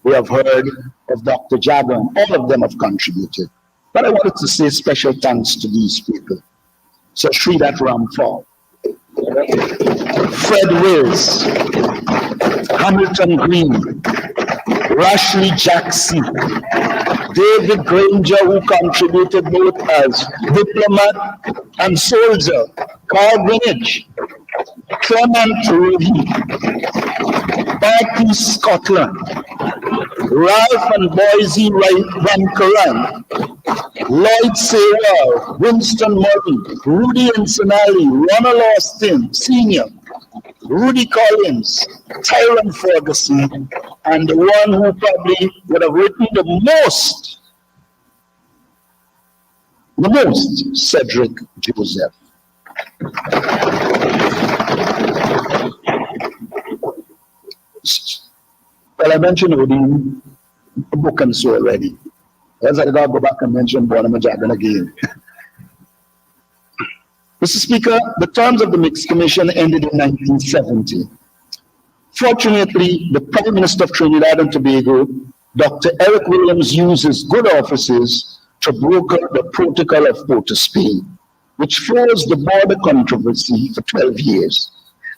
We have heard of Dr. Jagan. All of them have contributed. But I wanted to say special thanks to these people. So Sridhar Ramphal, Fred Wills, Hamilton Green, Rashli Jackson, David Granger, who contributed both as diplomat and soldier, Carl Greenwich, Clement Rudy, Barclay Scotland, Ralph and Boise Van Curran, Lloyd Sewell, Winston Murray, Rudy Ancinelli, Ronald Austin Sr., Rudy Collins, Tyrone Ferguson, and the one who probably would have written the most, Cedric Joseph. Well, I mentioned Odin, a book and so already. As I gotta go back and mention Bonham Jagan again. Mr. Speaker, the terms of the Mixed Commission ended in 1970. Fortunately, the Prime Minister of Trinidad and Tobago, Dr. Eric Williams, used his good offices to broker the Protocol of Port of Spain, which froze the border controversy for 12 years.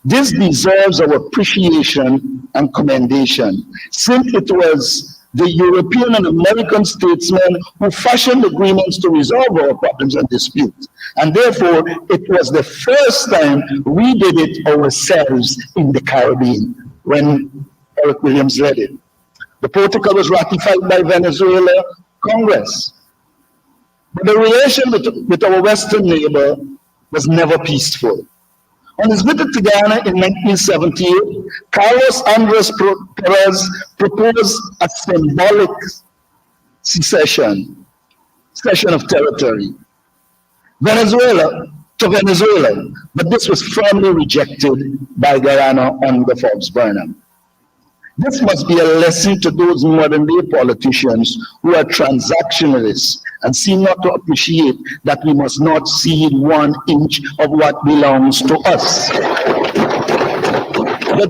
This deserves our appreciation and commendation, since it was the European and American statesmen who fashioned agreements to resolve our problems and disputes. And therefore, it was the first time we did it ourselves in the Caribbean when Eric Williams led it. The protocol was ratified by Venezuela Congress. But the relation with our Western neighbor was never peaceful. On his visit to Guyana in 1978, Carlos Andres Perez proposed a symbolic cession of territory. Venezuela, but this was firmly rejected by Guyana under Forbes Burnham. This must be a lesson to those modern-day politicians who are transactionalists and seem not to appreciate that we must not cede 1 inch of what belongs to us. The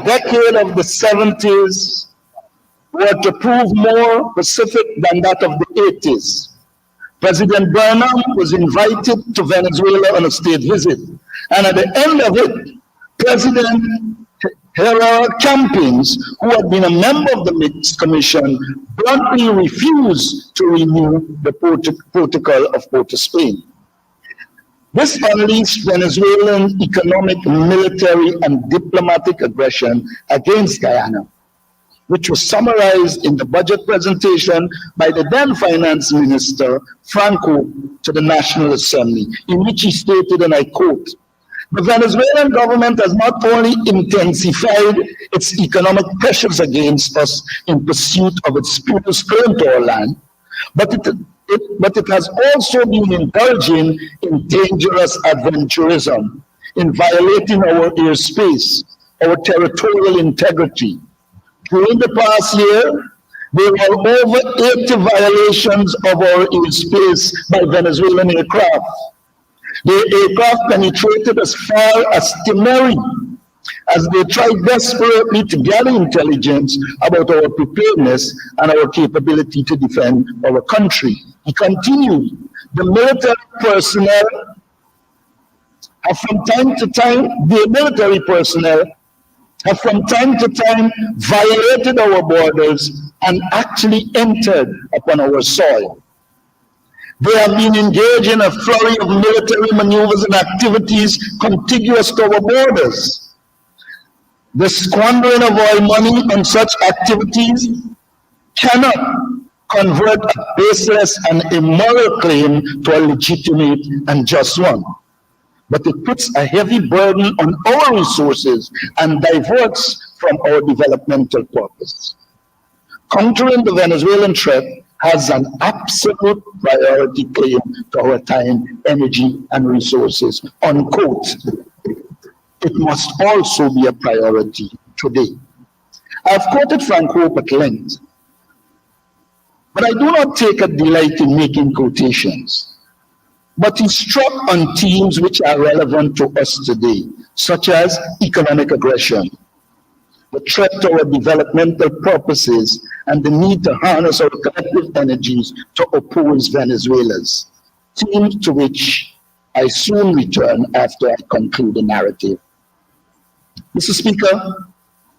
decade of the 70s were to prove more Pacific than that of the 80s. President Burnham was invited to Venezuela on a state visit, and at the end of it, President Herrera Campins, who had been a member of the Mixed Commission, bluntly refused to renew the Protocol of Port of Spain. This unleashed Venezuelan economic, military, and diplomatic aggression against Guyana, which was summarized in the budget presentation by the then Finance Minister, Franco, to the National Assembly, in which he stated, and I quote, "The Venezuelan government has not only intensified its economic pressures against us in pursuit of its spurious claim to our land, but it has also been indulging in dangerous adventurism, in violating our airspace, our territorial integrity. During the past year, there were over 80 violations of our airspace by Venezuelan aircraft. The aircraft penetrated as far as Timor, as they tried desperately to gather intelligence about our preparedness and our capability to defend our country." He continued, "The military personnel have from time to time violated our borders and actually entered upon our soil. They have been engaged in a flurry of military maneuvers and activities contiguous to our borders. The squandering of oil money on such activities cannot convert a baseless and immoral claim to a legitimate and just one, but it puts a heavy burden on our resources and diverts from our developmental purpose. Countering the Venezuelan threat has an absolute priority claim to our time, energy, and resources," unquote. It must also be a priority today. I've quoted Frank Hope at length, but I do not take a delight in making quotations. But he struck on themes which are relevant to us today, such as economic aggression, the threat to our developmental purposes, and the need to harness our collective energies to oppose Venezuela's, themes to which I soon return after I conclude the narrative. Mr. Speaker,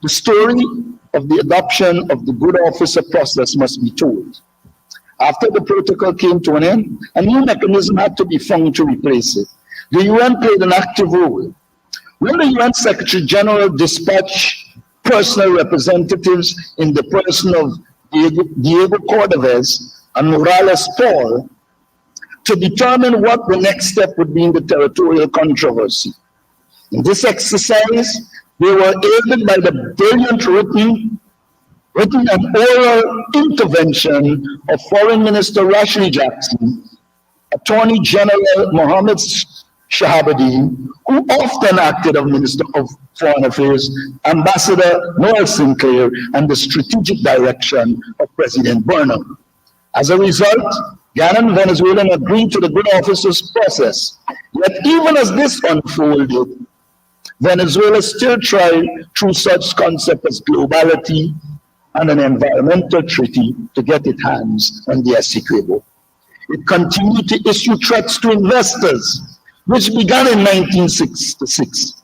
the story of the adoption of the good officer process must be told. After the protocol came to an end, a new mechanism had to be found to replace it. The UN played an active role. When the UN Secretary General dispatched personal representatives in the person of Diego Cordovez and Morales Paul to determine what the next step would be in the territorial controversy. In this exercise, they were aided by the brilliant written and oral intervention of Foreign Minister Rashid Jackson, Attorney General Mohammed Shahabuddin, who often acted as Minister of Foreign Affairs, Ambassador Noel Sinclair, and the strategic direction of President Burnham. As a result, Guyana and Venezuela agreed to the good officers process. Yet even as this unfolded, Venezuela still tried through such concepts as globality and an environmental treaty to get its hands on the Essequibo. It continued to issue threats to investors, which began in 1966,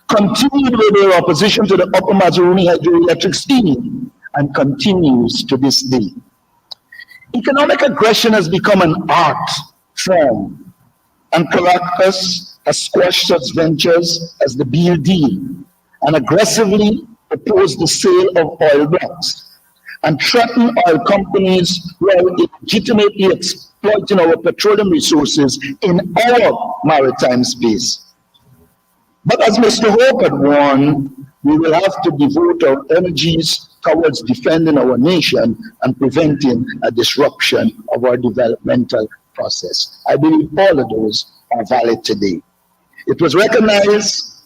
continued with their opposition to the Upper Mazaruni hydroelectric scheme, and continues to this day. Economic aggression has become an art form, and Caracas has squashed such ventures as the Beale deal and aggressively opposed the sale of oil blocks and threatened oil companies who are legitimately exploiting our petroleum resources in our maritime space. But as Mr. Hope had warned, we will have to devote our energies towards defending our nation and preventing a disruption of our developmental process. I believe all of those are valid today. It was recognized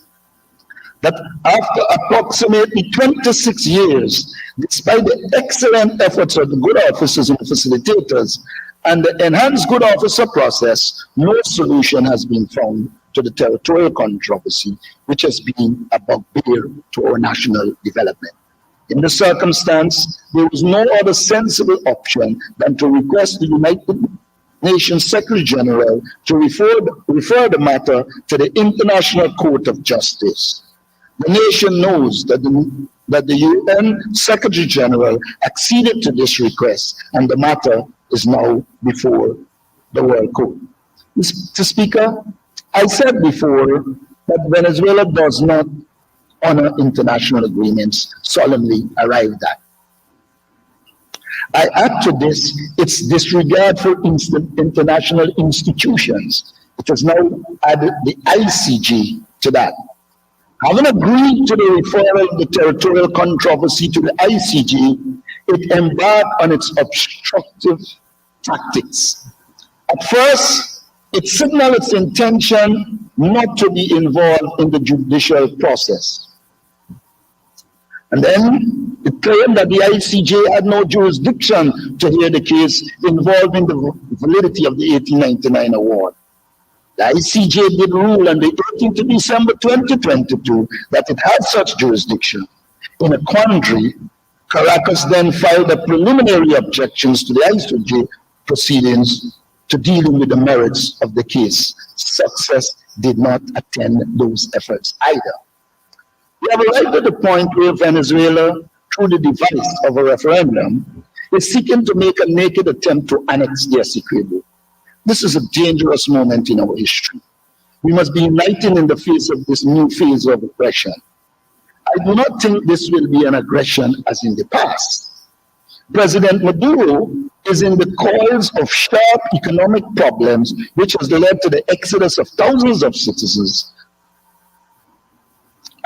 that after approximately 26 years, despite the excellent efforts of the good officers and facilitators and the enhanced good officer process, no solution has been found to the territorial controversy, which has been a bugbear to our national development. In this circumstance, there was no other sensible option than to request the United Nations Secretary General to refer the matter to the International Court of Justice. The nation knows that the UN Secretary General acceded to this request, and the matter is now before the World Court. Mr. Speaker, I said before that Venezuela does not honor international agreements solemnly arrived at. I add to this its disregard for international institutions. It has now added the ICJ to that. Having agreed to the referral of the territorial controversy to the ICJ, it embarked on its obstructive tactics. At first, it signaled its intention not to be involved in the judicial process. And then it claimed that the ICJ had no jurisdiction to hear the case involving the validity of the 1899 award. The ICJ did rule on the 18th of December 2022 that it had such jurisdiction. In a quandary, Caracas then filed a preliminary objections to the ICJ proceedings to dealing with the merits of the case. Success did not attend those efforts either. We have arrived at the point where Venezuela, through the device of a referendum, is seeking to make a naked attempt to annex the Essequibo. This is a dangerous moment in our history. We must be united in the face of this new phase of aggression. I do not think this will be an aggression as in the past. President Maduro is in the coils of sharp economic problems, which has led to the exodus of thousands of citizens,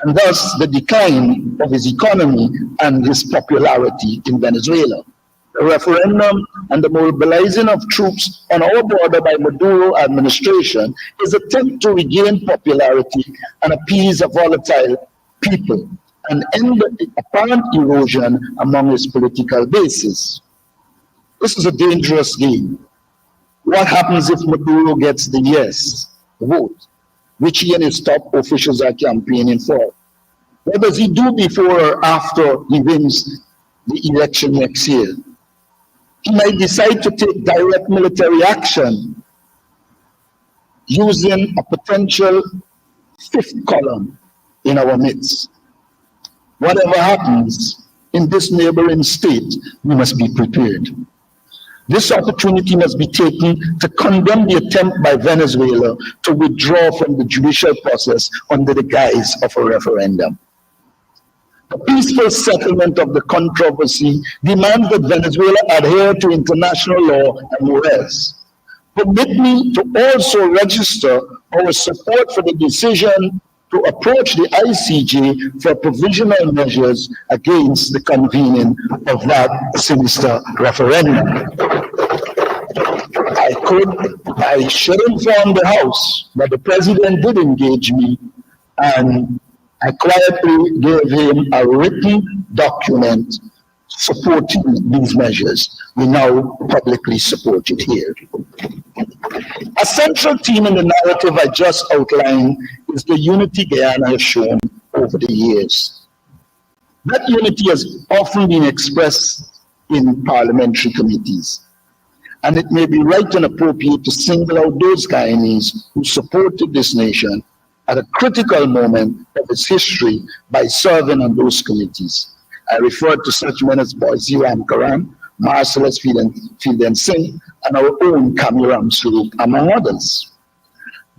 and thus the decline of his economy and his popularity in Venezuela. The referendum and the mobilizing of troops on our border by Maduro administration is an attempt to regain popularity and appease a volatile people and end the apparent erosion among his political bases. This is a dangerous game. What happens if Maduro gets the yes vote, which he and his top officials are campaigning for? What does he do before or after he wins the election next year? He might decide to take direct military action using a potential fifth column in our midst. Whatever happens in this neighboring state, we must be prepared. This opportunity must be taken to condemn the attempt by Venezuela to withdraw from the judicial process under the guise of a referendum. The peaceful settlement of the controversy demands that Venezuela adhere to international law and morals. Permit me to also register our support for the decision to approach the ICJ for provisional measures against the convening of that sinister referendum. I should inform the House that the President did engage me, and I quietly gave him a written document supporting these measures. We now publicly support it here. A central theme in the narrative I just outlined is the unity Guyana has shown over the years. That unity has often been expressed in parliamentary committees, and it may be right and appropriate to single out those Guyanese who supported this nation at a critical moment of its history by serving on those committees. I refer to such men as Boise Ramkaran, Marcellus Fielden Singh, and our own Kamiram Sulup, among others.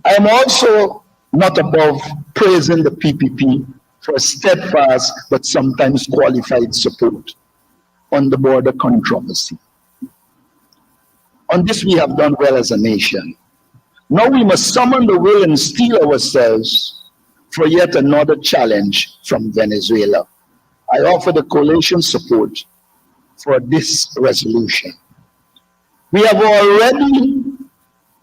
I am also not above praising the PPP for steadfast but sometimes qualified support on the border controversy. On this we have done well as a nation. Now we must summon the will and steel ourselves for yet another challenge from Venezuela. I offer the coalition support for this resolution. We have already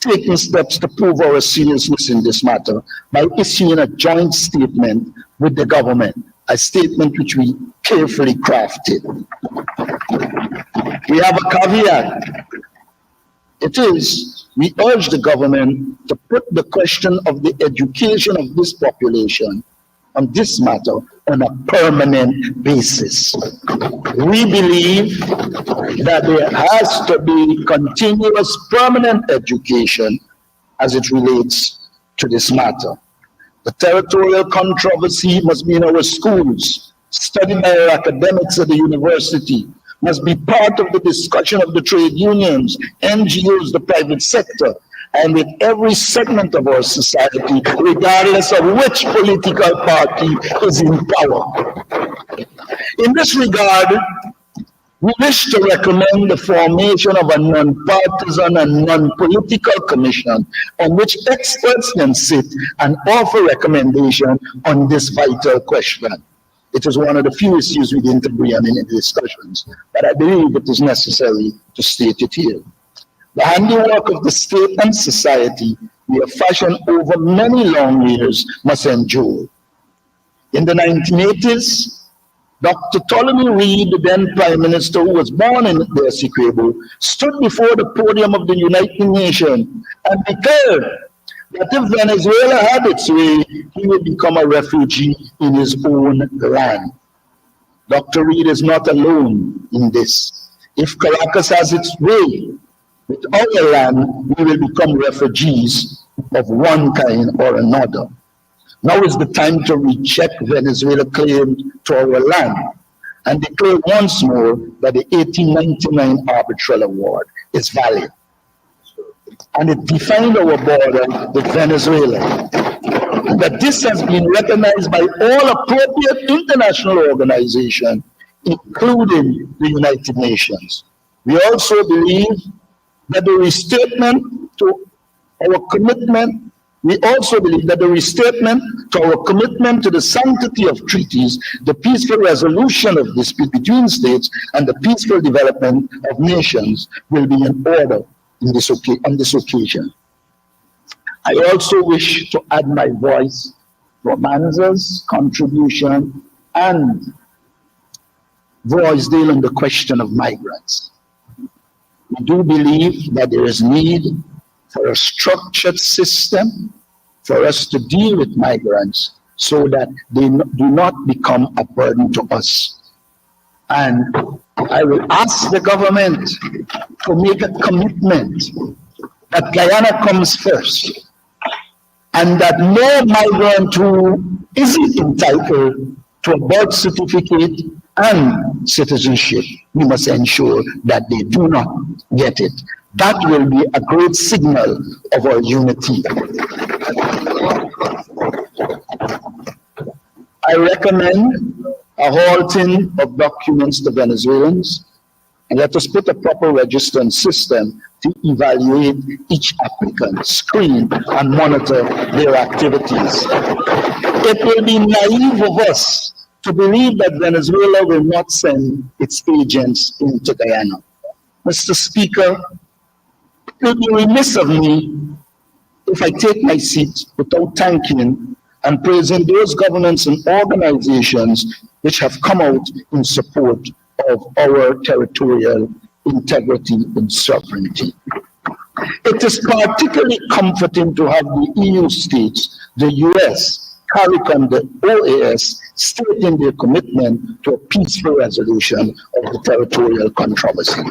taken steps to prove our seriousness in this matter by issuing a joint statement with the government, a statement which we carefully crafted. We have a caveat. It is, we urge the government to put the question of the education of this population on this matter on a permanent basis. We believe that there has to be continuous permanent education as it relates to this matter. The territorial controversy must be in our schools, studied by our academics at the university, must be part of the discussion of the trade unions, NGOs, the private sector, and with every segment of our society, regardless of which political party is in power. In this regard, we wish to recommend the formation of a non-partisan and non-political commission on which experts can sit and offer recommendation on this vital question. It is one of the few issues we didn't agree on in the discussions, but I believe it is necessary to state it here. The handiwork of the state and society we have fashioned over many long years must endure. In the 1980s, Dr. Ptolemy Reed, the then Prime Minister who was born in the Essequibo, stood before the podium of the United Nations and declared that if Venezuela had its way, he would become a refugee in his own land. Dr. Reed is not alone in this. If Caracas has its way with our land, we will become refugees of one kind or another. Now is the time to reject Venezuela's claim to our land and declare once more that the 1899 arbitral award is valid. And it defined our border with Venezuela. And that this has been recognized by all appropriate international organizations, including the United Nations. We also believe that the restatement to our commitment to the sanctity of treaties, the peaceful resolution of dispute between states, and the peaceful development of nations will be in order on this occasion. I also wish to add my voice to Manza's contribution and voice dealing on the question of migrants. We do believe that there is need for a structured system for us to deal with migrants so that they do not become a burden to us. And I will ask the government to make a commitment that Guyana comes first and that no migrant who isn't entitled to a birth certificate and citizenship, we must ensure that they do not get it. That will be a great signal of our unity. I recommend a halting of documents to Venezuelans, and let us put a proper register and system to evaluate each applicant, screen and monitor their activities. It will be naive of us to believe that Venezuela will not send its agents into Guyana. Mr. Speaker, it will be remiss of me if I take my seat without thanking and praising those governments and organizations which have come out in support of our territorial integrity and sovereignty. It is particularly comforting to have the EU states, the US, CARIC and the OAS stating their commitment to a peaceful resolution of the territorial controversy.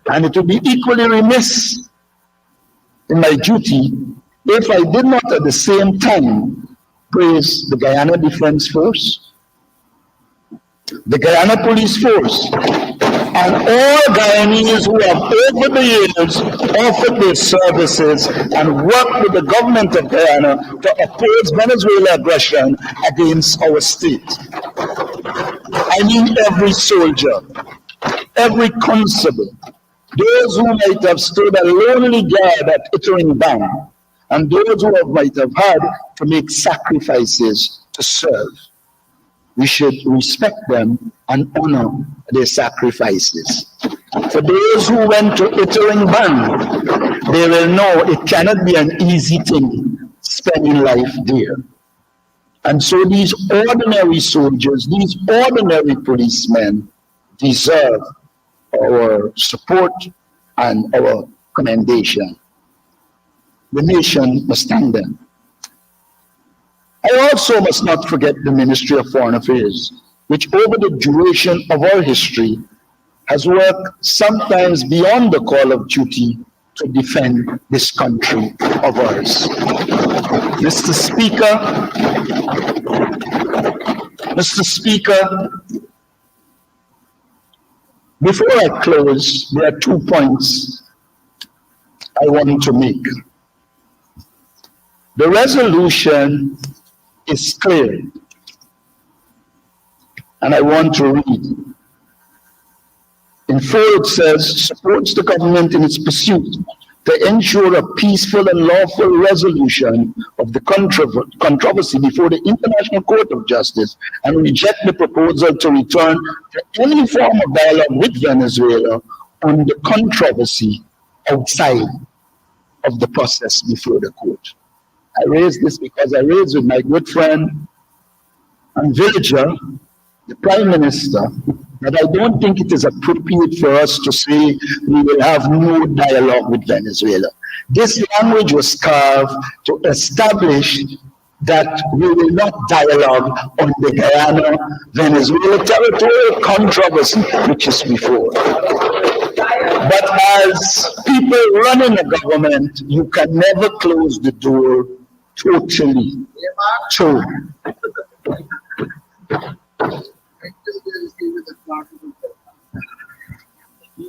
And it would be equally remiss in my duty if I did not at the same time praise the Guyana Defense Force, the Guyana Police Force, and all Guyanese who have over the years offered their services and worked with the government of Guyana to oppose Venezuela aggression against our state. I mean every soldier, every constable, those who might have stood a lonely guard at Ittering Dam, and those who might have had to make sacrifices to serve. We should respect them and honor their sacrifices. For those who went to Ittering Dam, they will know it cannot be an easy thing spending life there. And so these ordinary soldiers, these ordinary policemen deserve our support and our commendation. The nation must thank them. I also must not forget the Ministry of Foreign Affairs, which over the duration of our history has worked sometimes beyond the call of duty to defend this country of ours. Mr. Speaker, before I close, there are 2 points I want to make. The resolution is clear, and I want to read. In 4 it says, supports the government in its pursuit to ensure a peaceful and lawful resolution of the controversy before the International Court of Justice and reject the proposal to return to any form of dialogue with Venezuela on the controversy outside of the process before the court. I raise this because I raised with my good friend and villager, the Prime Minister, that I don't think it is appropriate for us to say we will have no dialogue with Venezuela. This language was carved to establish that we will not dialogue on the Guyana-Venezuela territorial controversy, which is before. But as people running a government, you can never close the door totally. So,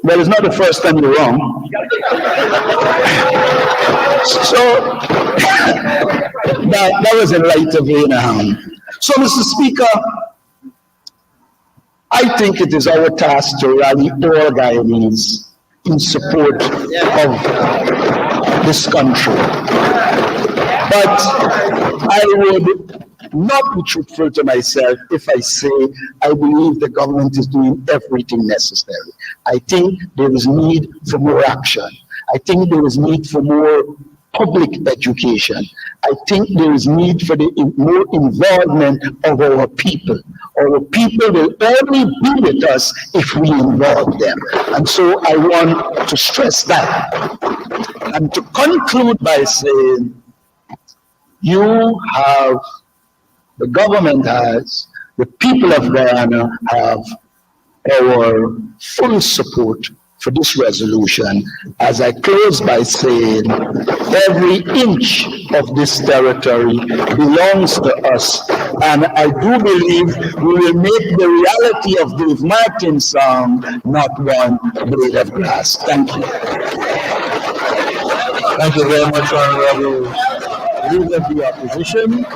well, it's not the first time you're wrong. So, that was in light of Abraham. So, Mr. Speaker, I think it is our task to rally all Guyanese in support of this country. But I would not be truthful to myself if I say I believe the government is doing everything necessary. I think there is need for more action. I think there is need for more public education. I think there is need for the more involvement of our people. Our people will only be with us if we involve them. And so I want to stress that. And to conclude by saying, you have, the government has, the people of Guyana have our full support for this resolution as I close by saying every inch of this territory belongs to us, and I do believe we will make the reality of Dave Martin's song not one blade of grass. Thank you. Thank you very much, Honorable Leader of the opposition.